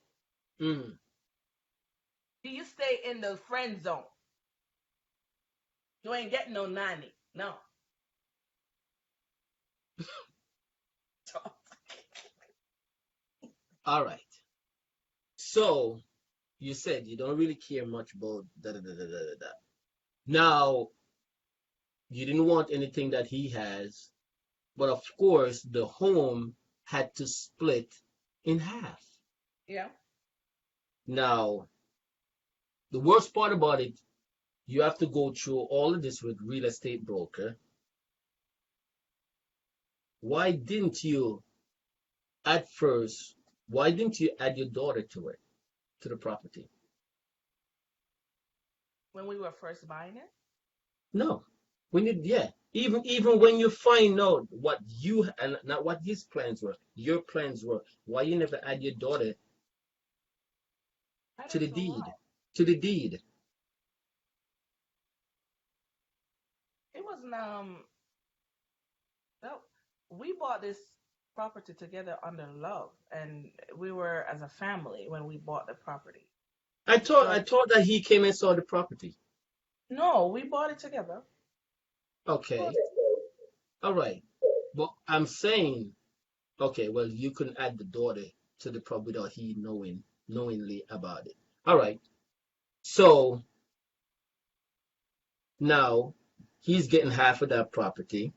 mhm. You stay in the friend zone. You ain't getting no nanny. No. All right. So you said you don't really care much about da da da da da da. Da. Now you didn't want anything that he has, but of course the home had to split in half. Yeah. Now the worst part about it, you have to go through all of this with real estate broker. Why didn't you at first? Why didn't you add your daughter to it, to the property? When we were first buying it. No. When you, yeah, even when you find out what you and not what his plans were, your plans were, why you never add your daughter I to the don't know why. deed? To the deed. It wasn't no, we bought this property together under love, and we were as a family when we bought the property. I So thought that he came and saw the property. no, we bought it together. Okay, all right. But I'm saying, okay, well, you couldn't add the daughter to the property without he knowingly about it. All right. So now he's getting half of that property.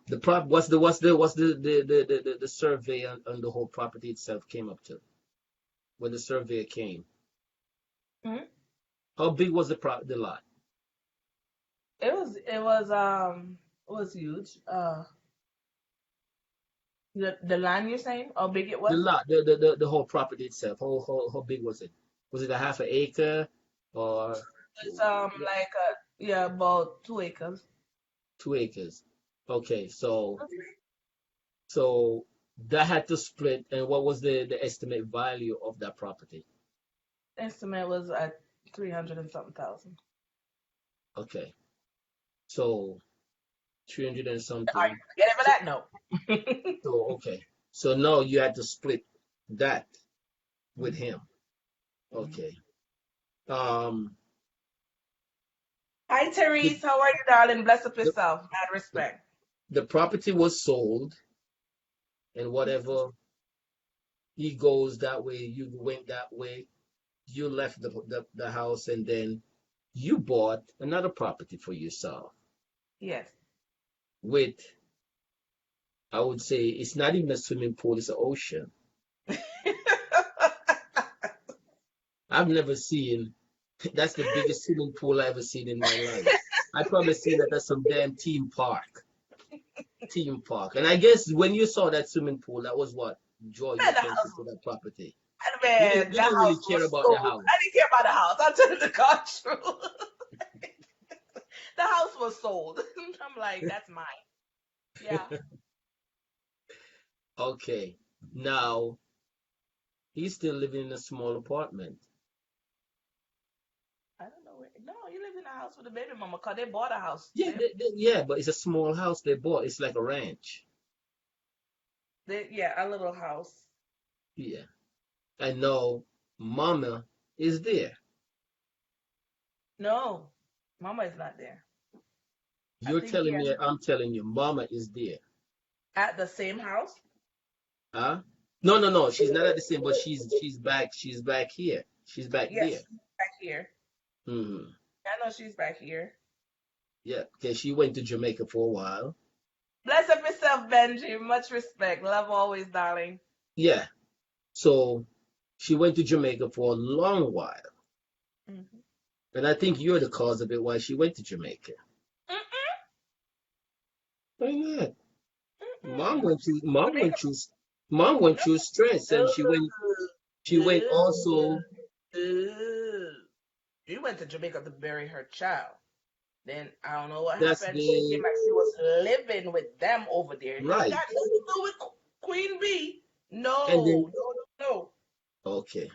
The prop what's the survey on the whole property itself came up to when the surveyor came. Hmm. How big was the lot? It was huge. The land you're saying, how big it The was? lot, the whole property itself. How big was it? Was it a half an acre or It's like yeah, about 2 acres. 2 acres? Okay, so that had to split. And what was the estimate value of that property? Estimate was at 300 and something thousand. Okay, so 300 and Are you something. gonna get it for So, that? No. so okay, so now you had to split that with Mhm, him. mhm. Okay. Um, Hi, the, Therese. How are you, darling? Bless up the, yourself. Mad the, respect. the property was sold, and whatever he goes that way, you went that way, you left the house, and then you bought another property for yourself Yes. with, I would say, it's not even a swimming pool, it's an ocean. I've never seen, that's the biggest swimming pool I ever seen in my life. I probably seen that at some damn theme park. And I guess when you saw that swimming pool, that was what draw your Man, the attention house, to that property. man, You the didn't really house care was about the sold. I house. didn't care about the house. I'm telling the God truth. The house was sold. I'm like, that's mine. Yeah. Okay, now he's still living in a small apartment. I don't know where. No, he lives in a house with a baby mama because they bought a house. Yeah, yeah, but it's a small house they bought. It's like a ranch. Yeah, a little house. Yeah, and now Mama is there. No, mama is not there. I You're think he telling has me, I'm telling you, Mama is there. at the same house. Huh? No, no, no. She's not at the same, but she's back. She's back here. She's back Yes, there. she's back here. Hmm. I know she's back here. Yeah, because she went to Jamaica for a while. Bless up yourself, Benji. Much respect. Love always, darling. Yeah, so she went to Jamaica for a long while, Mm-hmm. and I think you're the cause of it why she went to Jamaica. Mm-mm, Why not? Mom mm-mm. went through. Mom Jamaica. went through. Mom went through stress, and she went. She went No. also. No. She went to Jamaica to bury her child. Then I don't know what That's happened. She came the back. She was living with them over there. It ain't right. got nothing to do with Queen B. And then No, no, no, no. okay.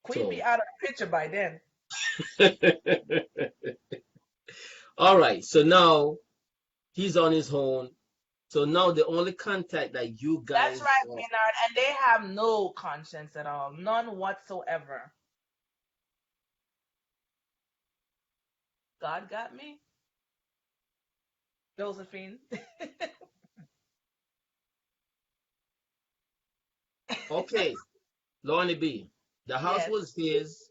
Queen be So, out of the picture by then. all right. So now he's on his own. So now the only contact that you That's guys, right, Maynard. And they have no conscience at all. None whatsoever. God got me. Josephine. okay, Lorni B, the house Yes. was his.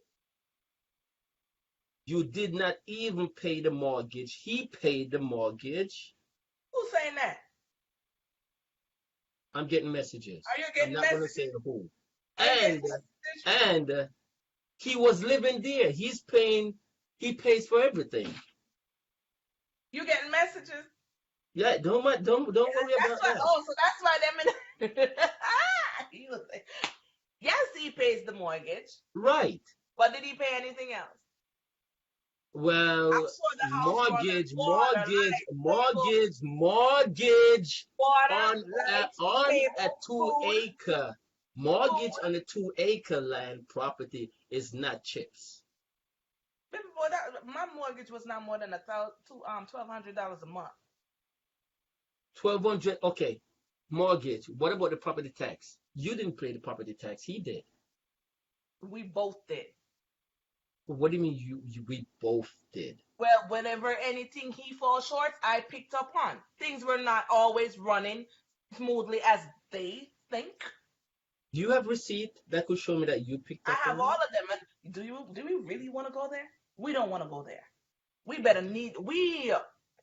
You did not even pay the mortgage. He paid the mortgage. Who's saying that? I'm getting messages. Are you I'm getting not going to messages? say who. Are you getting And messages? he was living there. He's paying. He pays for everything. You getting messages? Yeah, don't worry That's about why. that. Oh, so that's why them. He was like, yes, he pays the mortgage, Right. but did he pay anything else? I'm Well, sure the house running mortgage, water, mortgage, light, cable, mortgage, mortgage water, on light, a cable, two food, acre mortgage food. on a 2 acre land property is not chips. Before that, my mortgage was not more than $1,200 a month. 1,200. Okay, mortgage. What about the property tax? You didn't pay the property tax. He did. We both did. What do you mean we both did? Well, whenever anything he falls short, I picked up on. Things were not always running smoothly as they think. Do you have receipt that could show me that you picked I up have on all it? of them. And do we really want to go there? We don't want to go there. We better need we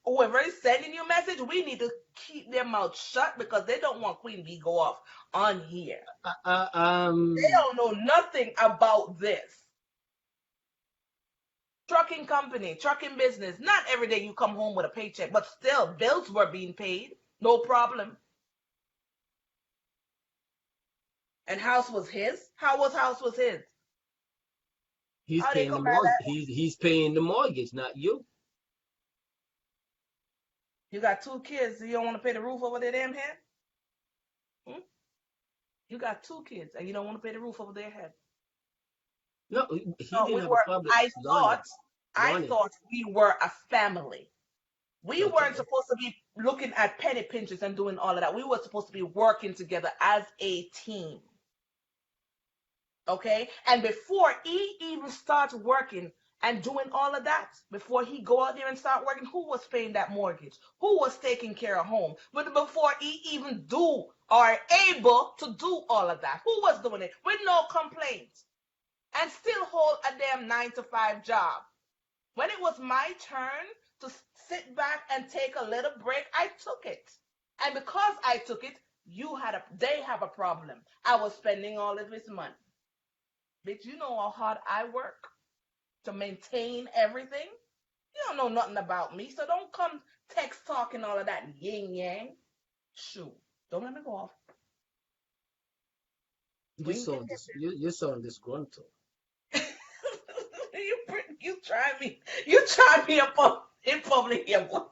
whoever is sending you a message, we need to keep their mouth shut because they don't want Queen Bee go off on here. Uh, uh, They um, don't know nothing about this. Trucking company, trucking business. Not every day you come home with a paycheck, but still bills were being paid. No problem. And house was his? House was his? he's How they paying the come by mortgage. that? He's paying the mortgage, not you. You got two kids, you don't want to pay the roof over their damn head? Hmm? You got two kids and you don't want to pay the roof over their head. No, he No, didn't we have a were problem. I Lonnie, thought I Lonnie. thought we were a family. We weren't Okay. supposed to be looking at penny pinches and doing all of that. We were supposed to be working together as a team. Okay? And before he even starts working and doing all of that, before he go out there and start working, who was paying that mortgage? Who was taking care of home? But before he even do or able to do all of that, who was doing it with no complaints and still hold a damn 9 to 5 job? When it was my turn to sit back and take a little break, I took it. And because I took it, they have a problem. I was spending all of this money. Bitch, you know how hard I work to maintain everything? You don't know nothing about me, so don't come text talking all of that yin yang. Shoot. Don't let me go off. You Queen can sound you sound disgruntled. get you try me. You try me up in public here once.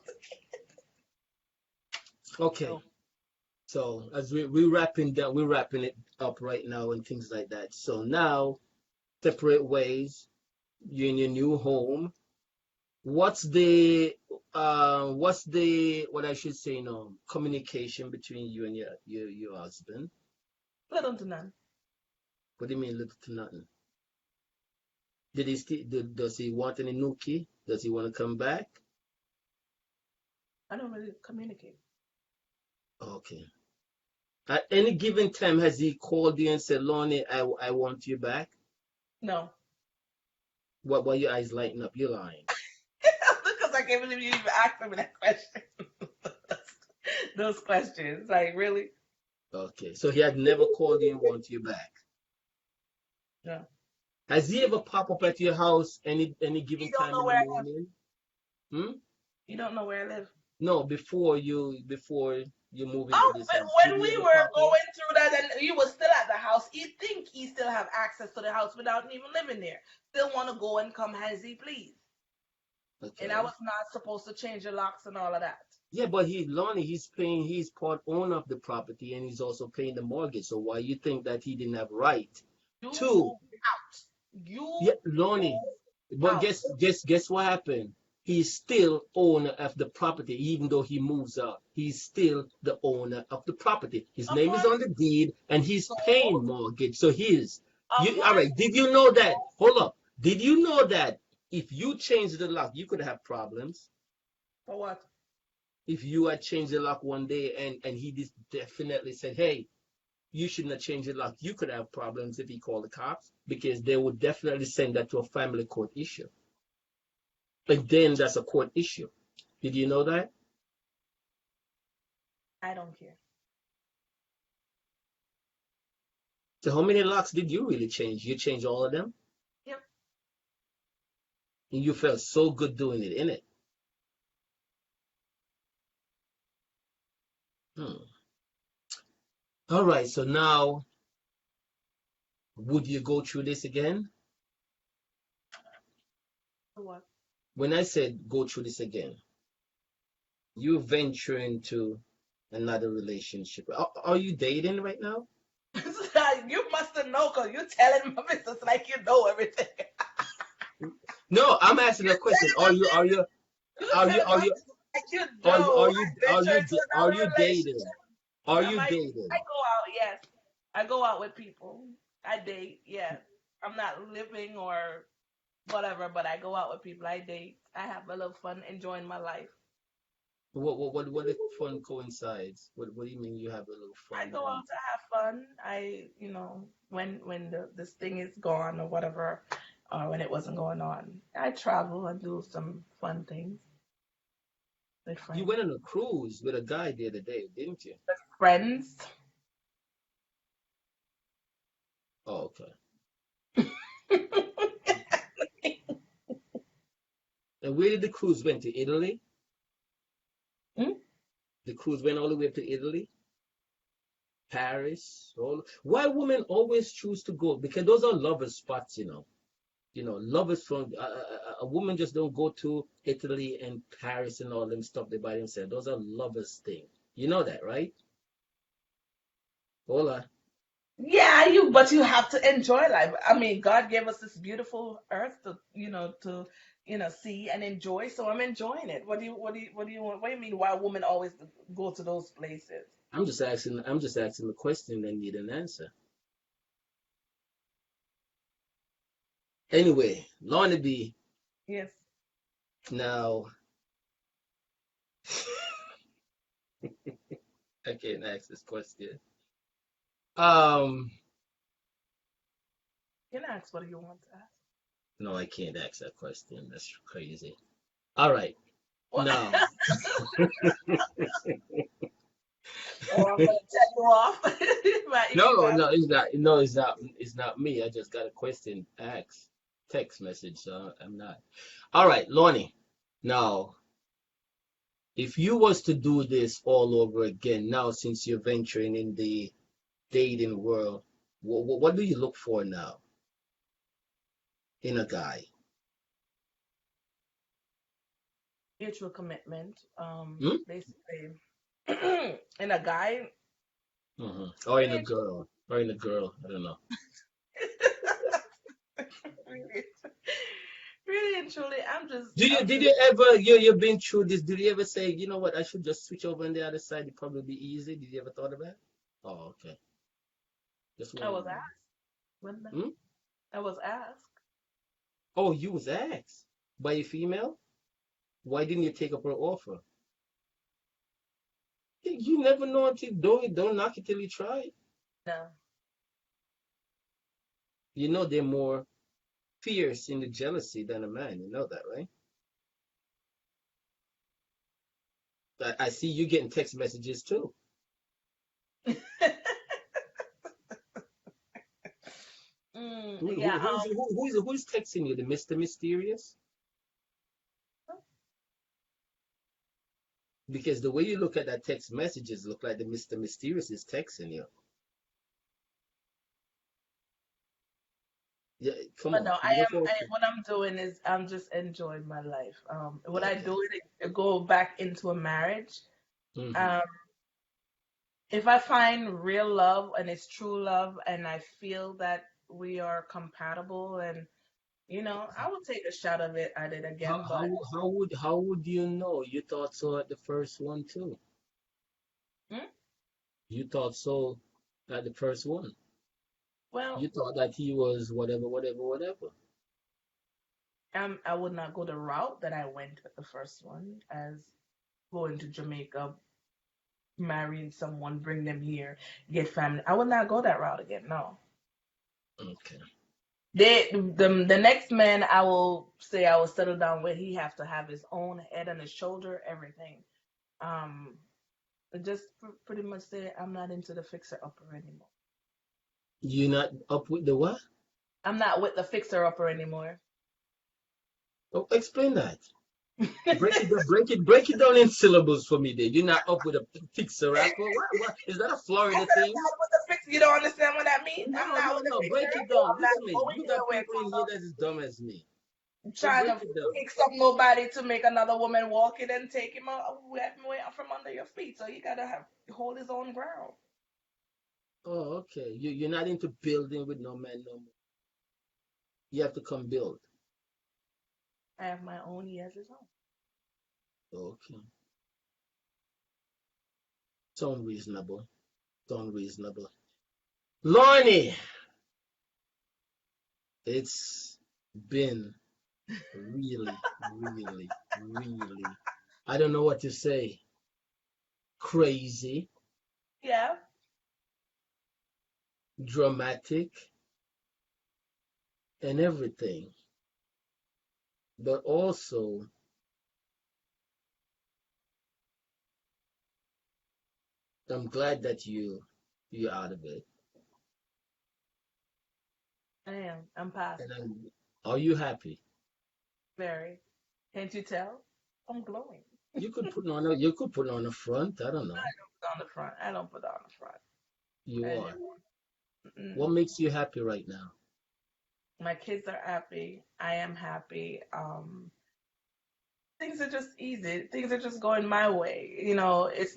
Okay. So So as we're wrapping it up right now and things like that. So now separate ways. You're in your new home. What's the what I should say now communication between you and your husband? little to none. What do you mean little to nothing? Does he want any nookie? Does he want to come back? I don't really communicate. Okay. At any given time, has he called you and said, Lonnie, I want you back? No. What why your eyes lighting up? You're lying. Because I can't believe you even asked me that question. Those questions. Like, really? Okay. So he had never called you and want you back. No. Has he ever pop up at your house any You given don't time know in the where I live. morning? Hmm? You don't know where I live. No, before you move into Oh, this but house. Did when he we ever were pop up? going through that and you were still at the house, you think he still have access to the house without even living there. Still want to go and come as he please. And I Okay. was not supposed to change the locks and all of that. Yeah, but Lonnie, he's part owner of the property and he's also paying the mortgage. So why you think that he didn't have right You to moved out. You Yeah, Lorni. move But out. guess what happened? He's still owner of the property, even though he moves out. He's still the owner of the property. His Of name is course. on the deed, and he's So, paying mortgage. So his. of You all course. right? Did you know that? Hold up. Did you know that if you change the lock, you could have problems? For what? If you had changed the lock one day and he just definitely said, "Hey, you shouldn't have changed the lock," you could have problems if he called the cops because they would definitely send that to a family court issue. And then that's a court issue. Did you know that? I don't care. So how many locks did you really change? You changed all of them? Yep. And you felt so good doing it, innit? Hmm. All right, so now would you go through this again? For what? When I said go through this again, you venture into another relationship. Are you dating right now? You must have known because you're telling my business like you know everything. No, I'm asking a question. Telling my business, you telling Are my you business like you know. I venture into are another you dating? relationship. Are Am you I dating? go out, yes. I go out with people. I date, yes. I'm not living or whatever, but I go out with people. I date. I have a little fun enjoying my life. What if fun coincides? What do you mean you have a little I fun go and out to have fun. When this thing is gone or whatever, or when it wasn't going on, I travel and do some fun things with you friends. went on a cruise with a guy the other day, didn't you? Friends. Oh, okay. And where did the cruise went to Italy? Hmm? The cruise went all the way up to Italy, Paris. All why women always choose to go because those are lovers spots, you know. You know, lovers from a woman just don't go to Italy and Paris and all them stuff they by themselves. Those are lovers thing. You know that, right? Hola. Yeah, but you have to enjoy life. I mean, God gave us this beautiful earth to see and enjoy. So I'm enjoying it. What do you mean? Why women always go to those places? I'm just asking the question and need an answer. Anyway, Lorna B, Yes. now I can't ask this question. Um, You can ask what you want to ask. no, I can't ask that question. That's crazy. All right. What? Now, Or I'm gonna tell you off by no, email. it's not me. I just got a question asked, text message, so I'm not. All right, Lonnie. Now, if you was to do this all over again, now since you're venturing in the dating world, what do you look for now in a guy? Mutual commitment. Hmm? Basically, in a guy. Or in a Really, girl, or in a girl. I don't know. really, really and truly, I'm Did just. you ever you've been through this? Did you ever say, you know what, I should just switch over on the other side? It'd probably be easy. Did you ever thought of that? Oh, okay. Just I was wondering. asked. Wasn't Hmm? I was asked. Oh, you was asked by a female? Why didn't you take up her offer? You never know until don't knock it till you try. No. You know they're more fierce in the jealousy than a man. You know that, right? I see you getting text messages too. Yeah. Who's texting you? The Mr. Mysterious? Because the way you look at that text messages look like the Mr. Mysterious is texting you. Yeah, come But on. no, You just what I'm doing is I'm just enjoying my life. What I okay. do is go back into a marriage. Hmm. Um, if I find real love and it's true love, and I feel that we are compatible, and I would take a shot of it at it How again, but how how would you know? You thought so at the first one too. hmm, You thought so at the first one. well, You thought that he was whatever, whatever, whatever. I would not go the route that I went with the first one, as going to Jamaica, marrying someone, bring them here, get family. I would not go that route again. No. Okay. The next man I will say I will settle down with, he have to have his own head on his shoulder, everything. Um, just pretty much say I'm not into the fixer upper anymore. You not up with the what? I'm not with the fixer upper anymore. Oh, explain that. Break it down in syllables for me, then. You're not up with a fixer rapper. What? Is that a I Florida said I'm thing? not with the fixer. You don't understand what that means? I'm No, not no, with the no. fixer Break it upper. down. I'm not Listen to me. going You got there people in here that's as dumb as me. with So trying break to it down. fix up nobody to make another woman walk it and take him away from under your feet. So you gotta hold his own ground. Oh, okay. You're not into building with no man no more. You have to come build. I have my own, he has his own. Okay. Sound reasonable. Sound reasonable. Lorni, it's been really, really, really, I don't know what to say. Crazy, Yeah, dramatic, and everything. But also, I'm glad that you're out of it. I am. I'm past And it. are you happy? Very. Can't you tell? I'm glowing. You could put on a front. I don't know. Put on the front. I don't put on the front. You I are. Mm-mm. What makes you happy right now? My kids are happy. I am happy. Things are just easy. Things are just going my way. It's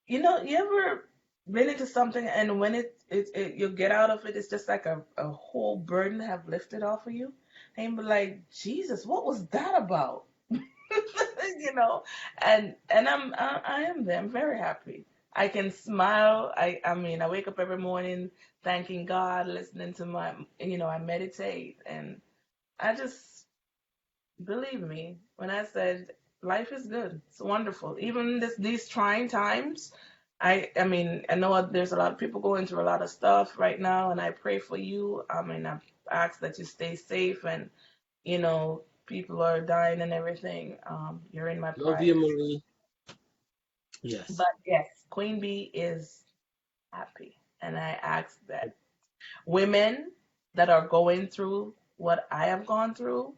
you ever been into something and when you get out of it, it's just like a whole burden have lifted off of you. And you be like, Jesus, what was that about? you know, and I am there. I'm very happy. I can smile. I mean, I wake up every morning thanking God, listening to I meditate, and I just believe me when I said life is good. It's wonderful. Even these trying times. I mean, I know there's a lot of people going through a lot of stuff right now, and I pray for you. I mean, I ask that you stay safe and people are dying and everything. You're in my Love you, prayers. Marie. Yes. But yes, Queen Bee is happy. And I ask that women that are going through what I have gone through,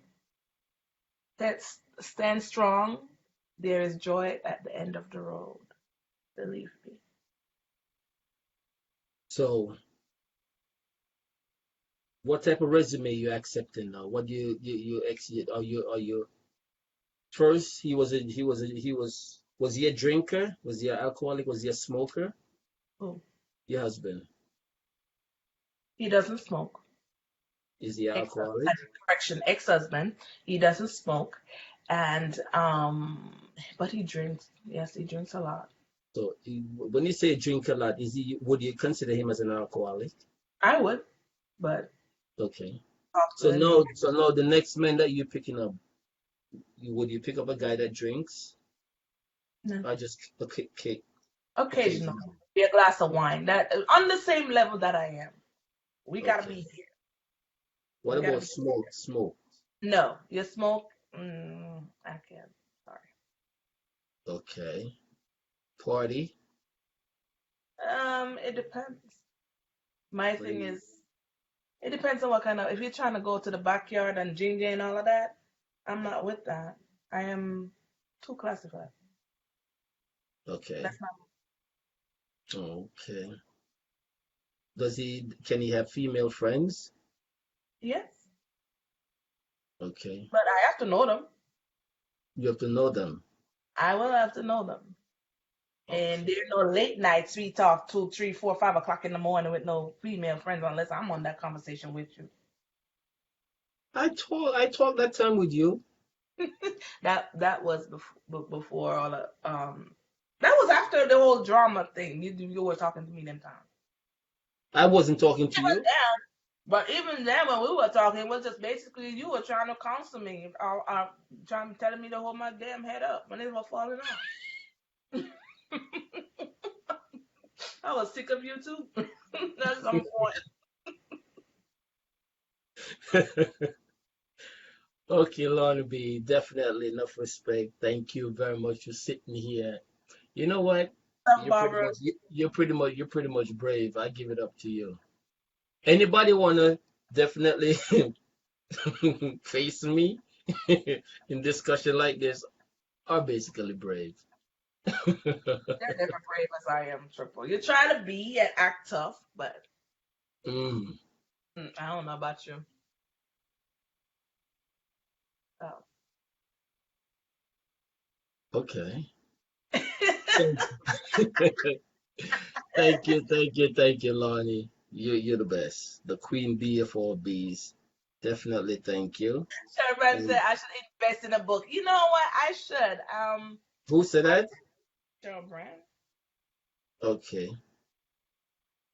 that stand strong. There is joy at the end of the road. Believe me. So, what type of resume you accepting now? What do you exit? Are you first? Was he a drinker? Was he an alcoholic? Was he a smoker? Oh, Your husband, he doesn't smoke. is he an Ex alcoholic? correction, ex-husband. He doesn't smoke, and but he drinks. Yes, he drinks a lot. So when you say drink a lot, would you consider him as an alcoholic? I would, but Okay. So often no, so no, the next man that you're picking up, would you pick up a guy that drinks, no. or just okay, Occasional. occasionally? Be a glass of wine. That on the same level that I am. We gotta Okay. be here. What We gotta about be. smoke? Smoke. No, you smoke. I can't. Sorry. Okay. Party. It depends. My thing Really? is, it depends on what kind of. If you're trying to go to the backyard and ginger and all of that, I'm not with that. I am too classified. Okay. That's not. Okay. Can he have female friends? Yes, Okay. but I have to know them. You have to know them. I will have to know them. And Okay. there no late night sweet talk 2, 3, 4, 5 o'clock in the morning with no female friends unless I'm on that conversation with you. I talked that time with you. That was before all the that was after the whole drama thing. You were talking to me them time. I wasn't talking to Even you. then, but even then when we were talking, it was just basically you were trying to counsel me, trying telling me to hold my damn head up when it was falling off. I was sick of you too. At some point. Okay, Lorna B, definitely enough respect. Thank you very much for sitting here. You know what? Some You're pretty Barbara. much you're pretty much brave. I give it up to you. Anybody wanna definitely face me in discussion like this are basically brave. You're different brave as I am, Triple. You try to be and act tough, but Mm, I don't know about you. Oh. okay. Thank thank you, Lonnie. You're the best. The queen bee of all bees. Definitely thank you. Sherman said And I should invest in a book. You know what? I should. who said I that? Sherman. Okay.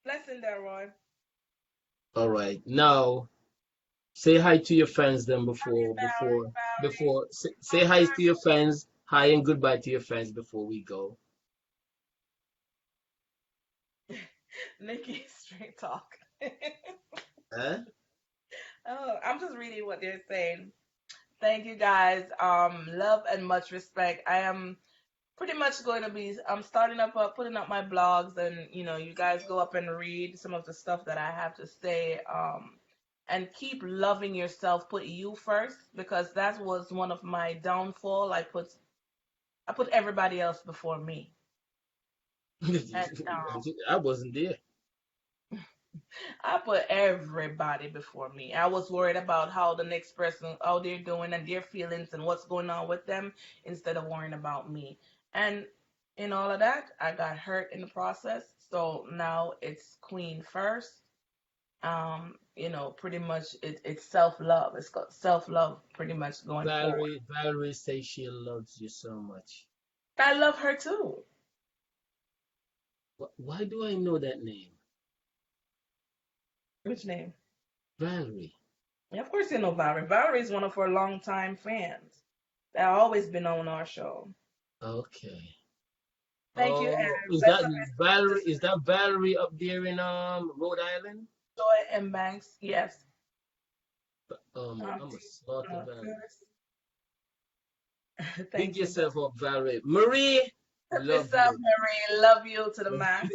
Blessing there, Roy. All right. Now say hi to your fans then Valerie, before Valerie, before Valerie. before say hi to your fans. Hi and goodbye to your fans before we go. Nikki, straight talk. Huh? Oh, I'm just reading what they're saying. Thank you guys. Love and much respect. I am pretty much going to be. I'm starting up, putting up my blogs, and you guys go up and read some of the stuff that I have to say. And keep loving yourself. Put you first because that was one of my downfall. I put everybody else before me, and I wasn't there. I put everybody before me. I was worried about how the next person, how they're doing and their feelings and what's going on with them instead of worrying about me. And in all of that, I got hurt in the process. So now it's queen first. Pretty much it's self love. It's got self love pretty much going forward. Valerie says she loves you so much. I love her too. Why do I know that name? Which name? Valerie. Yeah, of course you know Valerie. Valerie is one of our longtime fans. That always been on our show. Okay. Thank you, Oh, and is bless that up and Valerie? sister Is that Valerie up there in Rhode Island? Joy and Banks. Yes. I'm a slaughter Tina, Valerie. Big thank you, yourself brother. up, Valerie. Marie, Help love yourself, you. Marie. Love you to the max.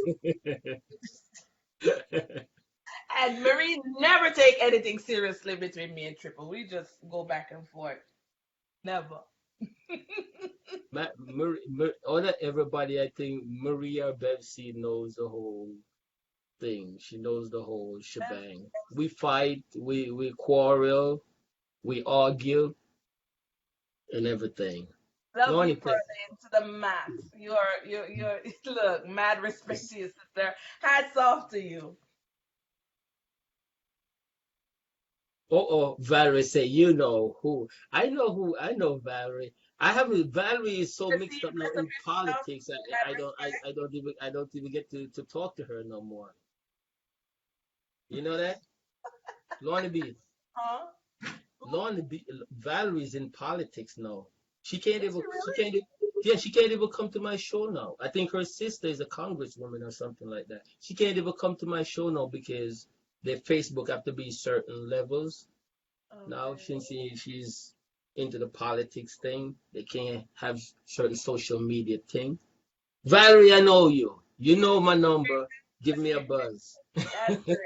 And Marie never take anything seriously between me and Triple. We just go back and forth. Never. All that everybody, I think Maria Bevsey knows the whole thing. She knows the whole shebang. We fight, we quarrel, we argue, and everything. Love you, Lonnie, thank Perlin, to the max. You're look, mad respect to you, sister. Hats off to you. Valerie say, you know who? I know Valerie. I haven't. Valerie is so You see, mixed up now bless up in yourself. politics. Mad I don't even get to talk to her no more. You know that? Lonnie B. Huh? Who? Lorni, Valerie's in politics now. She can't Is even. she She really? can't. Yeah, she can't even come to my show now. I think her sister is a congresswoman or something like that. She can't even come to my show now because their Facebook have to be certain levels now. Okay. Since she's into the politics thing, they can't have certain social media thing. Valerie, I know you. You know my number. Give me a buzz. That's great.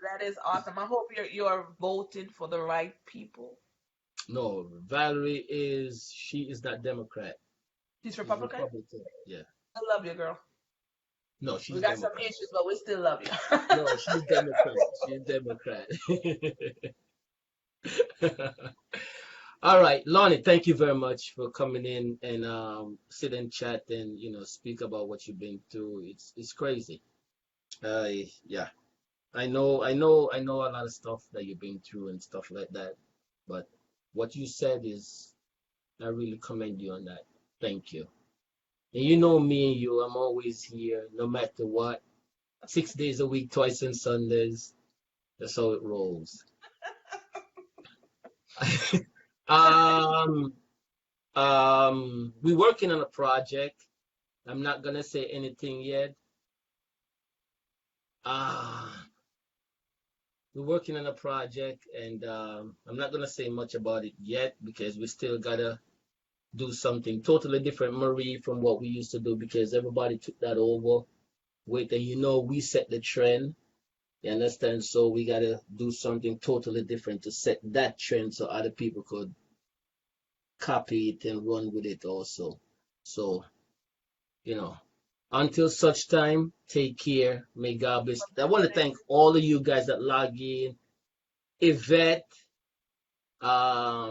That is awesome. I hope you're voting for the right people. No, Valerie is she is not Democrat. She's She's Republican. Republican. Yeah. I love you, girl. No, We she's got some Democrat. issues, but we still love you. No, she's Democrat. She's Democrat. All right, Lonnie, thank you very much for coming in and sit and chat and speak about what you've been through. It's crazy. Yeah, I know a lot of stuff that you've been through and stuff like that. But what you said is, I really commend you on that. Thank you. And you know me and you, I'm always here, no matter what. 6 days a week, twice on Sundays. That's how it rolls. Um, we're working on a project. I'm not gonna say anything yet. Ah, we're working on a project, and I'm not gonna say much about it yet because we still gotta do something totally different, Marie, from what we used to do because everybody took that over. Wait, and we set the trend. You understand? So we gotta do something totally different to set that trend so other people could copy it and run with it also. So, you know, until such time, take care. May God bless. I want to thank all of you guys that log in. Yvette,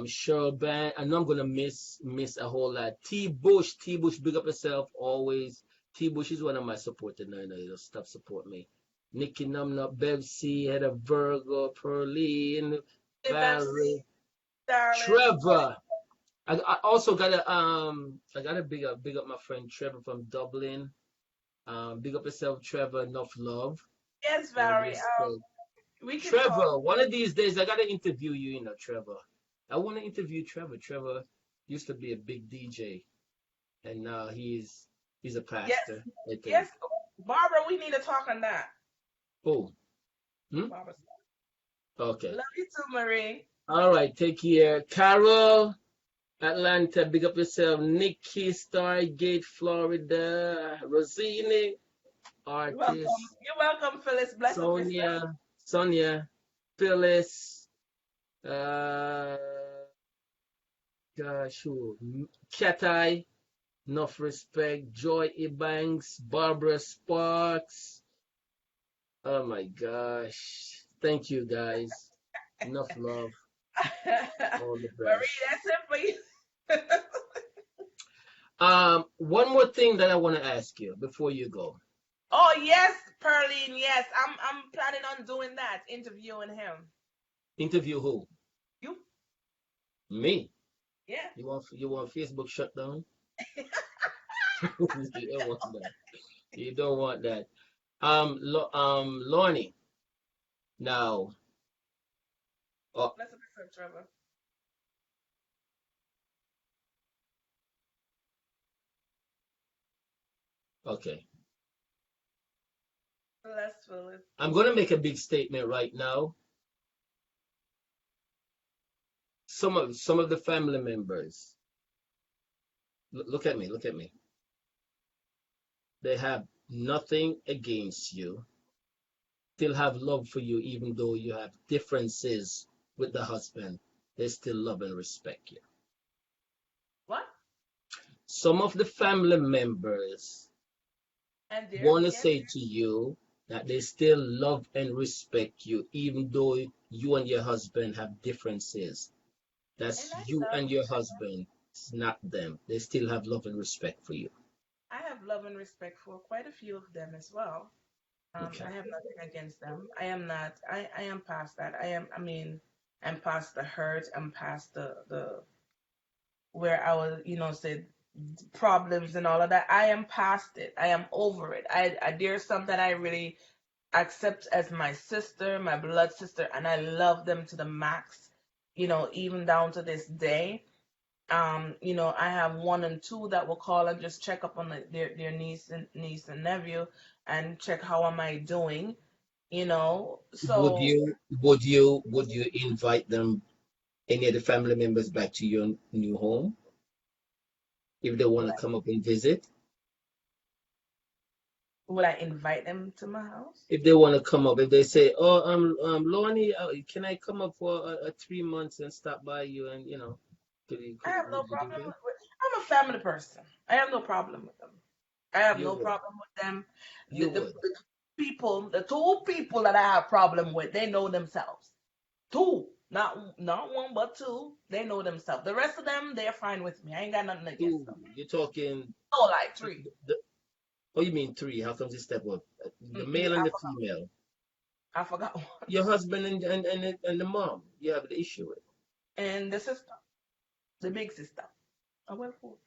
Sherban. I know I'm gonna miss a whole lot. T Bush, big up yourself always. T Bush is one of my supporters. No, no, you stop support me. Nikki Numnut, Bev C, Heather Virgo, Pearline, Hey, Valerie, Betsy, darling. Trevor. I also gotta big up my friend Trevor from Dublin. Big up yourself, Trevor. Enough love Yes, and Valerie. respect. We can talk. Trevor, one of these days I gotta interview you, Trevor. I wanna interview Trevor. Trevor used to be a big DJ and now he's a Yes, pastor, I think. yes, Barbara. We need to talk on that. Oh, hmm? Barbara, Okay. love you too, Marie. All right, take care. Carol, Atlanta, big up yourself. Nikki, Stargate, Florida. Rosini, You're welcome. artist. You're welcome, Phyllis. Bless up yourself. Sonia, Phyllis, uh, gosh, who? Cat Eye, enough respect. Joy Ebanks, Barbara Sparks. Oh my gosh. Thank you guys. Enough love. All the Marie, best. that's it for you. One more thing that I want to ask you before you go. Oh yes, Pearline. Yes, I'm planning on doing that, interviewing him. Interview who? You? Me. Yeah. You want Facebook shut down? You don't want that. You don't want that. Lorni. Now, oh, Bless up yourself, Trevor. okay. Bless Phyllis. I'm gonna make a big statement right now. Some of the family members, look at me, look at me. They have nothing against you, still have love for you, even though you have differences with the husband. They still love and respect you. What? Some of the family members And there? want to Yes. say to you that they still love and respect you, even though you and your husband have differences. And That's I you love. and your husband. It's not them. They still have love and respect for you. I have love and respect for quite a few of them as well. Okay. I have nothing against them. I am not. I am past that. I am. I mean, I'm past the hurt. I'm past the where I was, said problems and all of that. I am past it. I am over it. I there's some that I really accept as my sister, my blood sister, and I love them to the max. Even down to this day. I have one and two that will call and just check up on their niece and nephew and check how am I doing. Would So you would you invite them, any of the family members, back to your new home if they want will to I come up and visit? will I invite them to my house? If they want to come up, if they say, "Oh, Lorni, can I come up for a 3 months and stop by you?" And I have no would you do problem that? I'm a family person. I have no problem with them. I have You no would. problem with them. You The would. people, the two people that I have problem with, they know themselves. Two. Not one but two. They know themselves. The rest of them, they're fine with me. I ain't got nothing against Two, them. you're talking, Oh, like three. the, oh, you mean three? How comes you step up? The Yeah, male and the female. I forgot one. Your husband and the mom, you have the issue with. And the sister, the big sister. Oh, well, cool.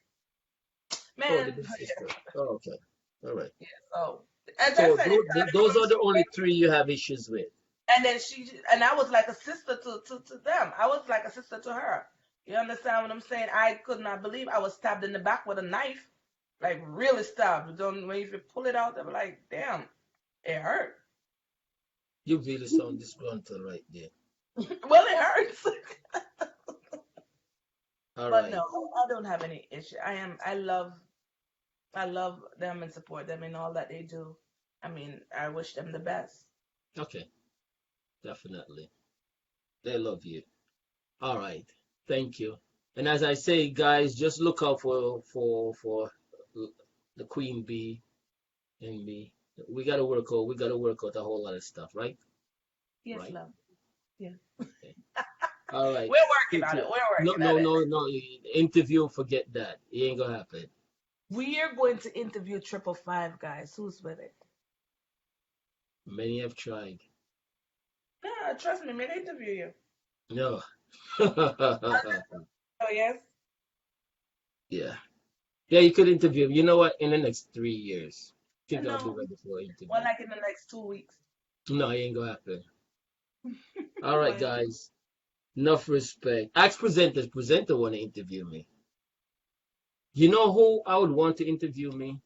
Oh, the Man, big yeah, sister. Oh, okay. All right. yeah. So as I So said, it started those from are the only two. three you have issues with. And then and I was like a sister to them. I was like a sister to her. You understand what I'm saying? I could not believe I was stabbed in the back with a knife, like really stabbed. Don't when if you pull it out, they were like, damn, it hurt. You really sound disgruntled right there. Well, it hurts. All But no, right. I don't have any issue. I love them and support them in all that they do. I mean, I wish them the best. Okay. Definitely. They love you. All right. Thank you. And as I say, guys, just look out for the queen bee and me. We gotta work out a whole lot of stuff, right? Yes, Right? love. Yeah. Okay. All right. We're working Take on it. care. We're No, working no, on it. no, no. Interview, forget that. It ain't gonna happen. We are going to interview Triple Five guys. Who's with it? Many have tried. Yeah, trust me, may they interview you. No. Oh yes. Yeah. Yeah, you could interview. You know what? In the next 3 years, I I think I'll be know. ready for an Well, interview. like in the next 2 weeks. No, it ain't gonna happen. All right, Well, guys. Enough respect. Ask presenters. Presenter want to interview me. You know who I would want to interview me?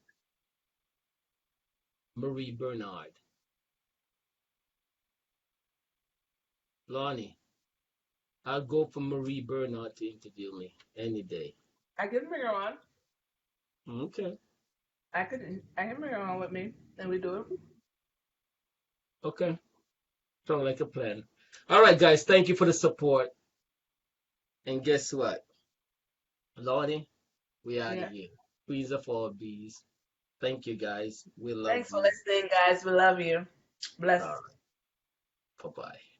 Marie Bernard. Lorni. I'll go for Marie Bernard to interview me any day. I can bring her on. Okay. I can bring her on with me, and we do it. Okay. Sound like a plan. All right, guys. Thank you for the support. And guess what? Lorni, we out of Yeah. here. Queens of all bees. Thank you, guys. We love Thanks for you. listening, guys. We love you. All Bless. right. Bye bye.